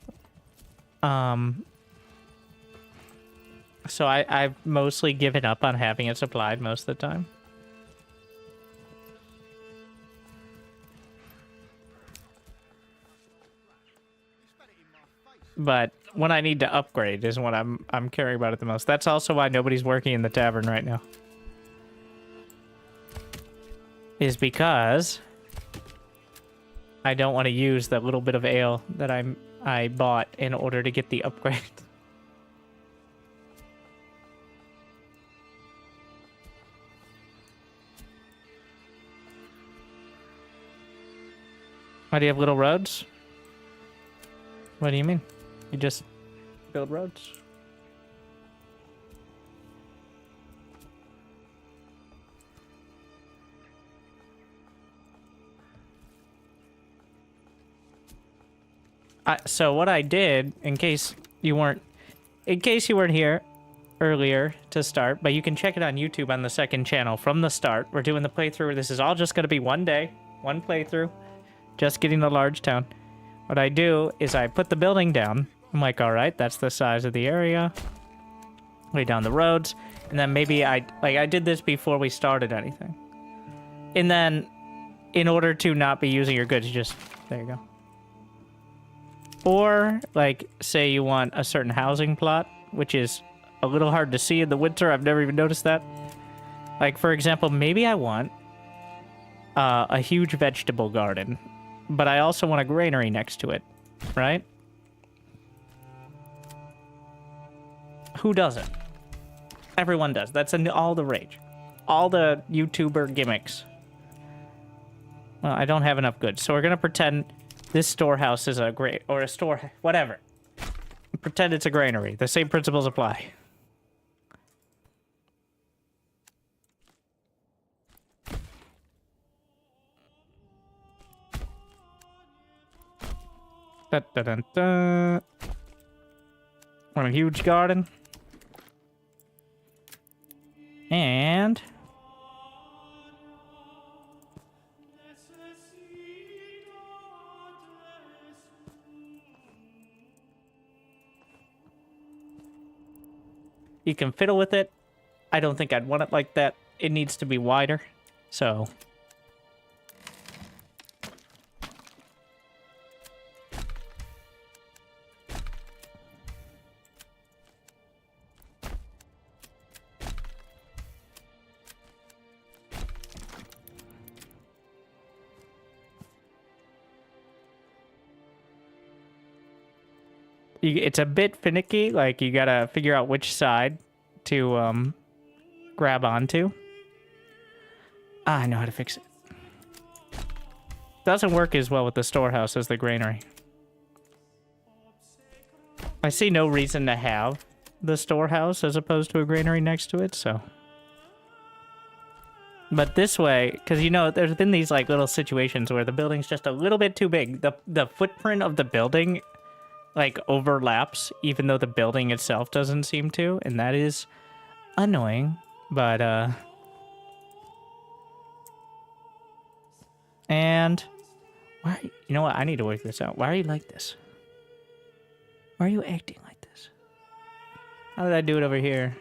So I've mostly given up on having it supplied most of the time. But when I need to upgrade is what I'm caring about it the most. That's also why nobody's working in the tavern right now. Is because I don't want to use that little bit of ale that I bought in order to get the upgrade. Why do you have little roads? What do you mean? You just build roads? So what I did, in case you weren't here, earlier to start, but you can check it on YouTube on the second channel from the start. We're doing the playthrough. This is all just going to be one day, one playthrough, just getting the large town. What I do is I put the building down. I'm like, all right, that's the size of the area. Lay down the roads, and then maybe I did this before we started anything. And then, in order to not be using your goods, you just, there you go. Or, like, say you want a certain housing plot, which is a little hard to see in the winter. I've never even noticed that. Like, for example, maybe I want a huge vegetable garden, but I also want a granary next to it, right? Who doesn't? Everyone does. That's all the rage. All the YouTuber gimmicks. Well, I don't have enough goods, so we're gonna pretend this storehouse is a or a store, whatever. Pretend it's a granary. The same principles apply. Da, da, da, da. Want a huge garden. And you can fiddle with it. I don't think I'd want it like that. It needs to be wider. So it's a bit finicky, like you gotta figure out which side to grab onto. I know how to fix it. Doesn't work as well with the storehouse as the granary. I see no reason to have the storehouse as opposed to a granary next to it, so. But this way, because you know, there's been these like little situations where the building's just a little bit too big. The footprint of the building like overlaps, even though the building itself doesn't seem to, and that is annoying. But and why? You know what? I need to work this out. Why are you like this? Why are you acting like this? How did I do it over here?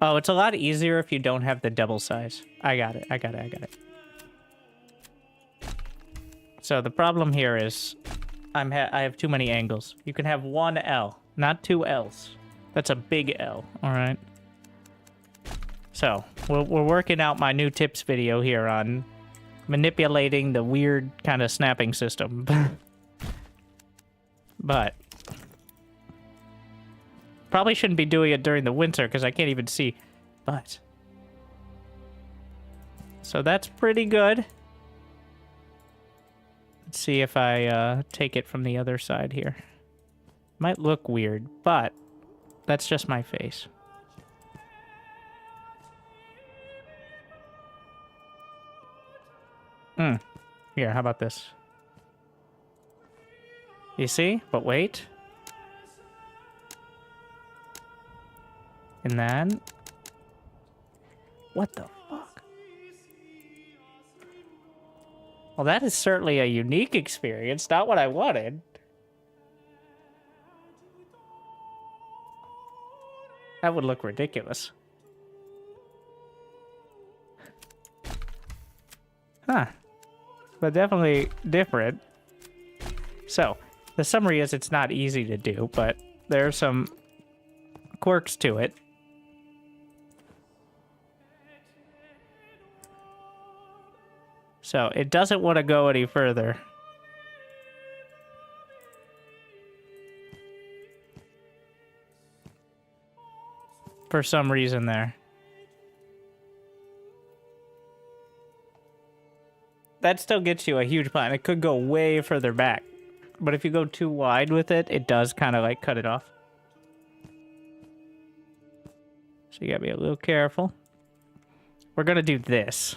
Oh, it's a lot easier if you don't have the double size. I got it. So the problem here is I have too many angles. You can have one L, not two L's. That's a big L, all right? So, we're working out my new tips video here on manipulating the weird kind of snapping system. But probably shouldn't be doing it during the winter because I can't even see. But so that's pretty good. Let's see if I take it from the other side here. Might look weird, but that's just my face. Here, how about this? You see? But wait. And then... What the fuck? Well, that is certainly a unique experience. Not what I wanted. That would look ridiculous. Huh. But definitely different. So, the summary is it's not easy to do, but there are some quirks to it. So, it doesn't want to go any further. For some reason there. That still gets you a huge plan. It could go way further back. But if you go too wide with it, it does kind of like cut it off. So you gotta be a little careful. We're gonna do this.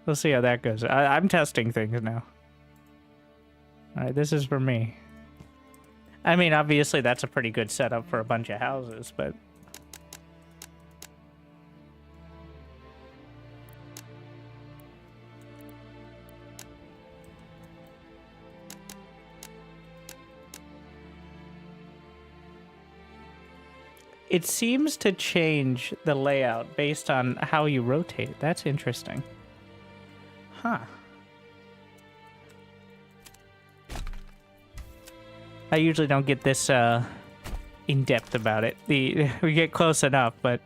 We'll see how that goes. I'm testing things now. Alright, this is for me. I mean, obviously that's a pretty good setup for a bunch of houses, but... It seems to change the layout based on how you rotate it. That's interesting. Huh. I usually don't get this in-depth about it. We get close enough, but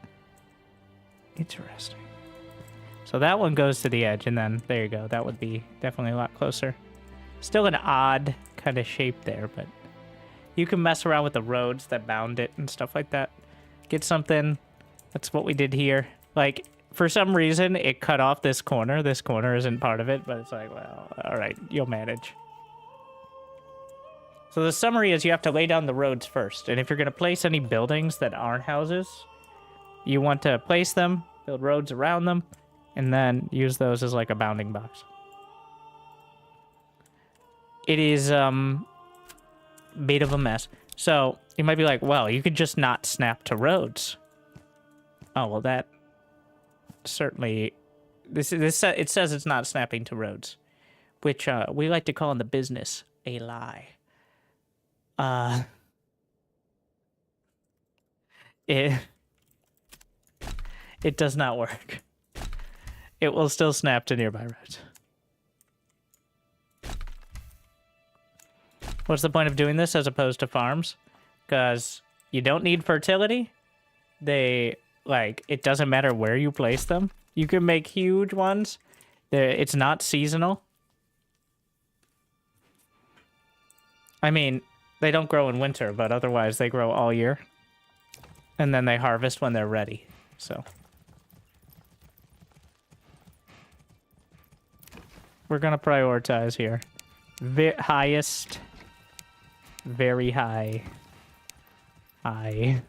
interesting. So that one goes to the edge, and then there you go. That would be definitely a lot closer. Still an odd kind of shape there, but you can mess around with the roads that bound it and stuff like that. Get something. That's what we did here. Like, for some reason, it cut off this corner. This corner isn't part of it, but it's like, well, all right, you'll manage. So the summary is you have to lay down the roads first. And if you're going to place any buildings that aren't houses, you want to place them, build roads around them, and then use those as like a bounding box. It is bit of a mess. So you might be like, well, you could just not snap to roads. Oh, well, that certainly... It says it's not snapping to roads, which we like to call in the business a lie. It does not work. It will still snap to nearby roads. What's the point of doing this as opposed to farms? Because you don't need fertility. It doesn't matter where you place them. You can make huge ones. It's not seasonal. I mean, they don't grow in winter, but otherwise they grow all year. And then they harvest when they're ready, so. We're gonna prioritize here. Highest. Very high. High.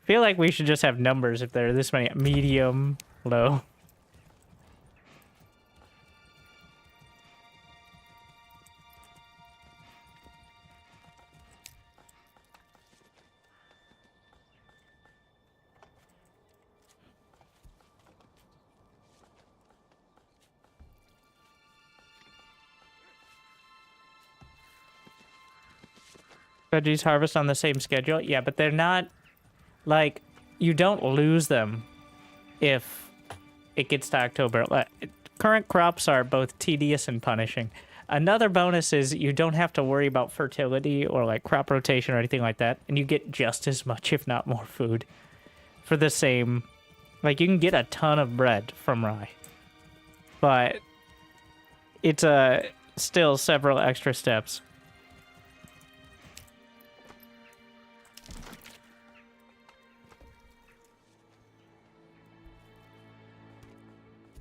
Feel like we should just have numbers if there are this many. Medium, low. Veggies harvest on the same schedule? Yeah, but they're not, like, you don't lose them if it gets to October. Current crops are both tedious and punishing. Another bonus is you don't have to worry about fertility or, like, crop rotation or anything like that, and you get just as much, if not more, food for the same... Like, you can get a ton of bread from rye, but it's still several extra steps.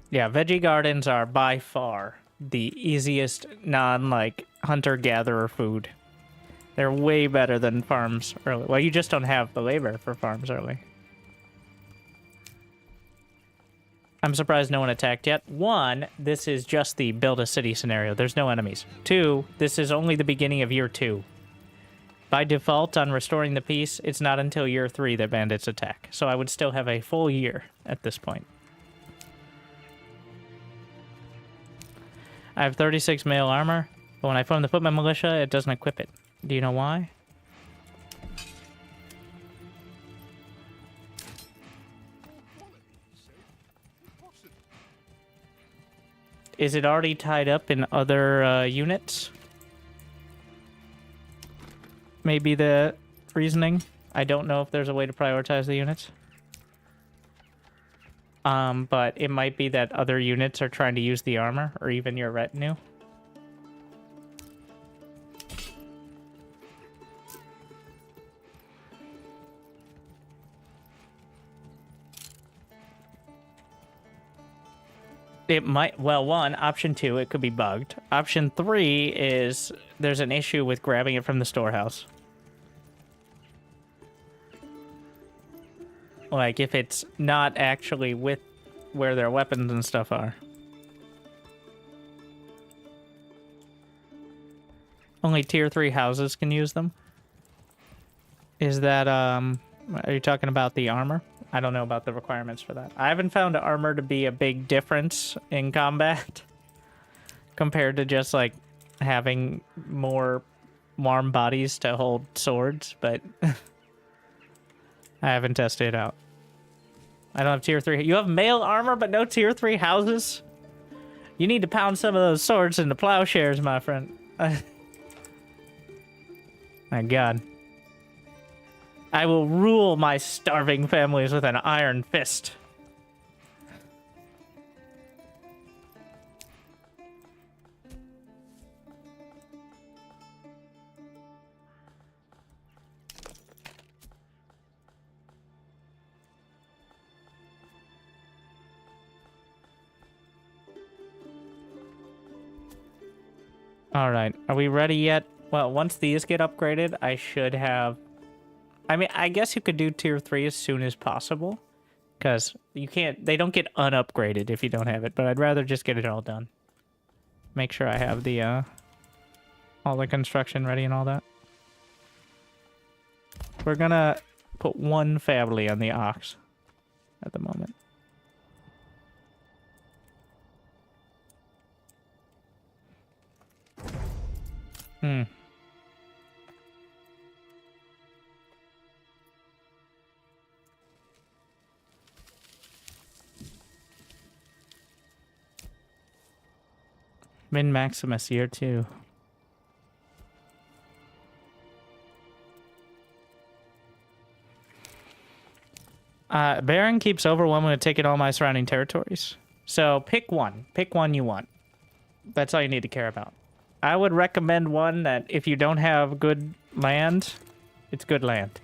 Yeah, veggie gardens are by far the easiest hunter-gatherer food. They're way better than farms early. Well, you just don't have the labor for farms early. I'm surprised no one attacked yet. 1, this is just the build a city scenario. There's no enemies. 2, this is only the beginning of year 2. By default, on restoring the peace, it's not until year 3 that bandits attack. So I would still have a full year at this point. I have 36 mail armor, but when I form the footman militia, it doesn't equip it. Do you know why? Is it already tied up in other units? Maybe the reasoning. I don't know if there's a way to prioritize the units. But it might be that other units are trying to use the armor, or even your retinue. It might, well, 1, option 2, it could be bugged. Option 3 is there's an issue with grabbing it from the storehouse. Like, if it's not actually with where their weapons and stuff are. Only tier 3 houses can use them. Is that, are you talking about the armor? I don't know about the requirements for that. I haven't found armor to be a big difference in combat compared to just, like, having more warm bodies to hold swords, but... I haven't tested it out. I don't have tier 3. You have mail armor, but no tier 3 houses? You need to pound some of those swords into plowshares, my friend. My god. I will rule my starving families with an iron fist. All right, are we ready yet? Well, once these get upgraded, I should have... I mean, I guess you could do tier 3 as soon as possible. Because you can't... They don't get unupgraded if you don't have it. But I'd rather just get it all done. Make sure I have the, all the construction ready and all that. We're gonna put one family on the ox at the moment. Hmm. Min Maximus year 2. Baron keeps overwhelming with taking all my surrounding territories. So pick one. Pick one you want. That's all you need to care about. I would recommend one that if you don't have good land, it's good land.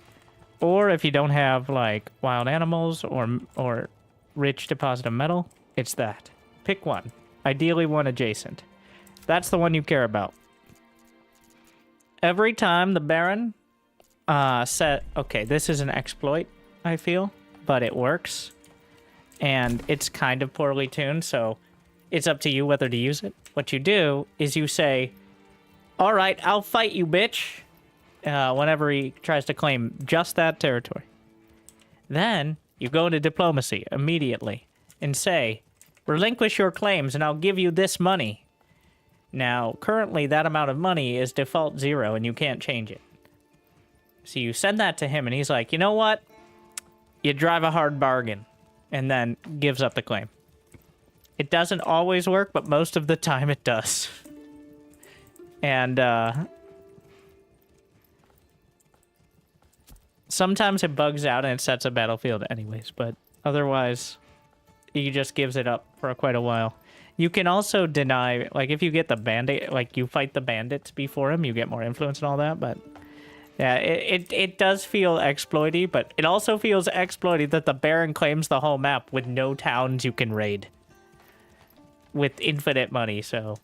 Or if you don't have like wild animals or rich deposit of metal, it's that. Pick one. Ideally one adjacent. That's the one you care about. Every time the Baron okay, this is an exploit, I feel, but it works. And it's kind of poorly tuned, so it's up to you whether to use it. What you do is you say, all right, I'll fight you, bitch, whenever he tries to claim just that territory. Then you go into diplomacy immediately and say, relinquish your claims and I'll give you this money. Now, currently that amount of money is default 0 and you can't change it. So you send that to him and he's like, you know what? You drive a hard bargain, and then gives up the claim. It doesn't always work, but most of the time it does. And sometimes it bugs out and it sets a battlefield anyways, but otherwise he just gives it up for quite a while. You can also deny, like if you get the bandit, like you fight the bandits before him, you get more influence and all that, but yeah, it does feel exploity, but it also feels exploity that the Baron claims the whole map with no towns you can raid. With infinite money, so...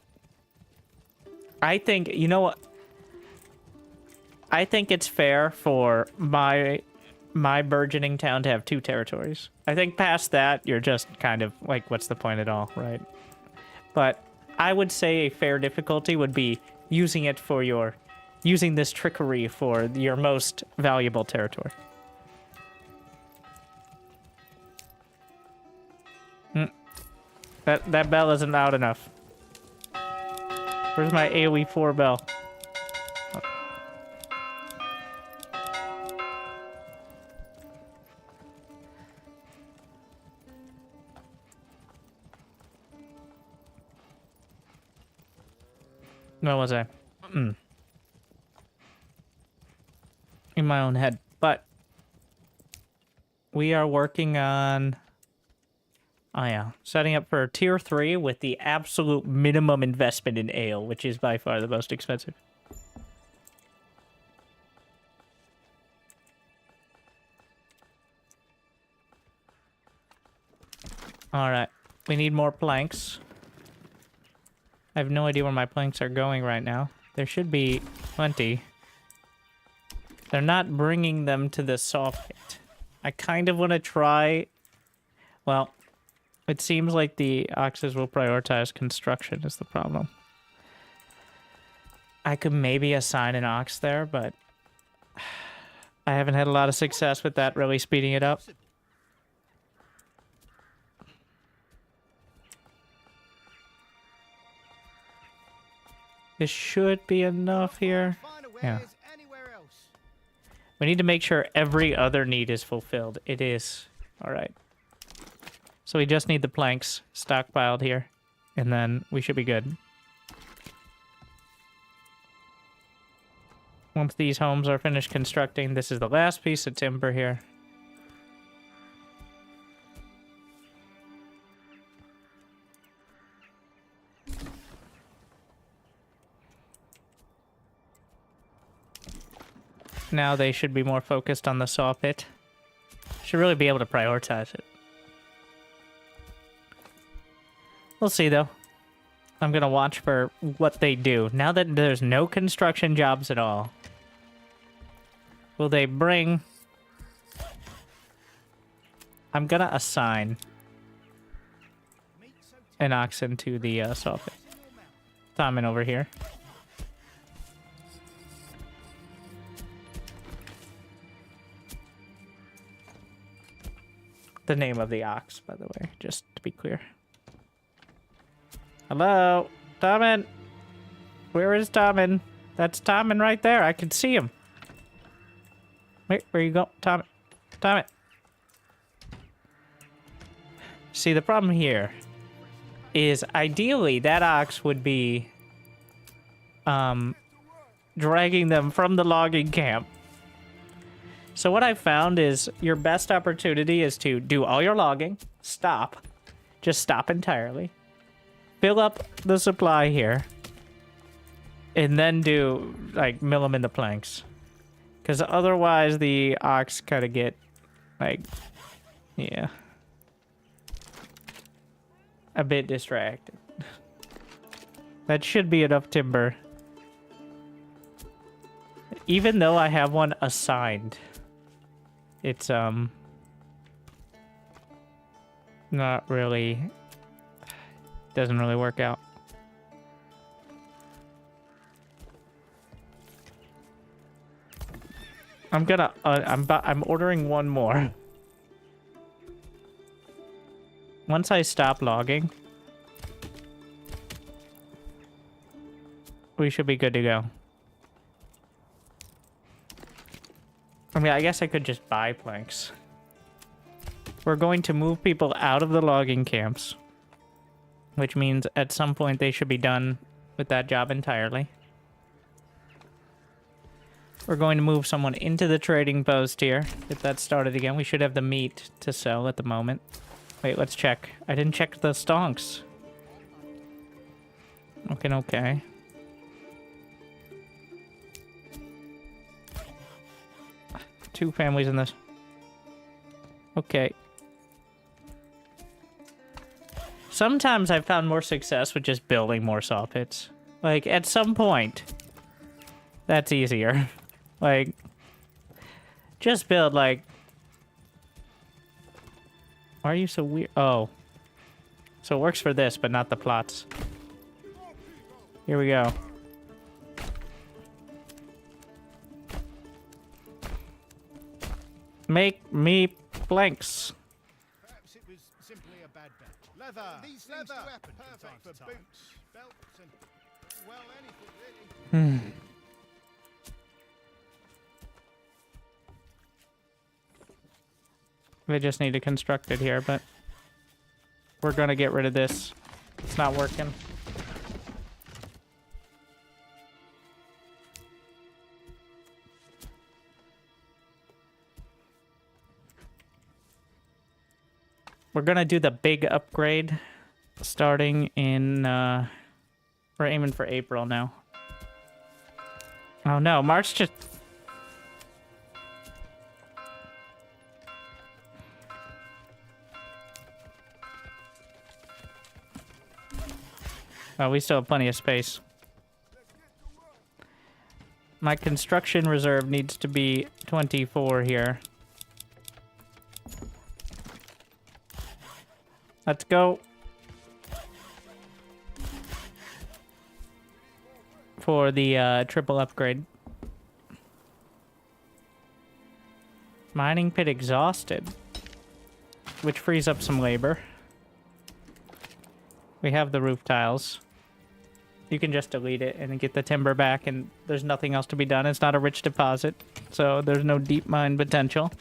I think, you know what? I think it's fair for my burgeoning town to have 2 territories. I think past that, you're just kind of, like, what's the point at all, right? But I would say a fair difficulty would be using it for your... using this trickery for your most valuable territory. That bell isn't loud enough. Where's my AoE 4 bell? Oh. Where was I? In my own head. But we are working on... oh yeah, setting up for tier 3 with the absolute minimum investment in ale, which is by far the most expensive. Alright, we need more planks. I have no idea where my planks are going right now. There should be plenty. They're not bringing them to the saw pit. I kind of want to try... well... it seems like the oxes will prioritize construction is the problem. I could maybe assign an ox there, but I haven't had a lot of success with that really speeding it up. This should be enough here. Yeah. We need to make sure every other need is fulfilled. It is. All right. So we just need the planks stockpiled here, and then we should be good. Once these homes are finished constructing, this is the last piece of timber here. Now they should be more focused on the saw pit. Should really be able to prioritize it. We'll see, though. I'm gonna watch for what they do. Now that there's no construction jobs at all, will they bring... I'm gonna assign an oxen to the saw pit. Simon over here. The name of the ox, by the way, just to be clear. Hello? Tommen? Where is Tommen? That's Tommen right there. I can see him. Wait, where you go? Tommen. Tommen. See, the problem here is ideally that ox would be dragging them from the logging camp. So what I found is your best opportunity is to do all your logging, stop, just stop entirely, fill up the supply here, and then do, like, mill them in the planks. Because otherwise the ox kind of get, like, yeah, a bit distracted. That should be enough timber. Even though I have one assigned. It's, not really, doesn't really work out. I'm gonna, I'm ordering one more. Once I stop logging, we should be good to go. I mean, I guess I could just buy planks. We're going to move people out of the logging camps, which means at some point they should be done with that job entirely. We're going to move someone into the trading post here. Get that started again. We should have the meat to sell at the moment. Wait, let's check. I didn't check the stonks. Okay. 2 families in this. Okay. Sometimes I've found more success with just building more saw pits. Like, at some point, that's easier. Like, just build, like... Why are you so weird? Oh. So it works for this, but not the plots. Here we go. Make me planks. Perhaps it was simply a bad bet. Leather. These things do happen. Perfect for boots, belts, and well, anything really. They just need to construct it here, but we're gonna get rid of this. It's not working. We're gonna do the big upgrade starting in, we're aiming for April now. Oh no, March just... Oh, we still have plenty of space. My construction reserve needs to be 24 here. Let's go. For the triple upgrade. Mining pit exhausted. Which frees up some labor. We have the roof tiles. You can just delete it and get the timber back, and there's nothing else to be done. It's not a rich deposit, so there's no deep mine potential.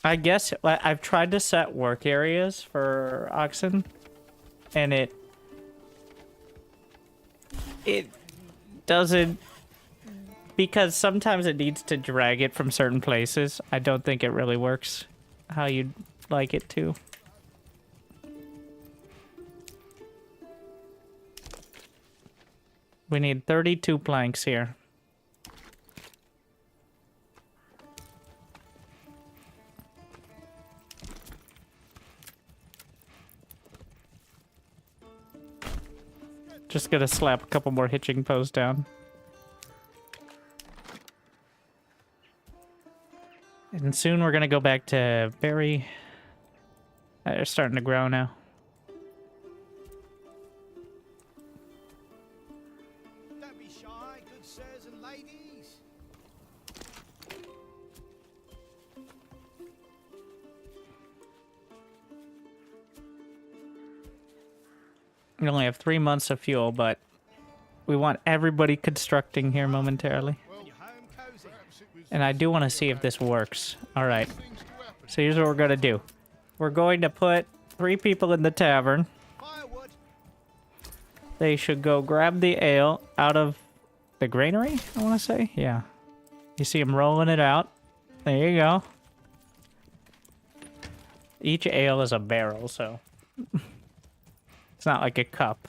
I guess I've tried to set work areas for oxen, and it doesn't, because sometimes it needs to drag it from certain places. I don't think it really works how you'd like it to. We need 32 planks here. Just gonna slap a couple more hitching posts down. And soon we're gonna go back to berry. They're starting to grow now. Don't be shy, good sirs and ladies. We only have 3 months of fuel, but we want everybody constructing here momentarily. Your home cozy. And I do want to see if this works. All right. So here's what we're going to do. We're going to put 3 people in the tavern. Firewood. They should go grab the ale out of the granary, I want to say. Yeah. You see them rolling it out. There you go. Each ale is a barrel, so... It's not like a cup.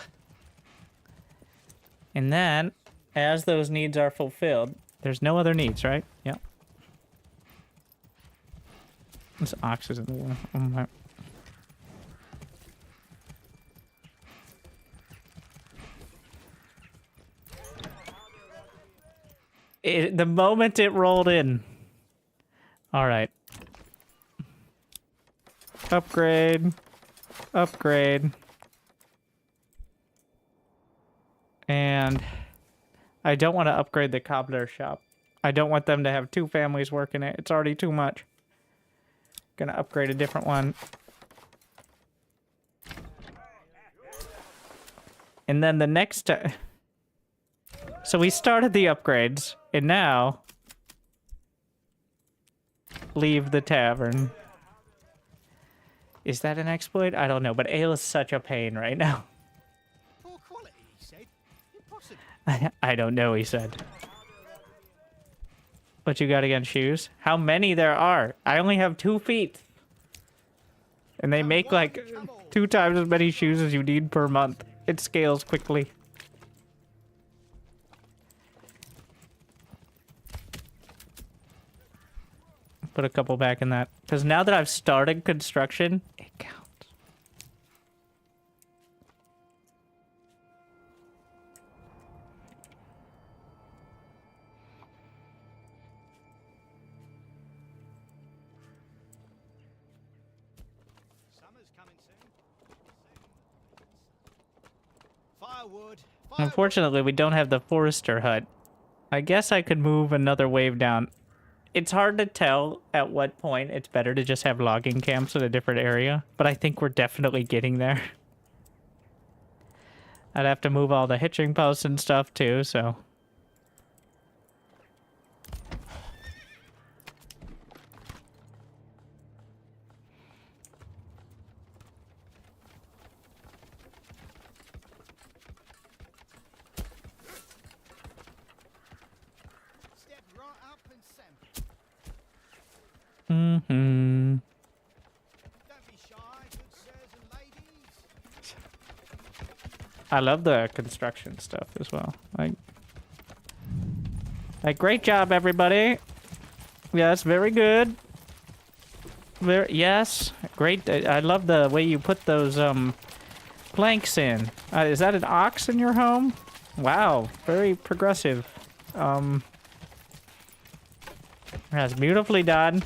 And then, as those needs are fulfilled, there's no other needs, right? Yep. This ox is in the way. Oh my. The moment it rolled in. Alright. Upgrade. Upgrade. And I don't want to upgrade the cobbler shop. I don't want them to have 2 families working it. It's already too much. Gonna upgrade a different one. And then the next... So we started the upgrades, and now... Leave the tavern. Is that an exploit? I don't know, but ale is such a pain right now. Poor quality, he said. Impossible. I don't know, he said. What you got against shoes? How many there are? I only have 2 feet. And they make like 2 times as many shoes as you need per month. It scales quickly. Put a couple back in that. Because now that I've started construction, it counts. Summer's coming soon. Firewood. Unfortunately, we don't have the forester hut. I guess I could move another wave down. It's hard to tell at what point it's better to just have logging camps in a different area, but I think we're definitely getting there. I'd have to move all the hitching posts and stuff too, so... Step right up and sample. Mm-hmm. Don't be shy, good sirs and ladies. I love the construction stuff as well. Like, great job, everybody. Yes, very good. Yes, great. I love the way you put those planks in. Is that an ox in your home? Wow, very progressive. That's beautifully done.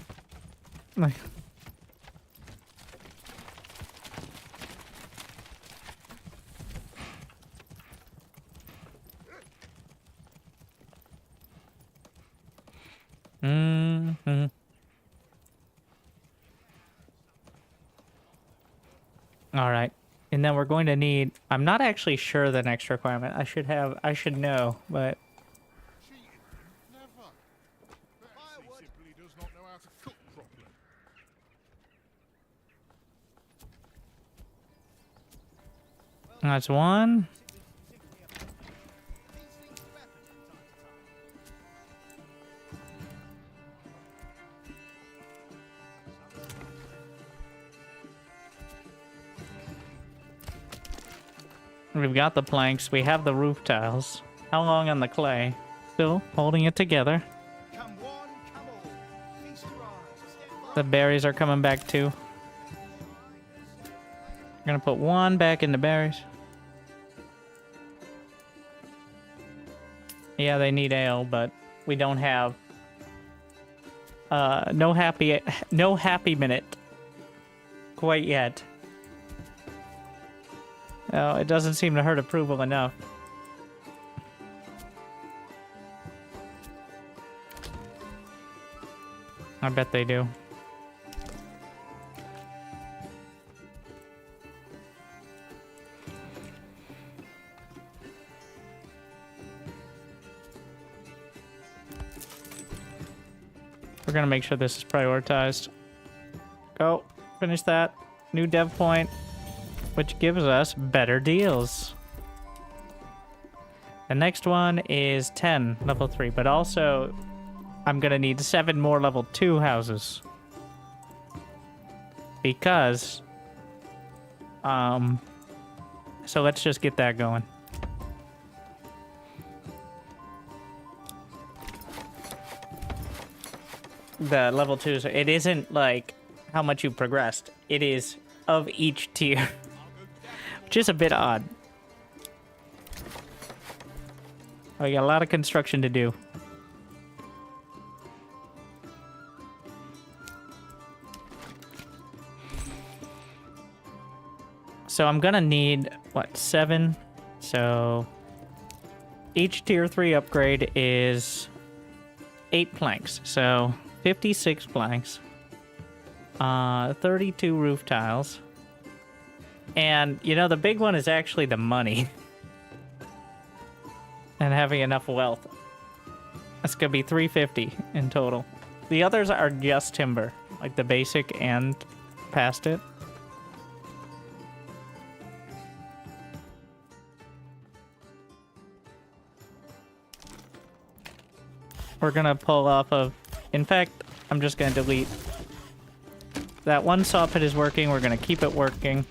Mm-hmm. All right. And then we're going to need... I'm not actually sure the next requirement. I should know, but... Cheating? Never. Perhaps he simply does not know how to cook properly. That's one. We've got the planks. We have the roof tiles. How long on the clay? Still holding it together. Come one, come all. Feast your eyes. Step The berries are coming back too. We're gonna put one back in the berries. Yeah, they need ale, but we don't have no happy minute quite yet. Oh, it doesn't seem to hurt approval enough. I bet they do. We're gonna make sure this is prioritized. Go. Finish that. New dev point, which gives us better deals. The next one is 10, level 3, but also I'm gonna need 7 more level 2 houses. Because, so let's just get that going. The level 2s, it isn't like how much you progressed. It is of each tier, which is a bit odd. We got a lot of construction to do. So I'm gonna need, what, 7? So each tier 3 upgrade is 8 planks. So 56 planks. 32 roof tiles. And, you know, the big one is actually the money. And having enough wealth. That's gonna be 350 in total. The others are just timber. Like the basic and past it. We're gonna pull off of... In fact, I'm just gonna delete... That one saw pit is working. We're gonna keep it working.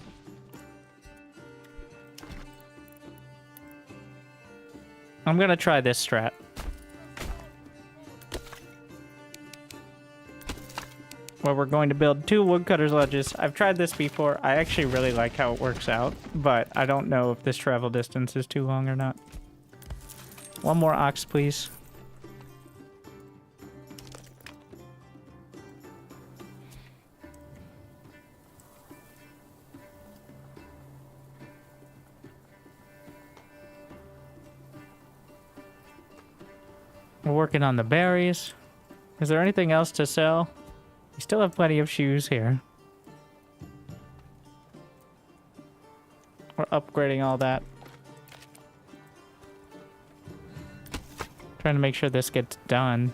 I'm gonna try this strat. Where we're going to build 2 woodcutter's ledges. I've tried this before. I actually really like how it works out, but I don't know if this travel distance is too long or not. One more ox, please. We're working on the berries. Is there anything else to sell? We still have plenty of shoes here. We're upgrading all that. Trying to make sure this gets done.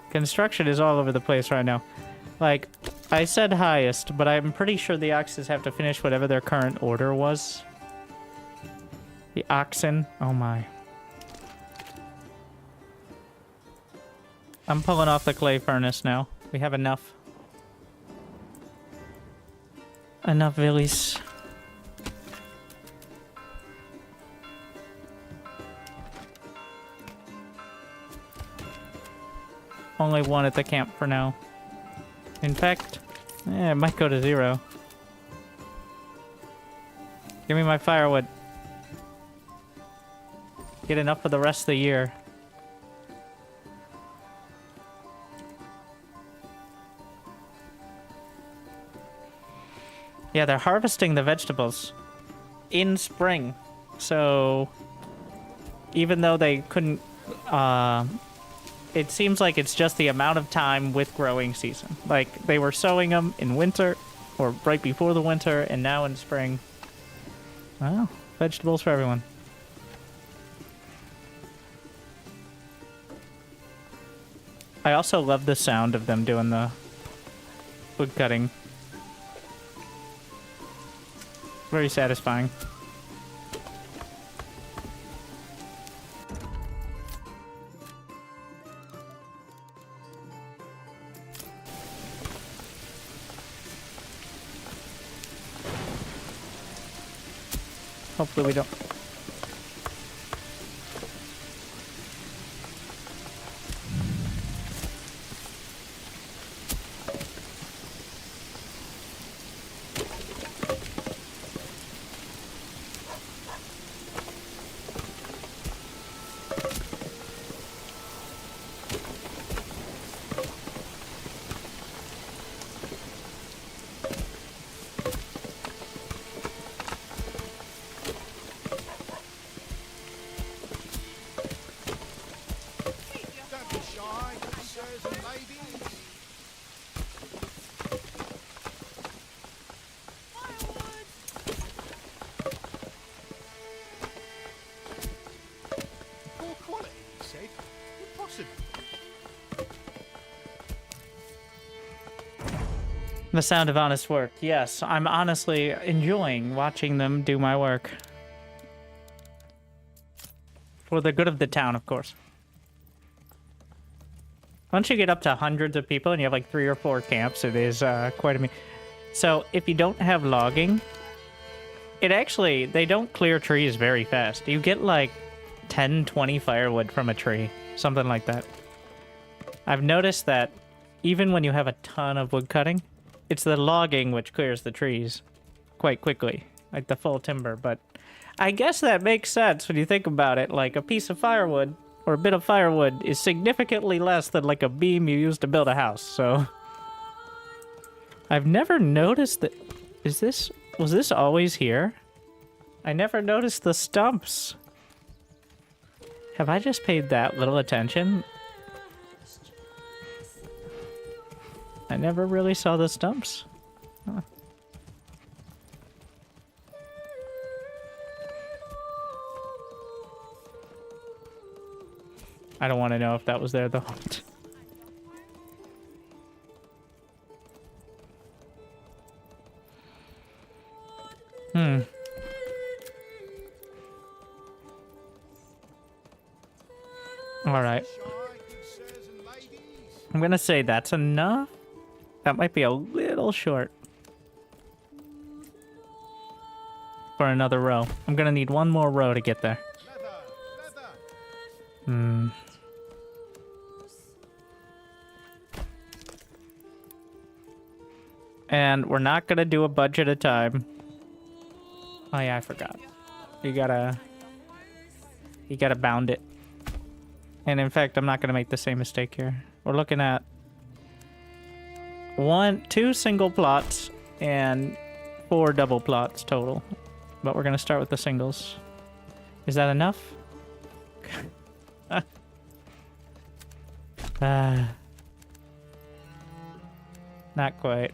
Construction is all over the place right now. Like, I said highest, but I'm pretty sure the oxes have to finish whatever their current order was. The oxen. Oh my. I'm pulling off the clay furnace now. We have enough. Enough villies. Only one at the camp for now. In fact, it might go to 0. Give me my firewood. Get enough for the rest of the year. Yeah, they're harvesting the vegetables in spring. So even though they couldn't, it seems like it's just the amount of time with growing season. Like they were sowing them in winter or right before the winter, and now in spring. Well, vegetables for everyone. I also love the sound of them doing the wood cutting. Very satisfying. Hopefully we don't... Don't be shy, sirs and ladies. Poor quality, he said. Impossible. The sound of honest work. Yes, I'm honestly enjoying watching them do my work. For the good of the town, of course. Once you get up to hundreds of people and you have like 3 or 4 camps, it is quite a... So, if you don't have logging, it actually... They don't clear trees very fast. You get like 10, 20 firewood from a tree. Something like that. I've noticed that even when you have a ton of wood cutting, it's the logging which clears the trees quite quickly. Like the full timber, but... I guess that makes sense when you think about it. Like, a piece of firewood, or a bit of firewood, is significantly less than, like, a beam you use to build a house, so... I've never noticed that... Was this always here? I never noticed the stumps. Have I just paid that little attention? I never really saw the stumps. Huh. I don't want to know if that was there, though. Alright. I'm gonna say that's enough. That might be a little short. For another row. I'm gonna need one more row to get there. And we're not gonna do a bunch at a time. Oh yeah, I forgot. You gotta bound it. And in fact, I'm not gonna make the same mistake here. We're looking at 2 single plots and 4 double plots total. But we're gonna start with the singles. Is that enough? Not quite.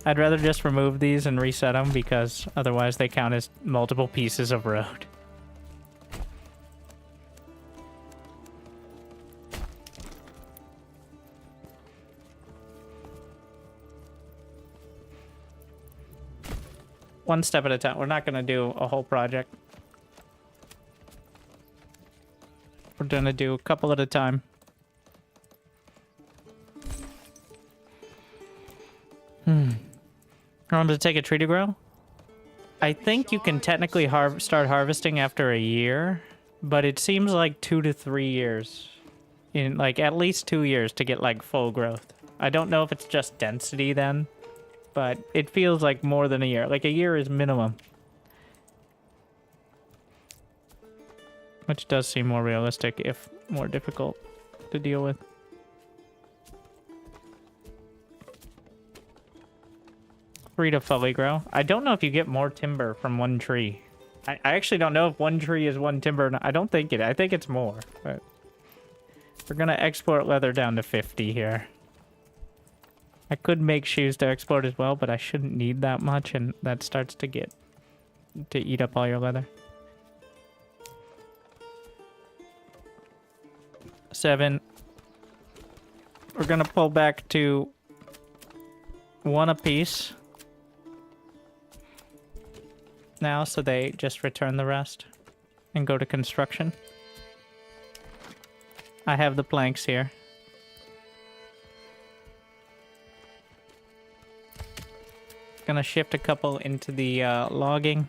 I'd rather just remove these and reset them because otherwise they count as multiple pieces of road. One step at a time. We're not going to do a whole project. We're going to do a couple at a time. Remember to take a tree to grow? I think you can technically start harvesting after a year, but it seems like 2 to 3 years. In like at least 2 years to get like full growth. I don't know if it's just density then, but it feels like more than a year. Like a year is minimum. Which does seem more realistic, if more difficult to deal with. Free to fully grow. I don't know if you get more timber from one tree. I actually don't know if one tree is one timber or not. I don't think it. I think it's more. But we're gonna export leather down to 50 here. I could make shoes to export as well, but I shouldn't need that much, and that starts to eat up all your leather. 7. We're gonna pull back to 1 apiece now, so they just return the rest and go to construction. I have the planks here. Gonna shift a couple into the logging.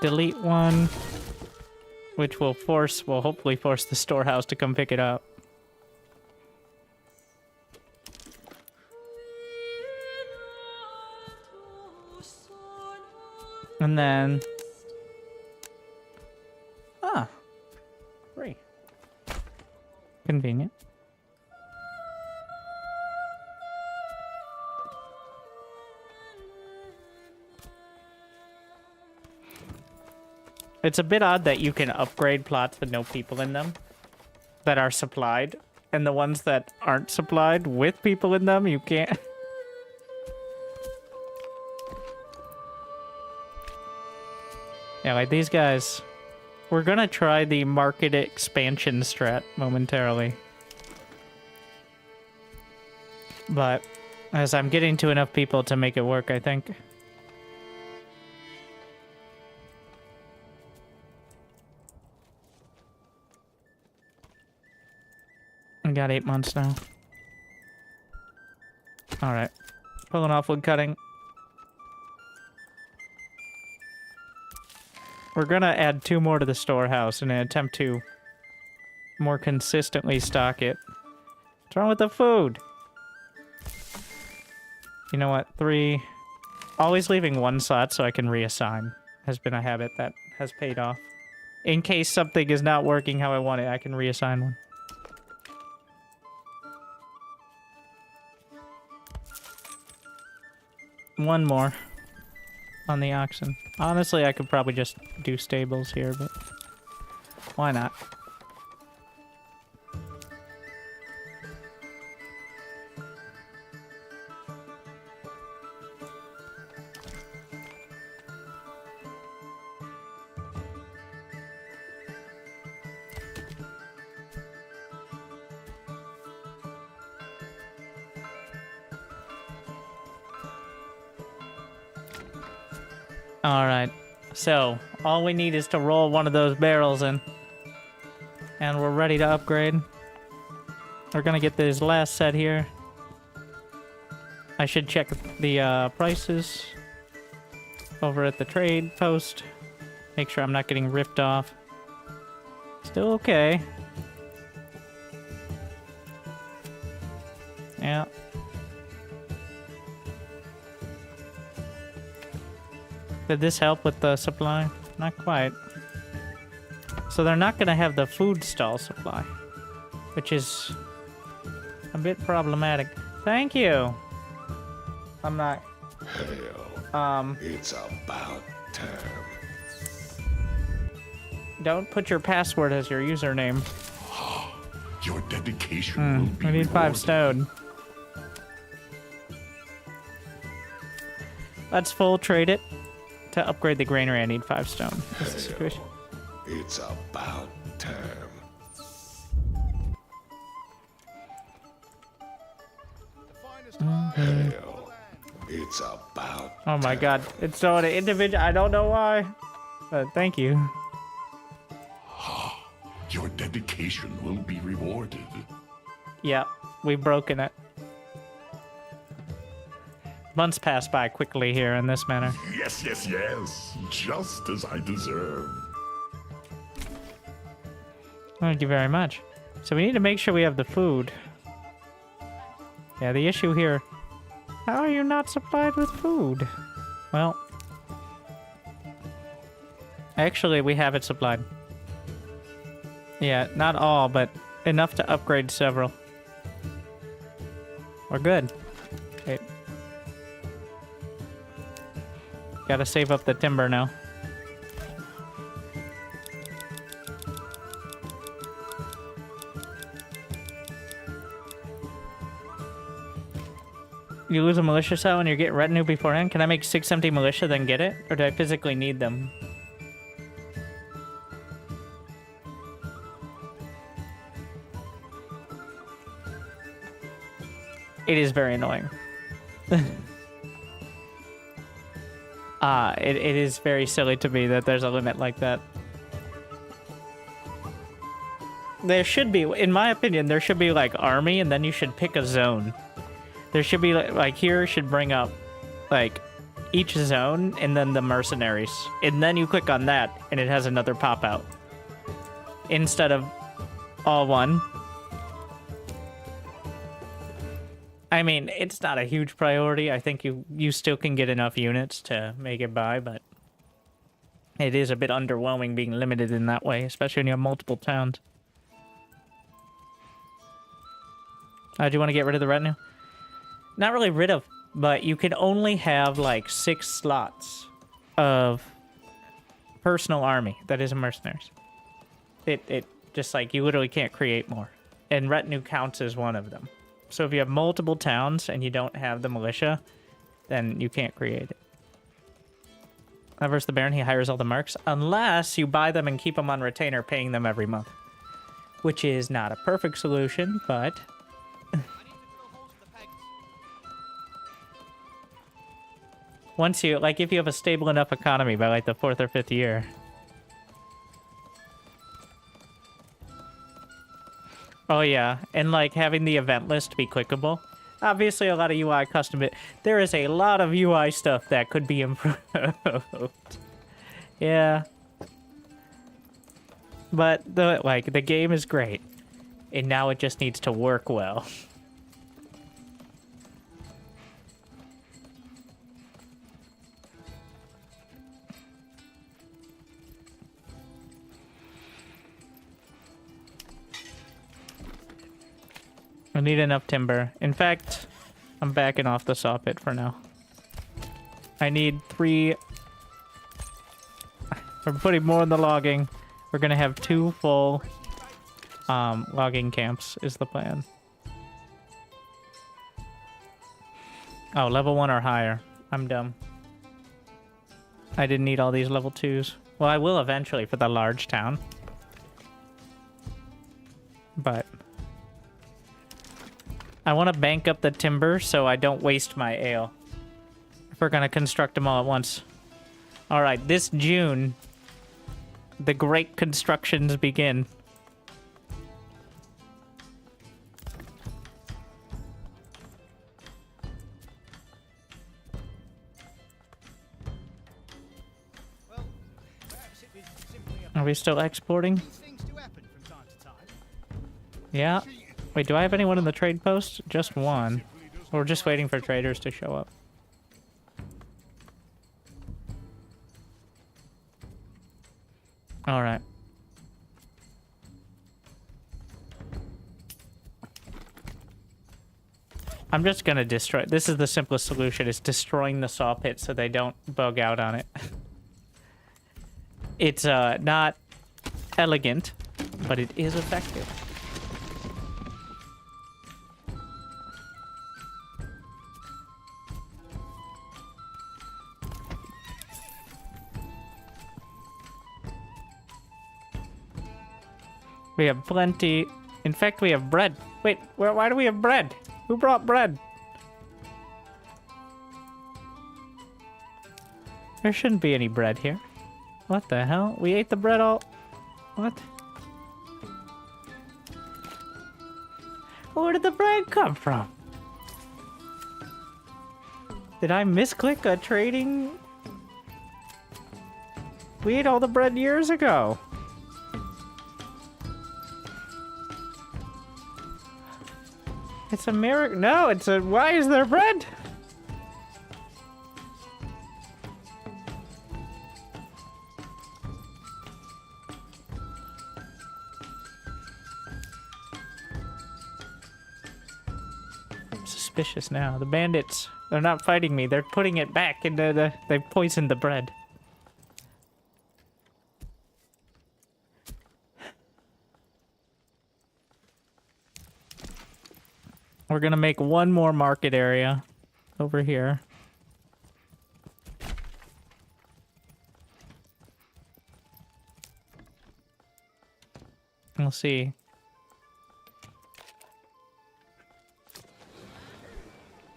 Delete 1, which will hopefully force the storehouse to come pick it up. And then... free. Convenient. It's a bit odd that you can upgrade plots with no people in them that are supplied, and the ones that aren't supplied with people in them, you can't. Yeah, like these guys. We're gonna try the market expansion strat momentarily. But as I'm getting to enough people to make it work, I think. I got 8 months now. Alright. Pulling off wood cutting. We're gonna add 2 more to the storehouse in an attempt to more consistently stock it. What's wrong with the food? You know what? 3. Always leaving 1 slot so I can reassign has been a habit that has paid off. In case something is not working how I want it, I can reassign 1. One more on the oxen. Honestly, I could probably just do stables here, but why not? Alright, so all we need is to roll one of those barrels in. And we're ready to upgrade. We're gonna get this last set here. I should check the prices over at the trade post. Make sure I'm not getting ripped off. Still okay. Yeah. Did this help with the supply? Not quite. So they're not going to have the food stall supply, which is a bit problematic. Thank you. I'm not... Hell, it's about time. Don't put your password as your username. Your dedication will be We need 5 rewarded. stone. Let's full trade it. To upgrade the granary, I need 5 stone. That's the situation. It's about time. The finest heart of the Hell, land. it's about Oh my god. It's so an individual. I don't know why. But thank you. Your dedication will be rewarded. Yeah, we've broken it. Months pass by quickly here in this manner. Yes, yes, yes. Just as I deserve. Thank you very much. So we need to make sure we have the food. Yeah, the issue here... How are you not supplied with food? Well... Actually, we have it supplied. Yeah, not all, but enough to upgrade several. We're good. Okay. Gotta save up the timber now. You lose a militia cell and you're getting retinue beforehand? Can I make 6 empty militia then get it? Or do I physically need them? It is very annoying. It is very silly to me that there's a limit like that. There should be, in my opinion, there should be like army and then you should pick a zone. There should be like here should bring up like each zone and then the mercenaries. And then you click on that and it has another pop out. Instead of all one. I mean, it's not a huge priority. I think you still can get enough units to make it by, but it is a bit underwhelming being limited in that way, especially when you have multiple towns. Do you want to get rid of the retinue? Not really rid of, but you can only have like 6 slots of personal army that isn't mercenaries. It just like you literally can't create more. And retinue counts as one of them. So if you have multiple towns and you don't have the militia, then you can't create it. Versus the Baron, he hires all the mercs, unless you buy them and keep them on retainer, paying them every month. Which is not a perfect solution, but... Once you, like, if you have a stable enough economy by, like, the 4th or 5th year. Oh, yeah. And, like, having the event list be clickable. Obviously, a lot of UI custom... There is a lot of UI stuff that could be improved. Yeah. But, the game is great. And now it just needs to work well. I need enough timber. In fact, I'm backing off the saw pit for now. I need 3... We're putting more in the logging. We're gonna have 2 full logging camps is the plan. Oh, level 1 or higher. I'm dumb. I didn't need all these level 2s. Well, I will eventually for the large town. But... I want to bank up the timber so I don't waste my ale. If we're going to construct them all at once. Alright, this June, the great constructions begin. Well, perhaps it was simply Are we still exporting? these things do happen from time to time. Yeah. Wait, do I have anyone in the trade post? Just one. We're just waiting for traders to show up. Alright. I'm just gonna destroy... This is the simplest solution, is destroying the saw pit so they don't bug out on it. It's not elegant, but it is effective. We have plenty. In fact, we have bread. Wait, why do we have bread? Who brought bread? There shouldn't be any bread here. What the hell? We ate the bread all... What? Where did the bread come from? Did I misclick a trading? We ate all the bread years ago. It's a miracle. No, it's a... Why is there bread? I'm suspicious now. The bandits, they're not fighting me. They're putting it back into the... They poisoned the bread. We're gonna make one more market area. over here. We'll see.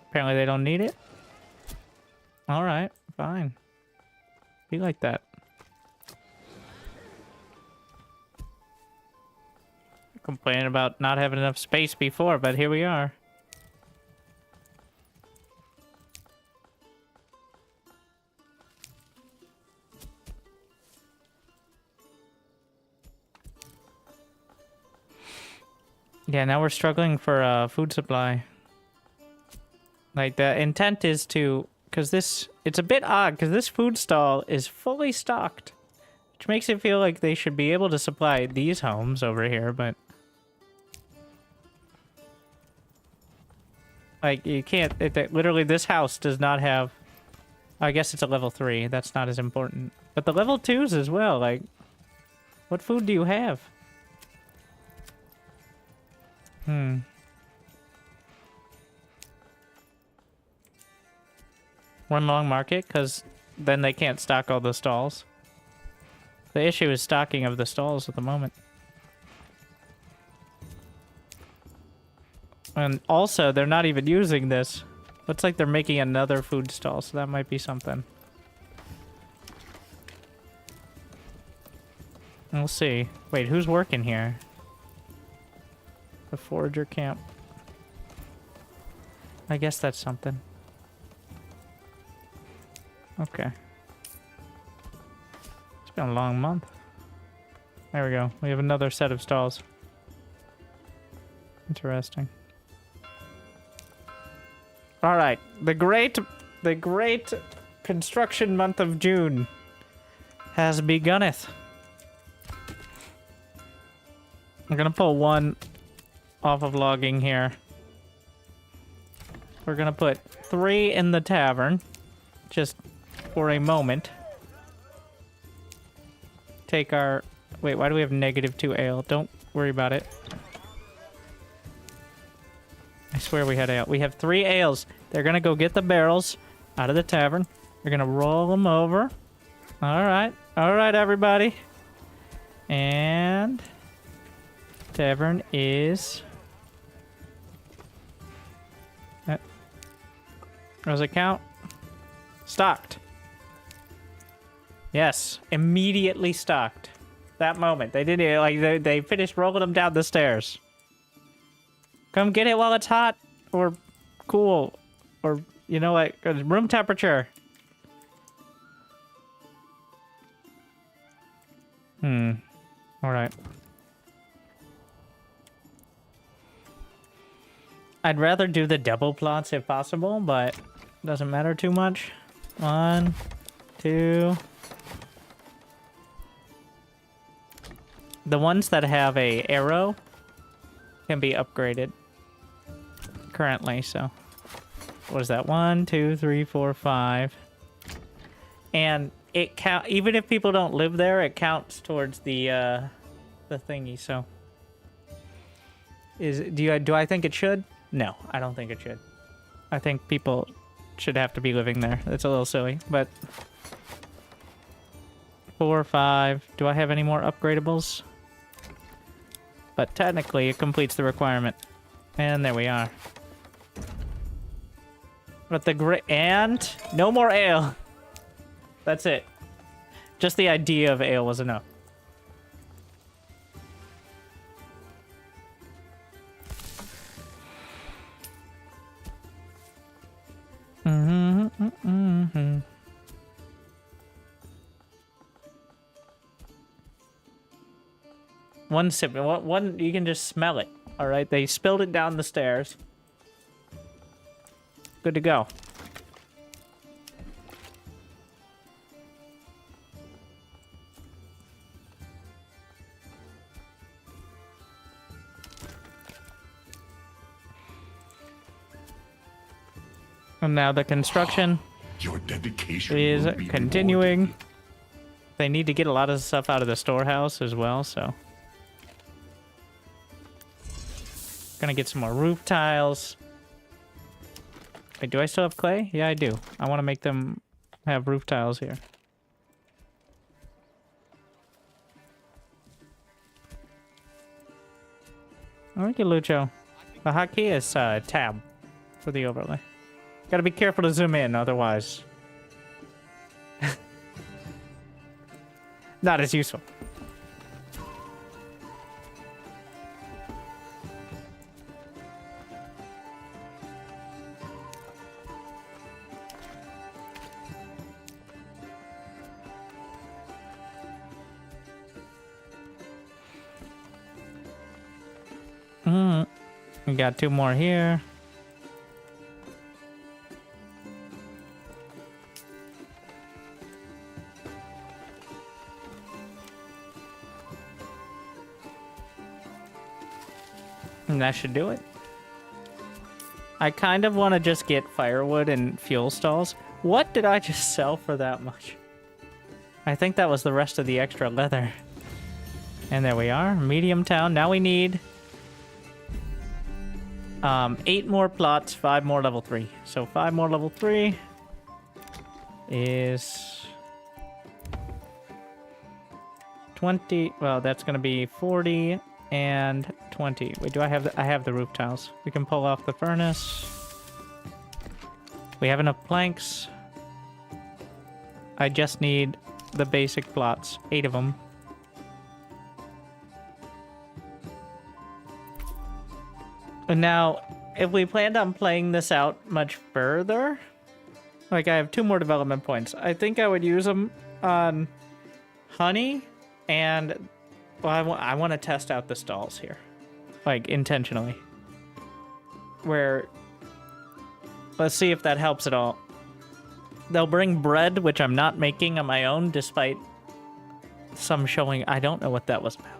Apparently they don't need it. All right, fine. Be like that. Complaining about not having enough space before, but here we are. Yeah, now we're struggling for food supply. Like, the intent is to... Because this... It's a bit odd, because this food stall is fully stocked. Which makes it feel like they should be able to supply these homes over here, but... Like, you can't... literally, this house does not have... I guess it's a level 3. That's not as important. But the level 2s as well, like... What food do you have? One long market, because then they can't stock all the stalls. The issue is stocking of the stalls at the moment. And also, they're not even using this. Looks like they're making another food stall, so that might be something. We'll see. Wait, who's working here? The forager camp. I guess that's something. Okay. It's been a long month. There we go. We have another set of stalls. Interesting. All right. The great construction month of June has begunneth. I'm gonna pull one off of logging here. We're gonna put 3 in the tavern, just for a moment. Take our... Wait, why do we have -2 ale? Don't worry about it. I swear we had ale. We have 3 ales. They're gonna go get the barrels out of the tavern. They're gonna roll them over. Alright. Alright, everybody. And... Tavern is... Does it count? Stocked. Yes, immediately stocked. That moment. They didn't, like, they finished rolling them down the stairs. Come get it while it's hot, or cool, or, you know, like, room temperature. Alright. I'd rather do the double plots if possible, but doesn't matter too much. 1, 2. The ones that have a arrow can be upgraded currently, so what is that? 1, 2, 3, 4, 5. And it count, even if people don't live there, it counts towards the thingy, so do I think it should? No, I don't think it should. I think people should have to be living there. That's a little silly, but 4, 5. Do I have any more upgradables? But technically, it completes the requirement. And there we are. But and no more ale. That's it. Just the idea of ale was enough. One sip. One, you can just smell it. All right, they spilled it down the stairs. Good to go. And now the construction Your dedication is will be continuing. rewarded. They need to get a lot of stuff out of the storehouse as well, so. Gonna get some more roof tiles. Wait, do I still have clay? Yeah, I do. I want to make them have roof tiles here. Thank you, Lucho. The hotkey is tab for the overlay. Gotta be careful to zoom in, otherwise. Not as useful. We got 2 more here. And that should do it. I kind of want to just get firewood and fuel stalls. What did I just sell for that much? I think that was the rest of the extra leather. And there we are, medium town. Now we need 8 more plots, 5 more level 3. So 5 more level 3 is 20. Well, that's going to be 40 and 20. Wait, do I have I have the roof tiles. We can pull off the furnace. We have enough planks. I just need the basic plots, 8 of them. And now, if we planned on playing this out much further, like I have 2 more development points, I think I would use them on honey, and well, I want to test out the stalls here, like intentionally. Where, let's see if that helps at all. They'll bring bread, which I'm not making on my own, despite some showing. I don't know what that was about.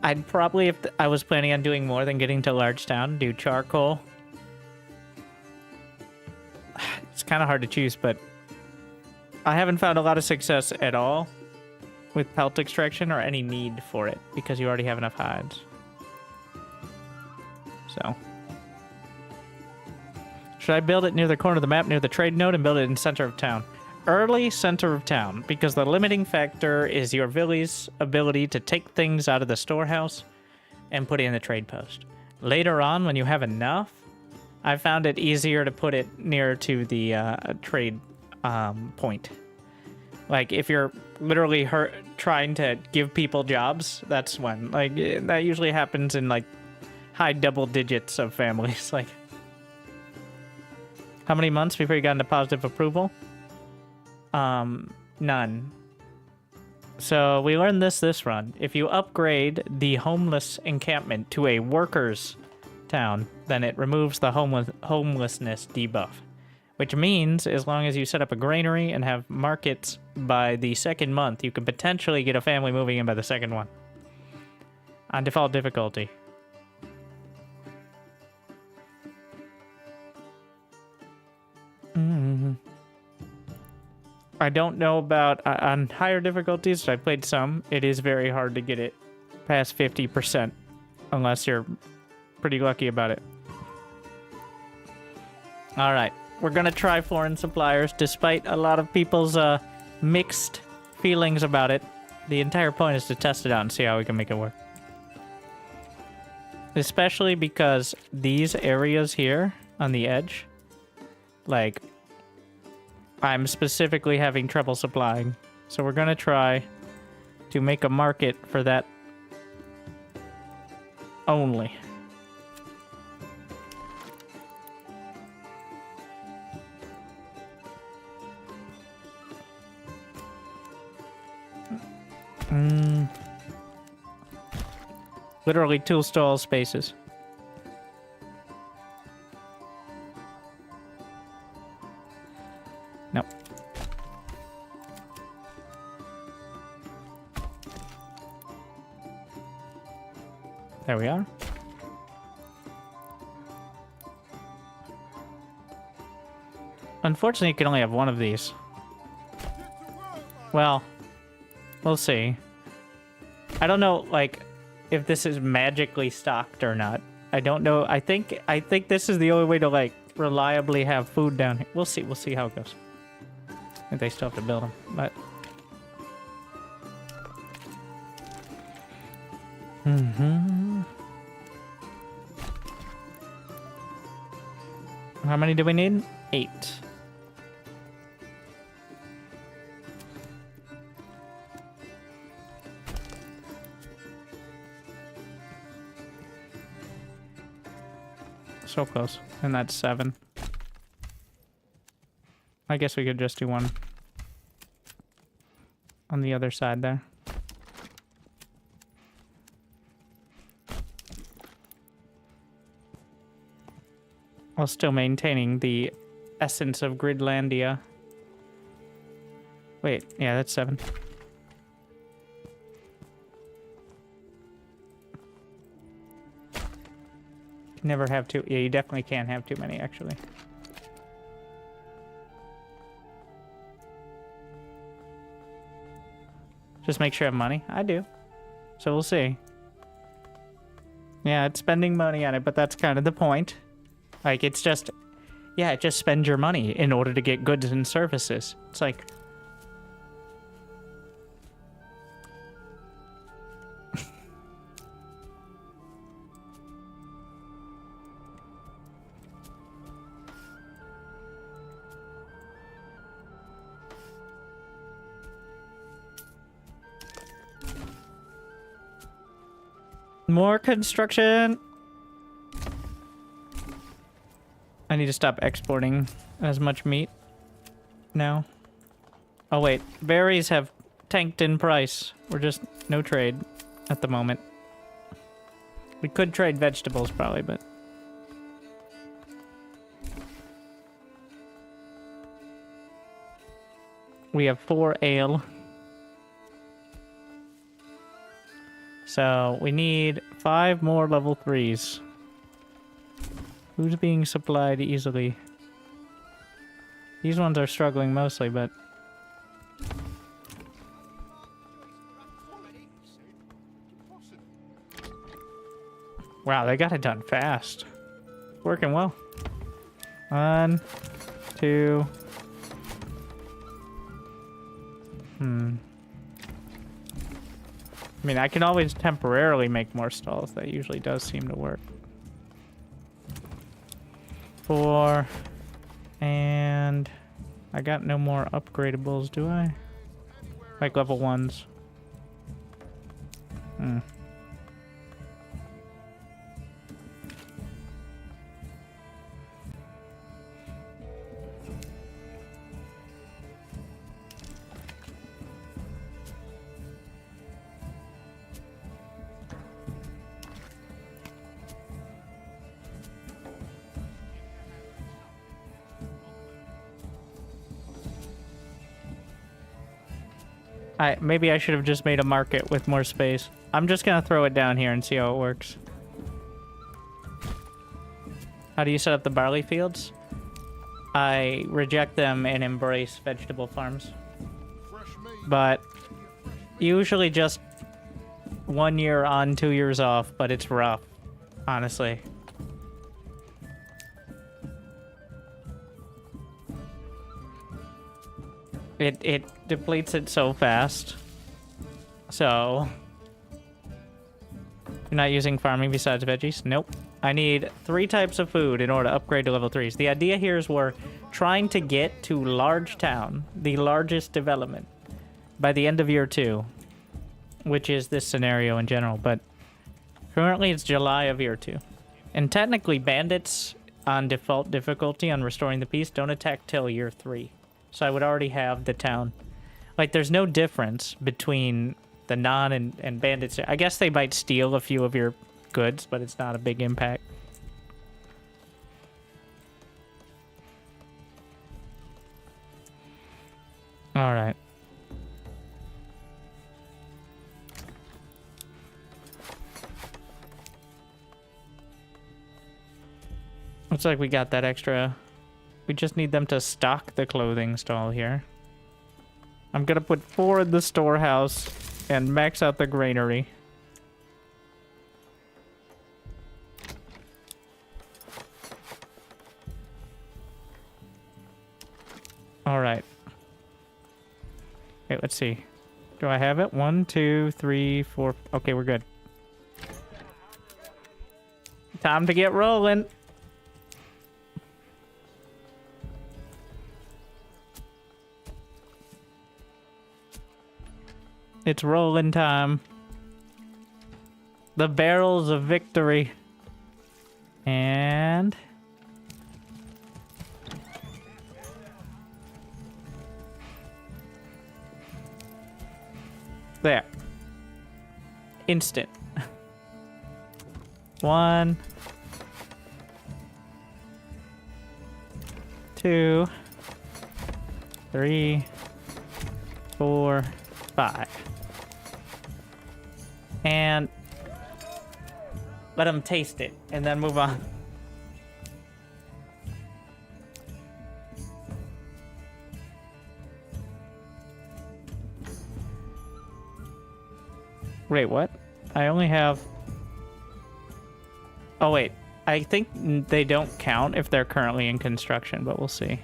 I'd probably, if I was planning on doing more than getting to large town, do charcoal. It's kind of hard to choose, but I haven't found a lot of success at all with pelt extraction or any need for it because you already have enough hides. So, should I build it near the corner of the map, near the trade node, and build it in center of town? Early center of town, because the limiting factor is your village ability to take things out of the storehouse and put it in the trade post. Later on, when you have enough, I found it easier to put it near to the trade point. Like, if you're literally trying to give people jobs, that's when. Like, that usually happens in, like, high double digits of families. Like, how many months before you got into positive approval? None. So we learned this run. If you upgrade the homeless encampment to a workers town, then it removes the homelessness debuff. Which means, as long as you set up a granary and have markets by the 2nd month, you can potentially get a family moving in by the 2nd one. On default difficulty. I don't know about on higher difficulties. I played some. It is very hard to get it past 50% unless you're pretty lucky about it. All right, we're gonna try foreign suppliers, despite a lot of people's mixed feelings about it. The entire point is to test it out and see how we can make it work. Especially because these areas here on the edge, like, I'm specifically having trouble supplying. So we're gonna try to make a market for that only. Literally 2 stall spaces. Nope. There we are. Unfortunately, you can only have one of these. Well, we'll see. I don't know, like, if this is magically stocked or not. I don't know. I think this is the only way to, like, reliably have food down here. We'll see. We'll see how it goes. I think they still have to build them, but... How many do we need? 8. So close. And that's 7. I guess we could just do one on the other side there. While still maintaining the essence of Gridlandia. Wait, yeah, that's 7. Never have too... Yeah, you definitely can't have too many, actually. Just make sure I have money. I do. So we'll see. Yeah, it's spending money on it, but that's kind of the point. Like, it's just... Yeah, just spend your money in order to get goods and services. It's like... More construction! I need to stop exporting as much meat now. Oh wait, berries have tanked in price. We're just no trade at the moment. We could trade vegetables probably, but... We have 4 ale. So we need 5 more level 3s. Who's being supplied easily? These ones are struggling mostly, but... Wow, they got it done fast. Working well. 1, 2... I mean, I can always temporarily make more stalls. That usually does seem to work. 4. And... I got no more upgradables, do I? Like level 1s. Maybe I should have just made a market with more space. I'm just gonna throw it down here and see how it works. How do you set up the barley fields? I reject them and embrace vegetable farms. But usually just 1 year on, 2 years off, but it's rough, honestly. It depletes it so fast. So... You're not using farming besides veggies? Nope. I need 3 types of food in order to upgrade to level 3s. The idea here is we're trying to get to Large Town, the largest development, by the end of year 2. Which is this scenario in general, but currently it's July of year 2. And technically bandits on default difficulty on Restoring the Peace don't attack till year 3. So I would already have the town. Like, there's no difference between the non and bandits. I guess they might steal a few of your goods, but it's not a big impact. Alright. Looks like we got that extra... We just need them to stock the clothing stall here. I'm gonna put 4 in the storehouse and max out the granary. All right. Okay, let's see. Do I have it? 1, 2, 3, 4. Okay, we're good. Time to get rolling. It's rolling time. The barrels of victory. And... there. Instant. 1, 2, 3, 4, 5. And let them taste it and then move on. Wait, what? I only have... oh, wait. I think they don't count if they're currently in construction, but we'll see.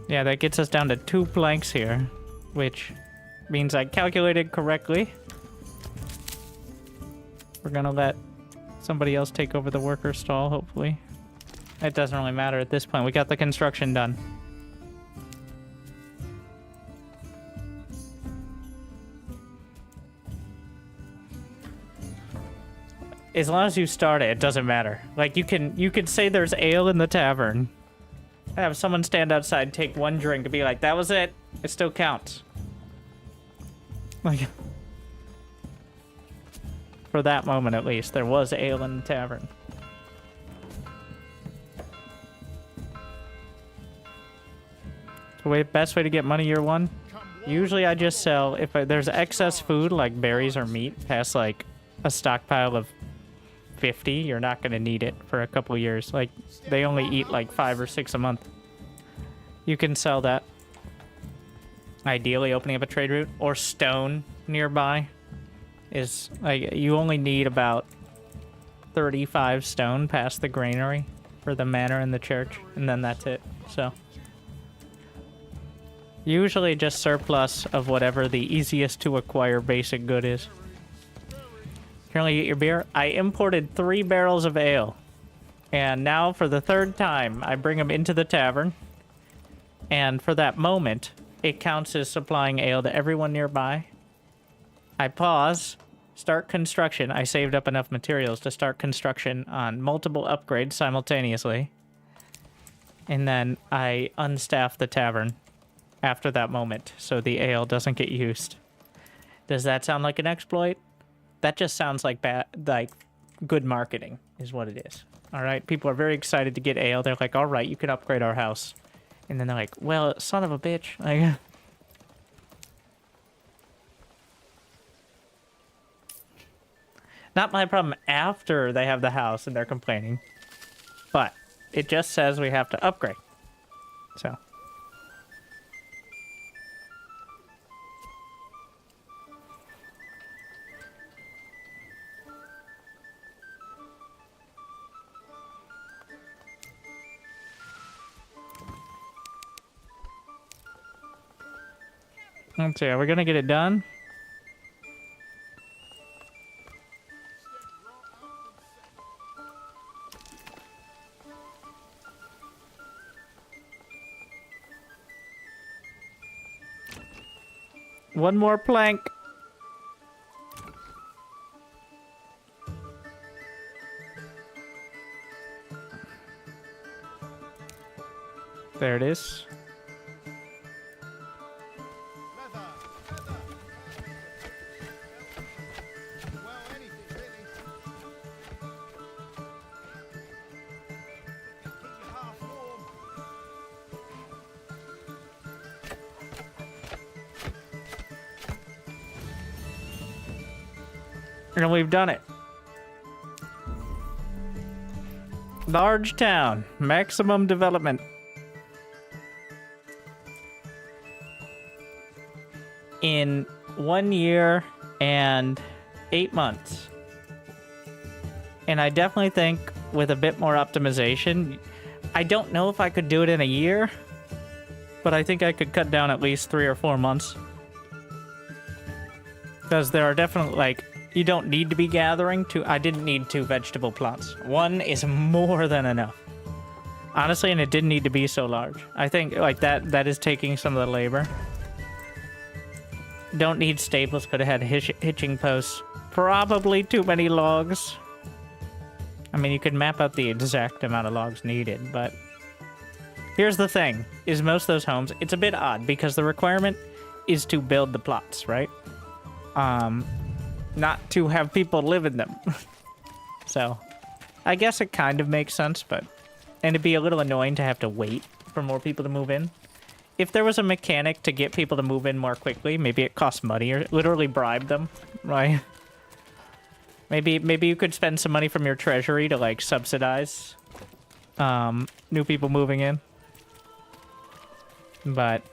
Yeah, that gets us down to 2 planks here, which means I calculated correctly. We're gonna let somebody else take over the worker stall, hopefully. It doesn't really matter at this point. We got the construction done. As long as you start it, it doesn't matter. Like, you can say there's ale in the tavern. Have someone stand outside, take 1 drink, and be like, that was it. It still counts. Like, for that moment at least, there was ale in the tavern. The best way to get money year 1? Usually I just sell, if there's excess food, like berries or meat, past like a stockpile of 50, you're not going to need it for a couple years. Like, they only eat like 5 or 6 a month. You can sell that. Ideally, opening up a trade route or stone nearby is like, you only need about 35 stone past the granary for the manor and the church, and then that's it. So usually just surplus of whatever the easiest to acquire basic good is. Currently, get your beer. I imported 3 barrels of ale. And now, for the 3rd time, I bring them into the tavern. And for that moment, it counts as supplying ale to everyone nearby. I pause, start construction. I saved up enough materials to start construction on multiple upgrades simultaneously. And then I unstaff the tavern after that moment, so the ale doesn't get used. Does that sound like an exploit? That just sounds like bad, like good marketing is what it is. All right, people are very excited to get ale. They're like, all right, you can upgrade our house. And then they're like, well, son of a bitch. Like, not my problem after they have the house and they're complaining. But it just says we have to upgrade. So. Let's see, are we gonna get it done? One more plank. There it is. And we've done it. Large town, maximum development. In 1 year and 8 months. And I definitely think with a bit more optimization, I don't know if I could do it in a year, but I think I could cut down at least 3 or 4 months. Because there are definitely, like, you don't need to be gathering two. I didn't need 2 vegetable plots. 1 is more than enough. Honestly, and it didn't need to be so large. I think, like, that is taking some of the labor. Don't need staples, could have had hitching posts. Probably too many logs. I mean, you could map out the exact amount of logs needed, but... Here's the thing, is most of those homes, it's a bit odd, because the requirement is to build the plots, right? Not to have people live in them. So, I guess it kind of makes sense, but... And it'd be a little annoying to have to wait for more people to move in. If there was a mechanic to get people to move in more quickly, maybe it costs money, or literally bribe them, right? Maybe you could spend some money from your treasury to, like, subsidize new people moving in. But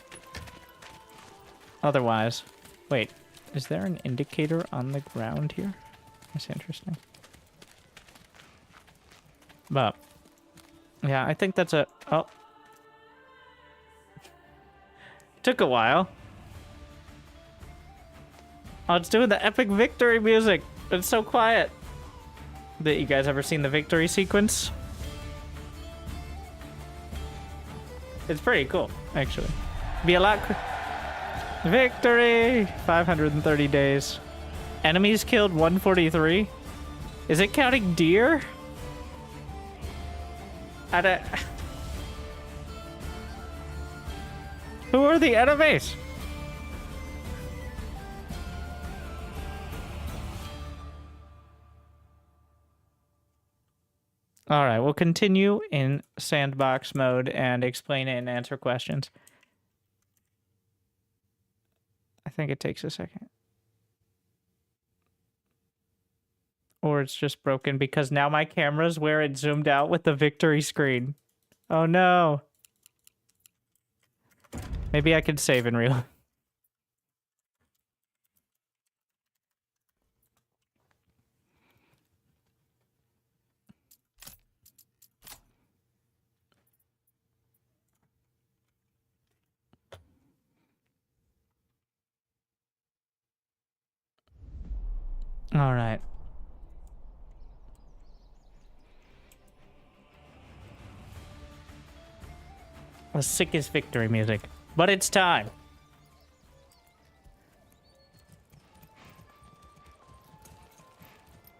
otherwise, wait, is there an indicator on the ground here? That's interesting. But yeah, I think that's a... Oh. Took a while. Oh, it's doing the epic victory music. It's so quiet. You guys ever seen the victory sequence? It's pretty cool, actually. Be a lot... Victory! 530 days. Enemies killed 143? Is it counting deer? I don't... Who are the enemies? All right, we'll continue in sandbox mode and explain it and answer questions. I think it takes a second. Or it's just broken because now my camera's where it zoomed out with the victory screen. Oh no. Maybe I could save in real. All right. The sickest victory music. But it's time.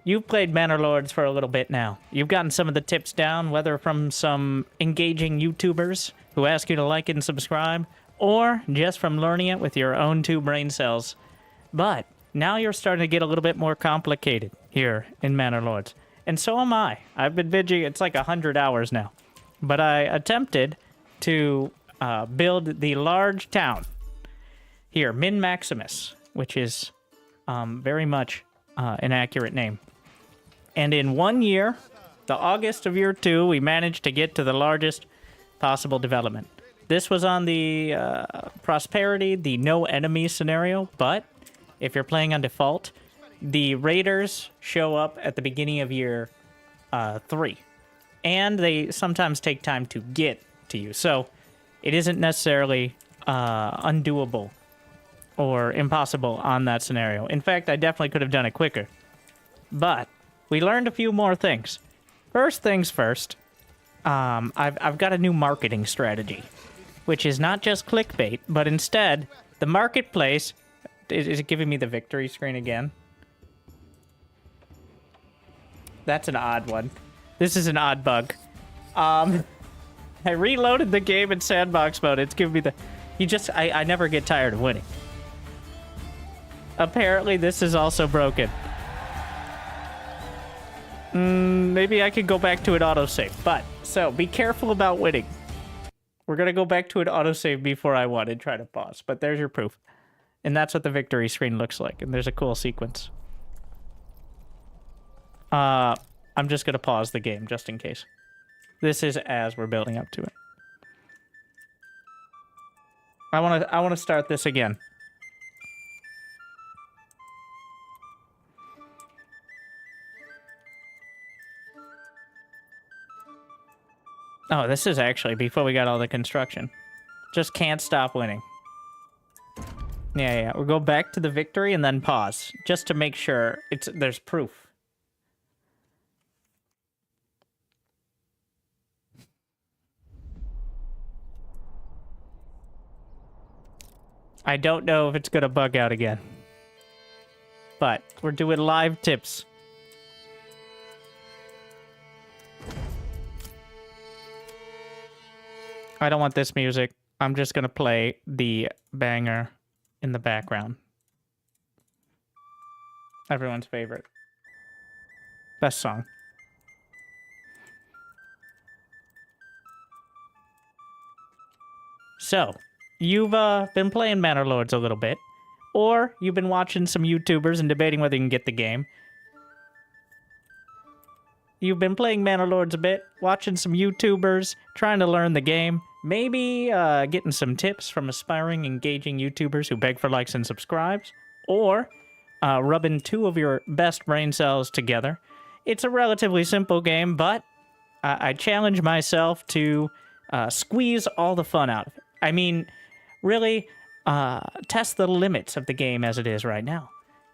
You've played Manor Lords for a little bit now. You've gotten some of the tips down, whether from some engaging YouTubers who ask you to like and subscribe, or just from learning it with your own 2 brain cells. But now you're starting to get a little bit more complicated here in Manor Lords. And so am I. I've been binging, it's like 100 hours now. But I attempted to build the large town here, Min Maximus, which is very much an accurate name. And in 1 year, the August of year 2, we managed to get to the largest possible development. This was on the prosperity, the no enemies scenario, but if you're playing on default, the raiders show up at the beginning of year 3. And they sometimes take time to get to you. So it isn't necessarily undoable or impossible on that scenario. In fact, I definitely could have done it quicker. But we learned a few more things. First things first, I've got a new marketing strategy, which is not just clickbait, but instead the marketplace... Is it giving me the victory screen again? That's an odd one. This is an odd bug. I reloaded the game in sandbox mode. It's giving me the... I never get tired of winning. Apparently, this is also broken. Maybe I could go back to an autosave. But, so, be careful about winning. We're going to go back to an autosave before I won and try to pause. But there's your proof. And that's what the victory screen looks like. And there's a cool sequence. I'm just going to pause the game just in case. This is as we're building up to it. I want to start this again. Oh, this is actually before we got all the construction. Just can't stop winning. Yeah. We'll go back to the victory and then pause, just to make sure there's proof. I don't know if it's gonna bug out again. But we're doing live tips. I don't want this music. I'm just gonna play the banger in the background. Everyone's favorite. Best song. So, you've been playing Manor Lords a little bit, or you've been watching some YouTubers and debating whether you can get the game. You've been playing Manor Lords a bit, watching some YouTubers, trying to learn the game, maybe getting some tips from aspiring, engaging YouTubers who beg for likes and subscribes, or rubbing two of your best brain cells together. It's a relatively simple game, but I challenge myself to squeeze all the fun out of it. I mean, really test the limits of the game as it is right now.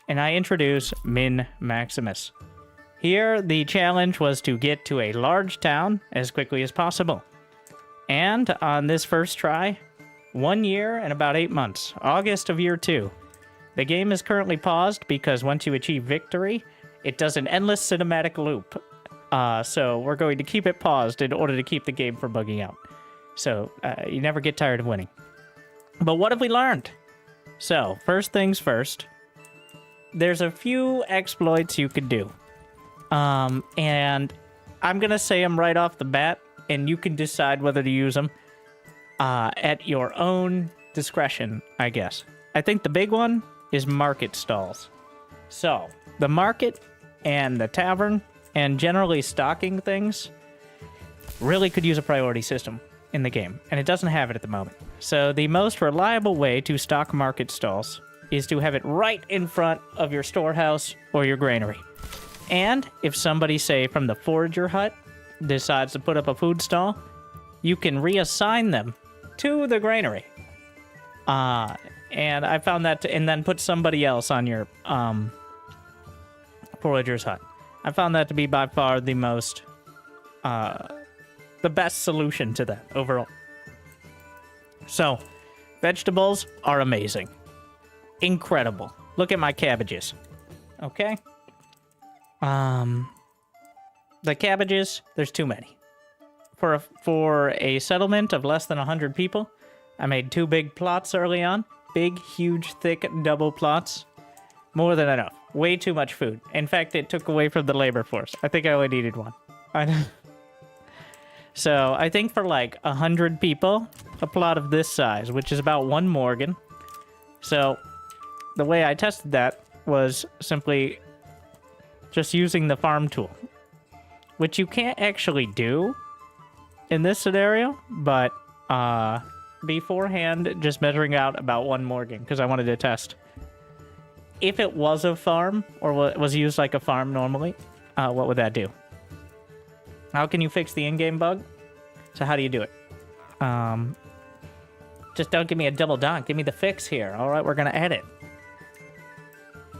And I introduce Min Maximus. Here, the challenge was to get to a large town as quickly as possible. And on this first try, 1 year and about 8 months, August of year 2. The game is currently paused because once you achieve victory, it does an endless cinematic loop. So we're going to keep it paused in order to keep the game from bugging out. So you never get tired of winning. But what have we learned? So, first things first, there's a few exploits you could do. And I'm going to say them right off the bat, and you can decide whether to use them at your own discretion, I guess. I think the big one is market stalls. So, the market and the tavern and generally stocking things really could use a priority system in the game, and it doesn't have it at the moment. So the most reliable way to stock market stalls is to have it right in front of your storehouse or your granary. And if somebody, say, from the forager hut decides to put up a food stall, you can reassign them to the granary. And I found that, and then put somebody else on your forager's hut. I found that to be by far the most, the best solution to that overall. So, vegetables are amazing. Incredible. Look at my cabbages. Okay? The cabbages, there's too many. For a settlement of less than 100 people, I made 2 big plots early on. Big, huge, thick, double plots. More than enough. Way too much food. In fact, it took away from the labor force. I think I only needed 1. So, I think for like 100 people, a plot of this size, which is about 1 Morgan. So, the way I tested that was simply just using the farm tool, which you can't actually do in this scenario, but beforehand, just measuring out about 1 Morgan, because I wanted to test. If it was a farm, or was used like a farm normally, what would that do? How can you fix the in-game bug? So how do you do it? Just don't give me a double donk. Give me the fix here. All right, we're going to edit.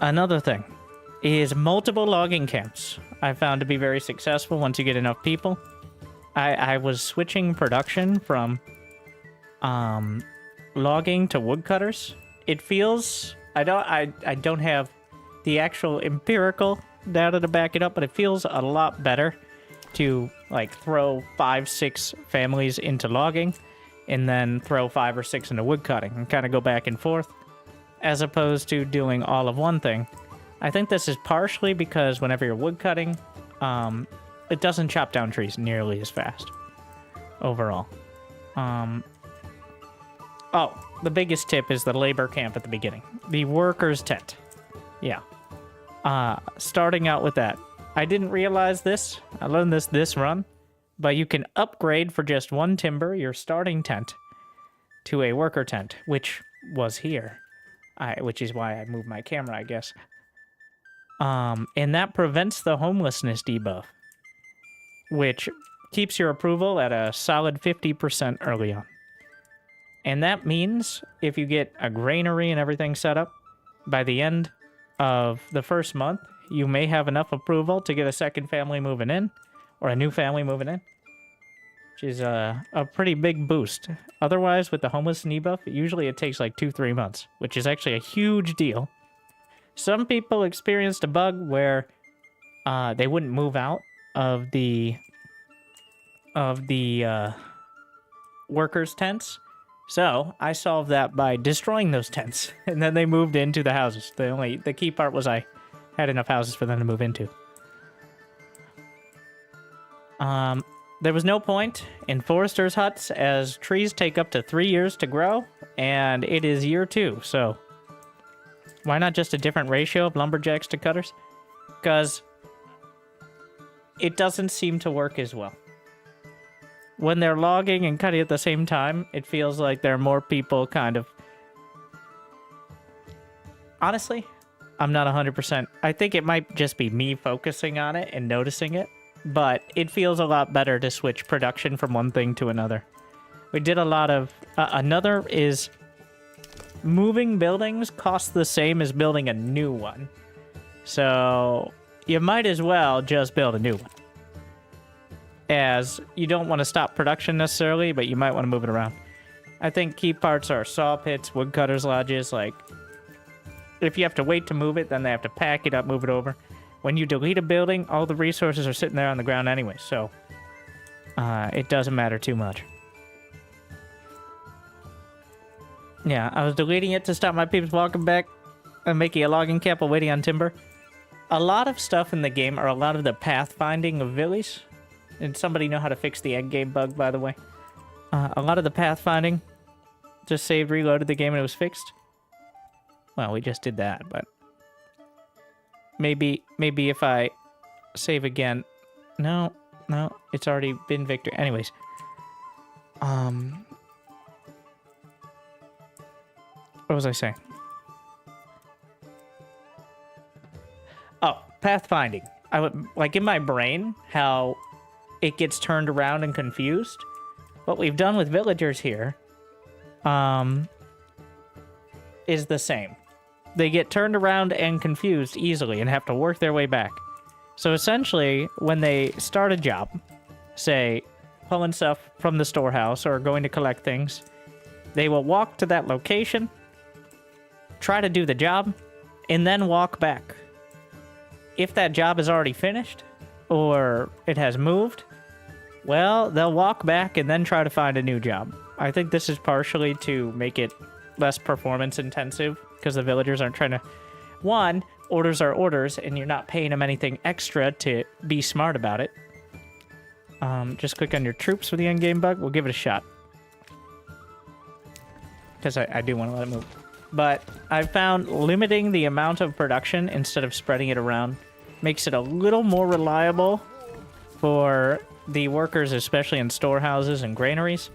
Another thing is multiple logging camps. I found to be very successful once you get enough people. I was switching production from logging to woodcutters. It feels... I don't have the actual empirical data to back it up, but it feels a lot better to like throw 5-6 families into logging and then throw 5 or 6 into woodcutting and kind of go back and forth as opposed to doing all of one thing. I think this is partially because whenever you're woodcutting, it doesn't chop down trees nearly as fast overall. Oh, the biggest tip is the labor camp at the beginning. The workers' tent. Yeah. Starting out with that. I didn't realize this. I learned this run. But you can upgrade for just 1 timber your starting tent to a worker tent, which was here. Which is why I moved my camera, I guess. And that prevents the homelessness debuff. Which keeps your approval at a solid 50% early on. And that means if you get a granary and everything set up, by the end of the first month, you may have enough approval to get a second family moving in, or a new family moving in, which is a pretty big boost. Otherwise, with the homeless debuff, usually it takes like 2-3 months, which is actually a huge deal. Some people experienced a bug where they wouldn't move out of the workers' tents. So I solved that by destroying those tents, and then they moved into the houses. The key part was I had enough houses for them to move into. There was no point in foresters' huts, as trees take up to 3 years to grow, and it is year 2, so why not just a different ratio of lumberjacks to cutters? Because it doesn't seem to work as well. When they're logging and cutting at the same time, it feels like there are more people kind of... Honestly, I'm not 100%. I think it might just be me focusing on it and noticing it, but it feels a lot better to switch production from one thing to another. We did a lot of... another is... moving buildings costs the same as building a new one. So you might as well just build a new one. As you don't want to stop production necessarily, but you might want to move it around. I think key parts are saw pits, woodcutters' lodges. Like, if you have to wait to move it, then they have to pack it up, move it over. When you delete a building, all the resources are sitting there on the ground anyway, so it doesn't matter too much. Yeah, I was deleting it to stop my peeps walking back and making a logging camp while waiting on timber. A lot of stuff in the game, or a lot of the pathfinding of villies. Did somebody know how to fix the endgame bug, by the way? A lot of the pathfinding just saved, reloaded the game, and it was fixed. Well, we just did that, but... Maybe if I save again... No, it's already been victory. Anyways. What was I saying? Oh, pathfinding. I would, like, in my brain, how... it gets turned around and confused. What we've done with villagers here is the same. They get turned around and confused easily and have to work their way back. So essentially, when they start a job, say, pulling stuff from the storehouse or going to collect things, they will walk to that location, try to do the job, and then walk back. If that job is already finished, or it has moved, well, they'll walk back and then try to find a new job. I think this is partially to make it less performance intensive, because the villagers aren't trying to... One, orders are orders, and you're not paying them anything extra to be smart about it. Just click on your troops for the endgame bug. We'll give it a shot. Because I do want to let it move. But I've found limiting the amount of production instead of spreading it around makes it a little more reliable for the workers, especially in storehouses and granaries,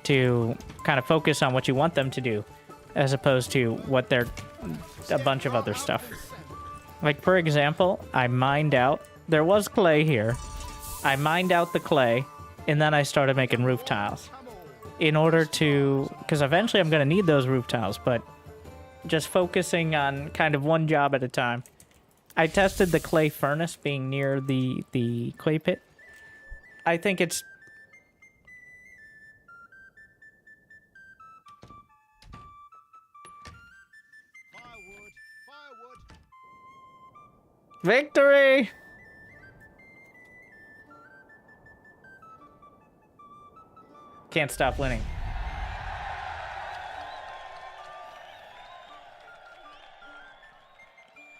to kind of focus on what you want them to do, as opposed to what they're... a bunch of other stuff. Like, for example, I mined out... There was clay here. I mined out the clay, and then I started making roof tiles. In order to... Because eventually I'm going to need those roof tiles, but just focusing on kind of one job at a time. I tested the clay furnace being near the clay pit. I think it's... Firewood, firewood. Victory! Can't stop winning.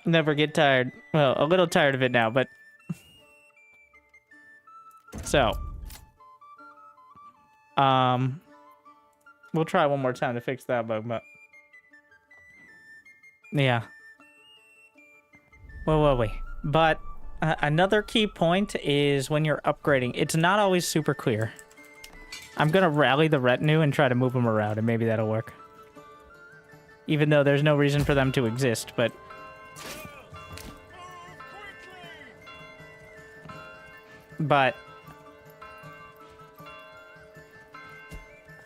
Never get tired. Well, a little tired of it now, but... So. We'll try one more time to fix that bug, but... Yeah. Where were we? But another key point is when you're upgrading, it's not always super clear. I'm gonna rally the retinue and try to move them around, and maybe that'll work. Even though there's no reason for them to exist, but...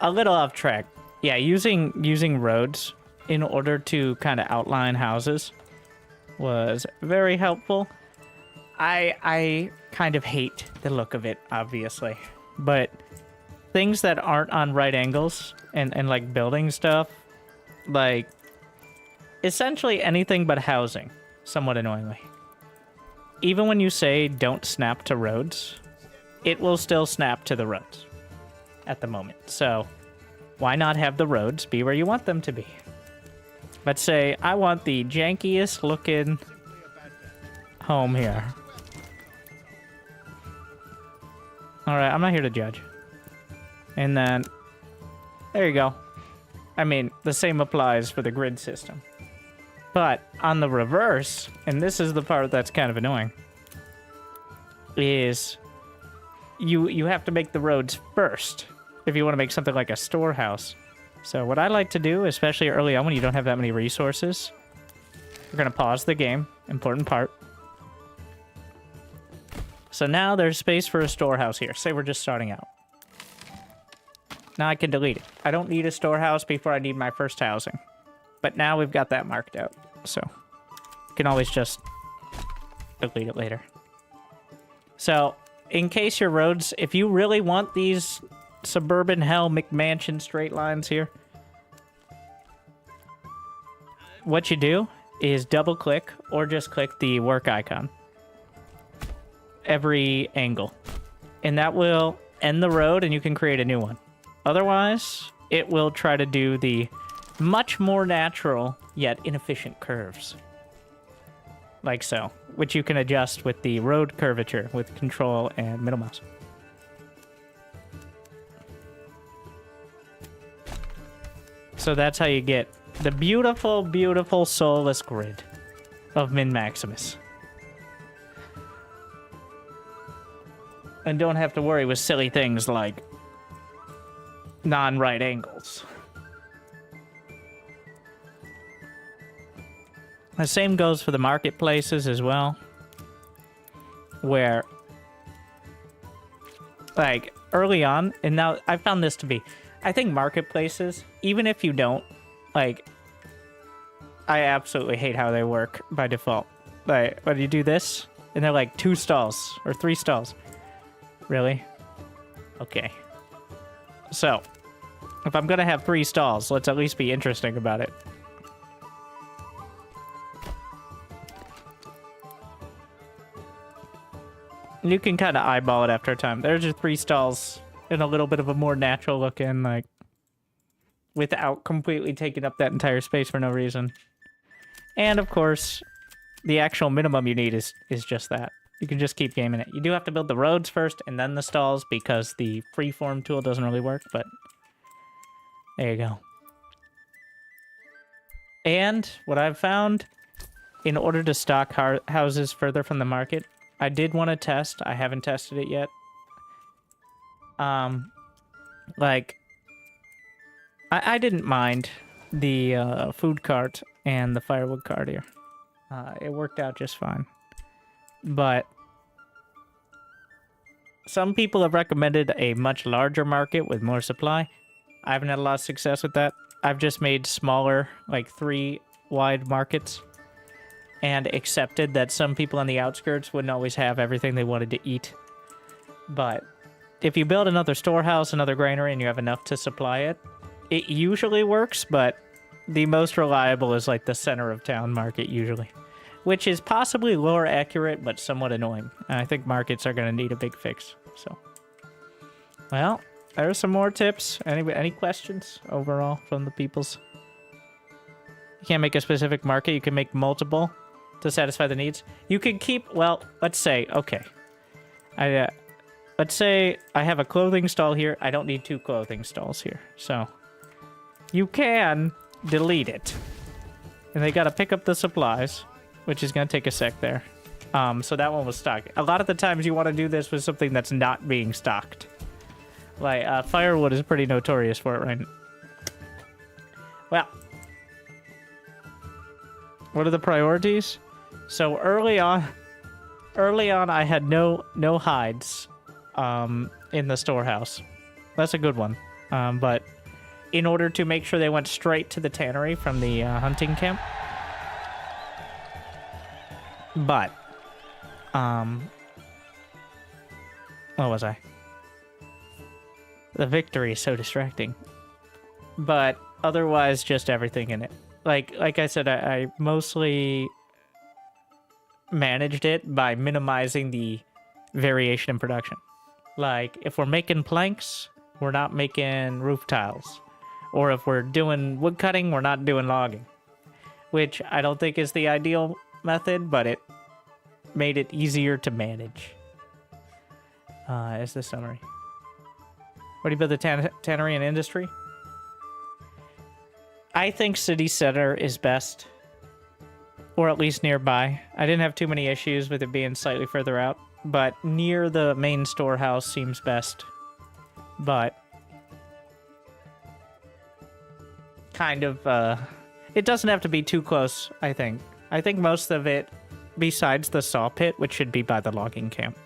a little off track. Yeah, using roads in order to kind of outline houses was very helpful. I kind of hate the look of it, obviously, but things that aren't on right angles and like building stuff, like essentially anything but housing, somewhat annoyingly. Even when you say don't snap to roads, it will still snap to the roads at the moment. So why not have the roads be where you want them to be? Let's say I want the jankiest looking home here. All right, I'm not here to judge. And then, there you go. I mean, the same applies for the grid system. But on the reverse, and this is the part that's kind of annoying, is you have to make the roads first if you want to make something like a storehouse. So what I like to do, especially early on when you don't have that many resources, we're going to pause the game, important part. So now there's space for a storehouse here. Say we're just starting out. Now I can delete it. I don't need a storehouse before I need my first housing. But now we've got that marked out. So you can always just delete it later. So in case your roads, if you really want these suburban hell McMansion straight lines here, what you do is double click or just click the work icon every angle, and that will end the road and you can create a new one. Otherwise, it will try to do the much more natural yet inefficient curves, like so, which you can adjust with the road curvature with control and middle mouse. So that's how you get the beautiful, beautiful soulless grid of Min-Maximus. And don't have to worry with silly things like non-right angles. The same goes for the marketplaces as well, where, like, early on, and now I found this to be, I think marketplaces, even if you don't, like, I absolutely hate how they work by default. Like, when you do this, and they're like 2 stalls or 3 stalls. Really? Okay. So, if I'm gonna have 3 stalls, let's at least be interesting about it. You can kind of eyeball it after a time. There's your 3 stalls and a little bit of a more natural looking, like, without completely taking up that entire space for no reason. And of course, the actual minimum you need is just that. You can just keep gaming it. You do have to build the roads first and then the stalls because the freeform tool doesn't really work, but there you go. And what I've found, in order to stock houses further from the market, I did want to test. I haven't tested it yet. Like, I didn't mind the food cart and the firewood cart here. It worked out just fine. But some people have recommended a much larger market with more supply. I haven't had a lot of success with that. I've just made smaller, like 3 wide markets, and accepted that some people on the outskirts wouldn't always have everything they wanted to eat. But if you build another storehouse, another granary, and you have enough to supply it, it usually works, but the most reliable is like the center of town market usually, which is possibly lower accurate, but somewhat annoying. And I think markets are going to need a big fix. So, well, there's some more tips. Any questions overall from the peoples? You can't make a specific market. You can make multiple to satisfy the needs. You can keep, well, let's say, okay. Let's say I have a clothing stall here. I don't need 2 clothing stalls here. So, you can delete it. And they got to pick up the supplies, which is going to take a sec there. So that one was stocked. A lot of the times you want to do this with something that's not being stocked. Like, firewood is pretty notorious for it, right? Well, what are the priorities? So early on I had no hides in the storehouse. That's a good one. but in order to make sure they went straight to the tannery from the hunting camp. But, what was I? The victory is so distracting. But otherwise, just everything in it. Like I said, I mostly managed it by minimizing the variation in production. Like, if we're making planks, we're not making roof tiles. Or if we're doing wood cutting, we're not doing logging. Which I don't think is the ideal method, but it made it easier to manage. Is the summary. What do you build the tannery and industry? I think city center is best. Or at least nearby. I didn't have too many issues with it being slightly further out. But near the main storehouse seems best. But kind of, it doesn't have to be too close, I think. I think most of it, besides the saw pit, which should be by the logging camp.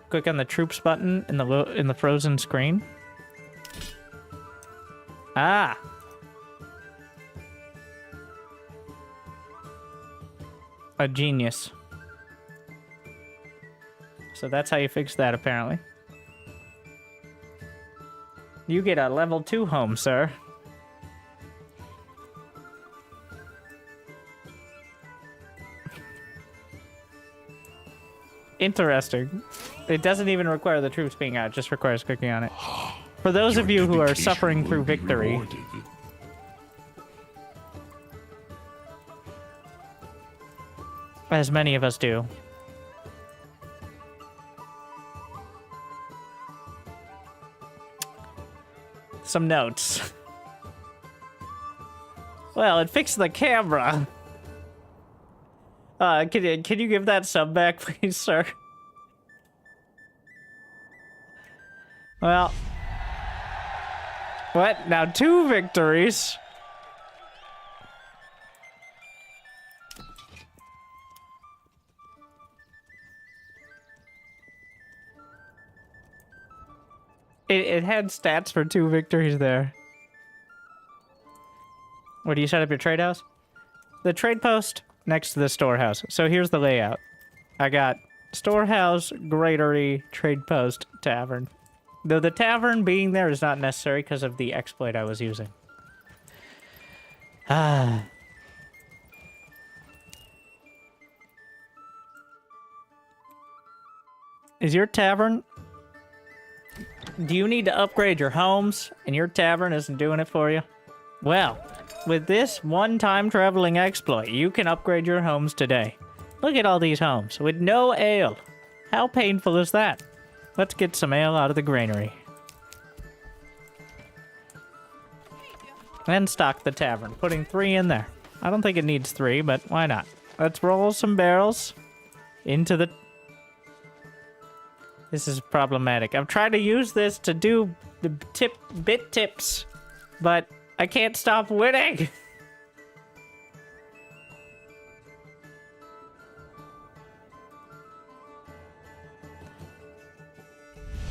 Click on the troops button in the frozen screen. Ah! A genius. So that's how you fix that, apparently. You get a level 2 home, sir. Interesting. It doesn't even require the troops being out, it just requires clicking on it. For those of you who are suffering through victory, Rewarded. as many of us do. Some notes. Well, it fixed the camera. Can you give that sub back, please, sir? Well. What? Now 2 victories. It had stats for 2 victories there. Where do you set up your trade house? The trade post next to the storehouse. So here's the layout. I got storehouse, granary, trade post, tavern. Though the tavern being there is not necessary because of the exploit I was using. Ah. Is your tavern... Do you need to upgrade your homes and your tavern isn't doing it for you? Well, with this one-time traveling exploit, you can upgrade your homes today. Look at all these homes with no ale. How painful is that? Let's get some ale out of the granary. And stock the tavern, putting 3 in there. I don't think it needs 3, but why not? Let's roll some barrels into the... This is problematic. I'm trying to use this to do the bit tips, but I can't stop winning.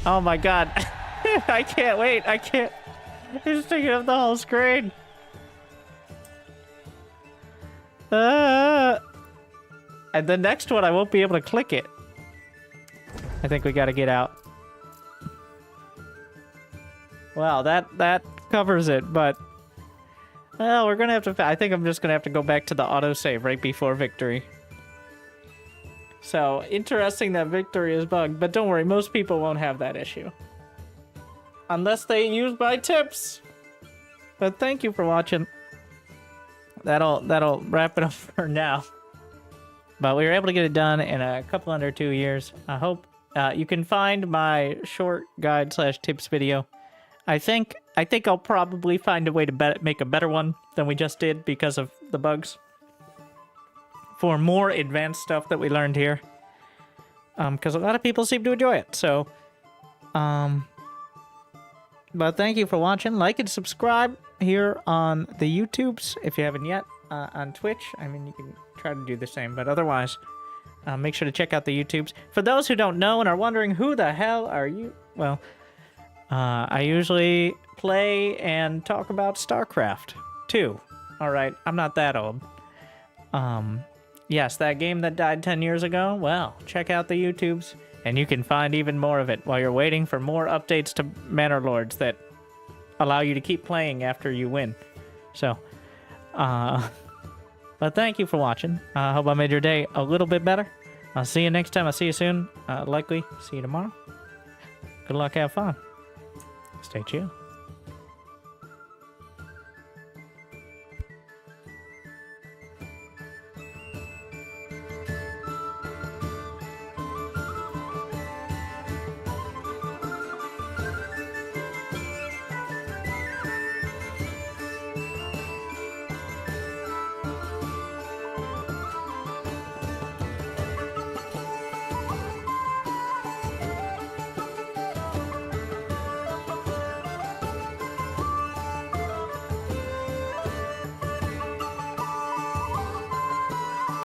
Oh my god. I can't wait. I can't. It's taking up the whole screen. And the next one, I won't be able to click it. I think we gotta get out. Well, that covers it, but... Well, we're gonna have to... I think I'm just gonna have to go back to the autosave right before victory. So, interesting that victory is bugged, but don't worry, most people won't have that issue. Unless they use my tips! But thank you for watching. That'll wrap it up for now. But we were able to get it done in a couple under 2 years. I hope you can find my short guide / tips video. I think I'll probably find a way to make a better one than we just did because of the bugs. For more advanced stuff that we learned here. Because a lot of people seem to enjoy it, so... But thank you for watching. Like and subscribe here on the YouTubes if you haven't yet. On Twitch, I mean, you can try to do the same, but otherwise, make sure to check out the YouTubes. For those who don't know and are wondering, who the hell are you? Well, I usually play and talk about StarCraft, too. Alright, I'm not that old. Yes, that game that died 10 years ago, well, check out the YouTubes, and you can find even more of it while you're waiting for more updates to Manor Lords that allow you to keep playing after you win. So, but thank you for watching. I hope I made your day a little bit better. I'll see you next time. I'll see you soon. Likely see you tomorrow. Good luck, have fun. Stay chill.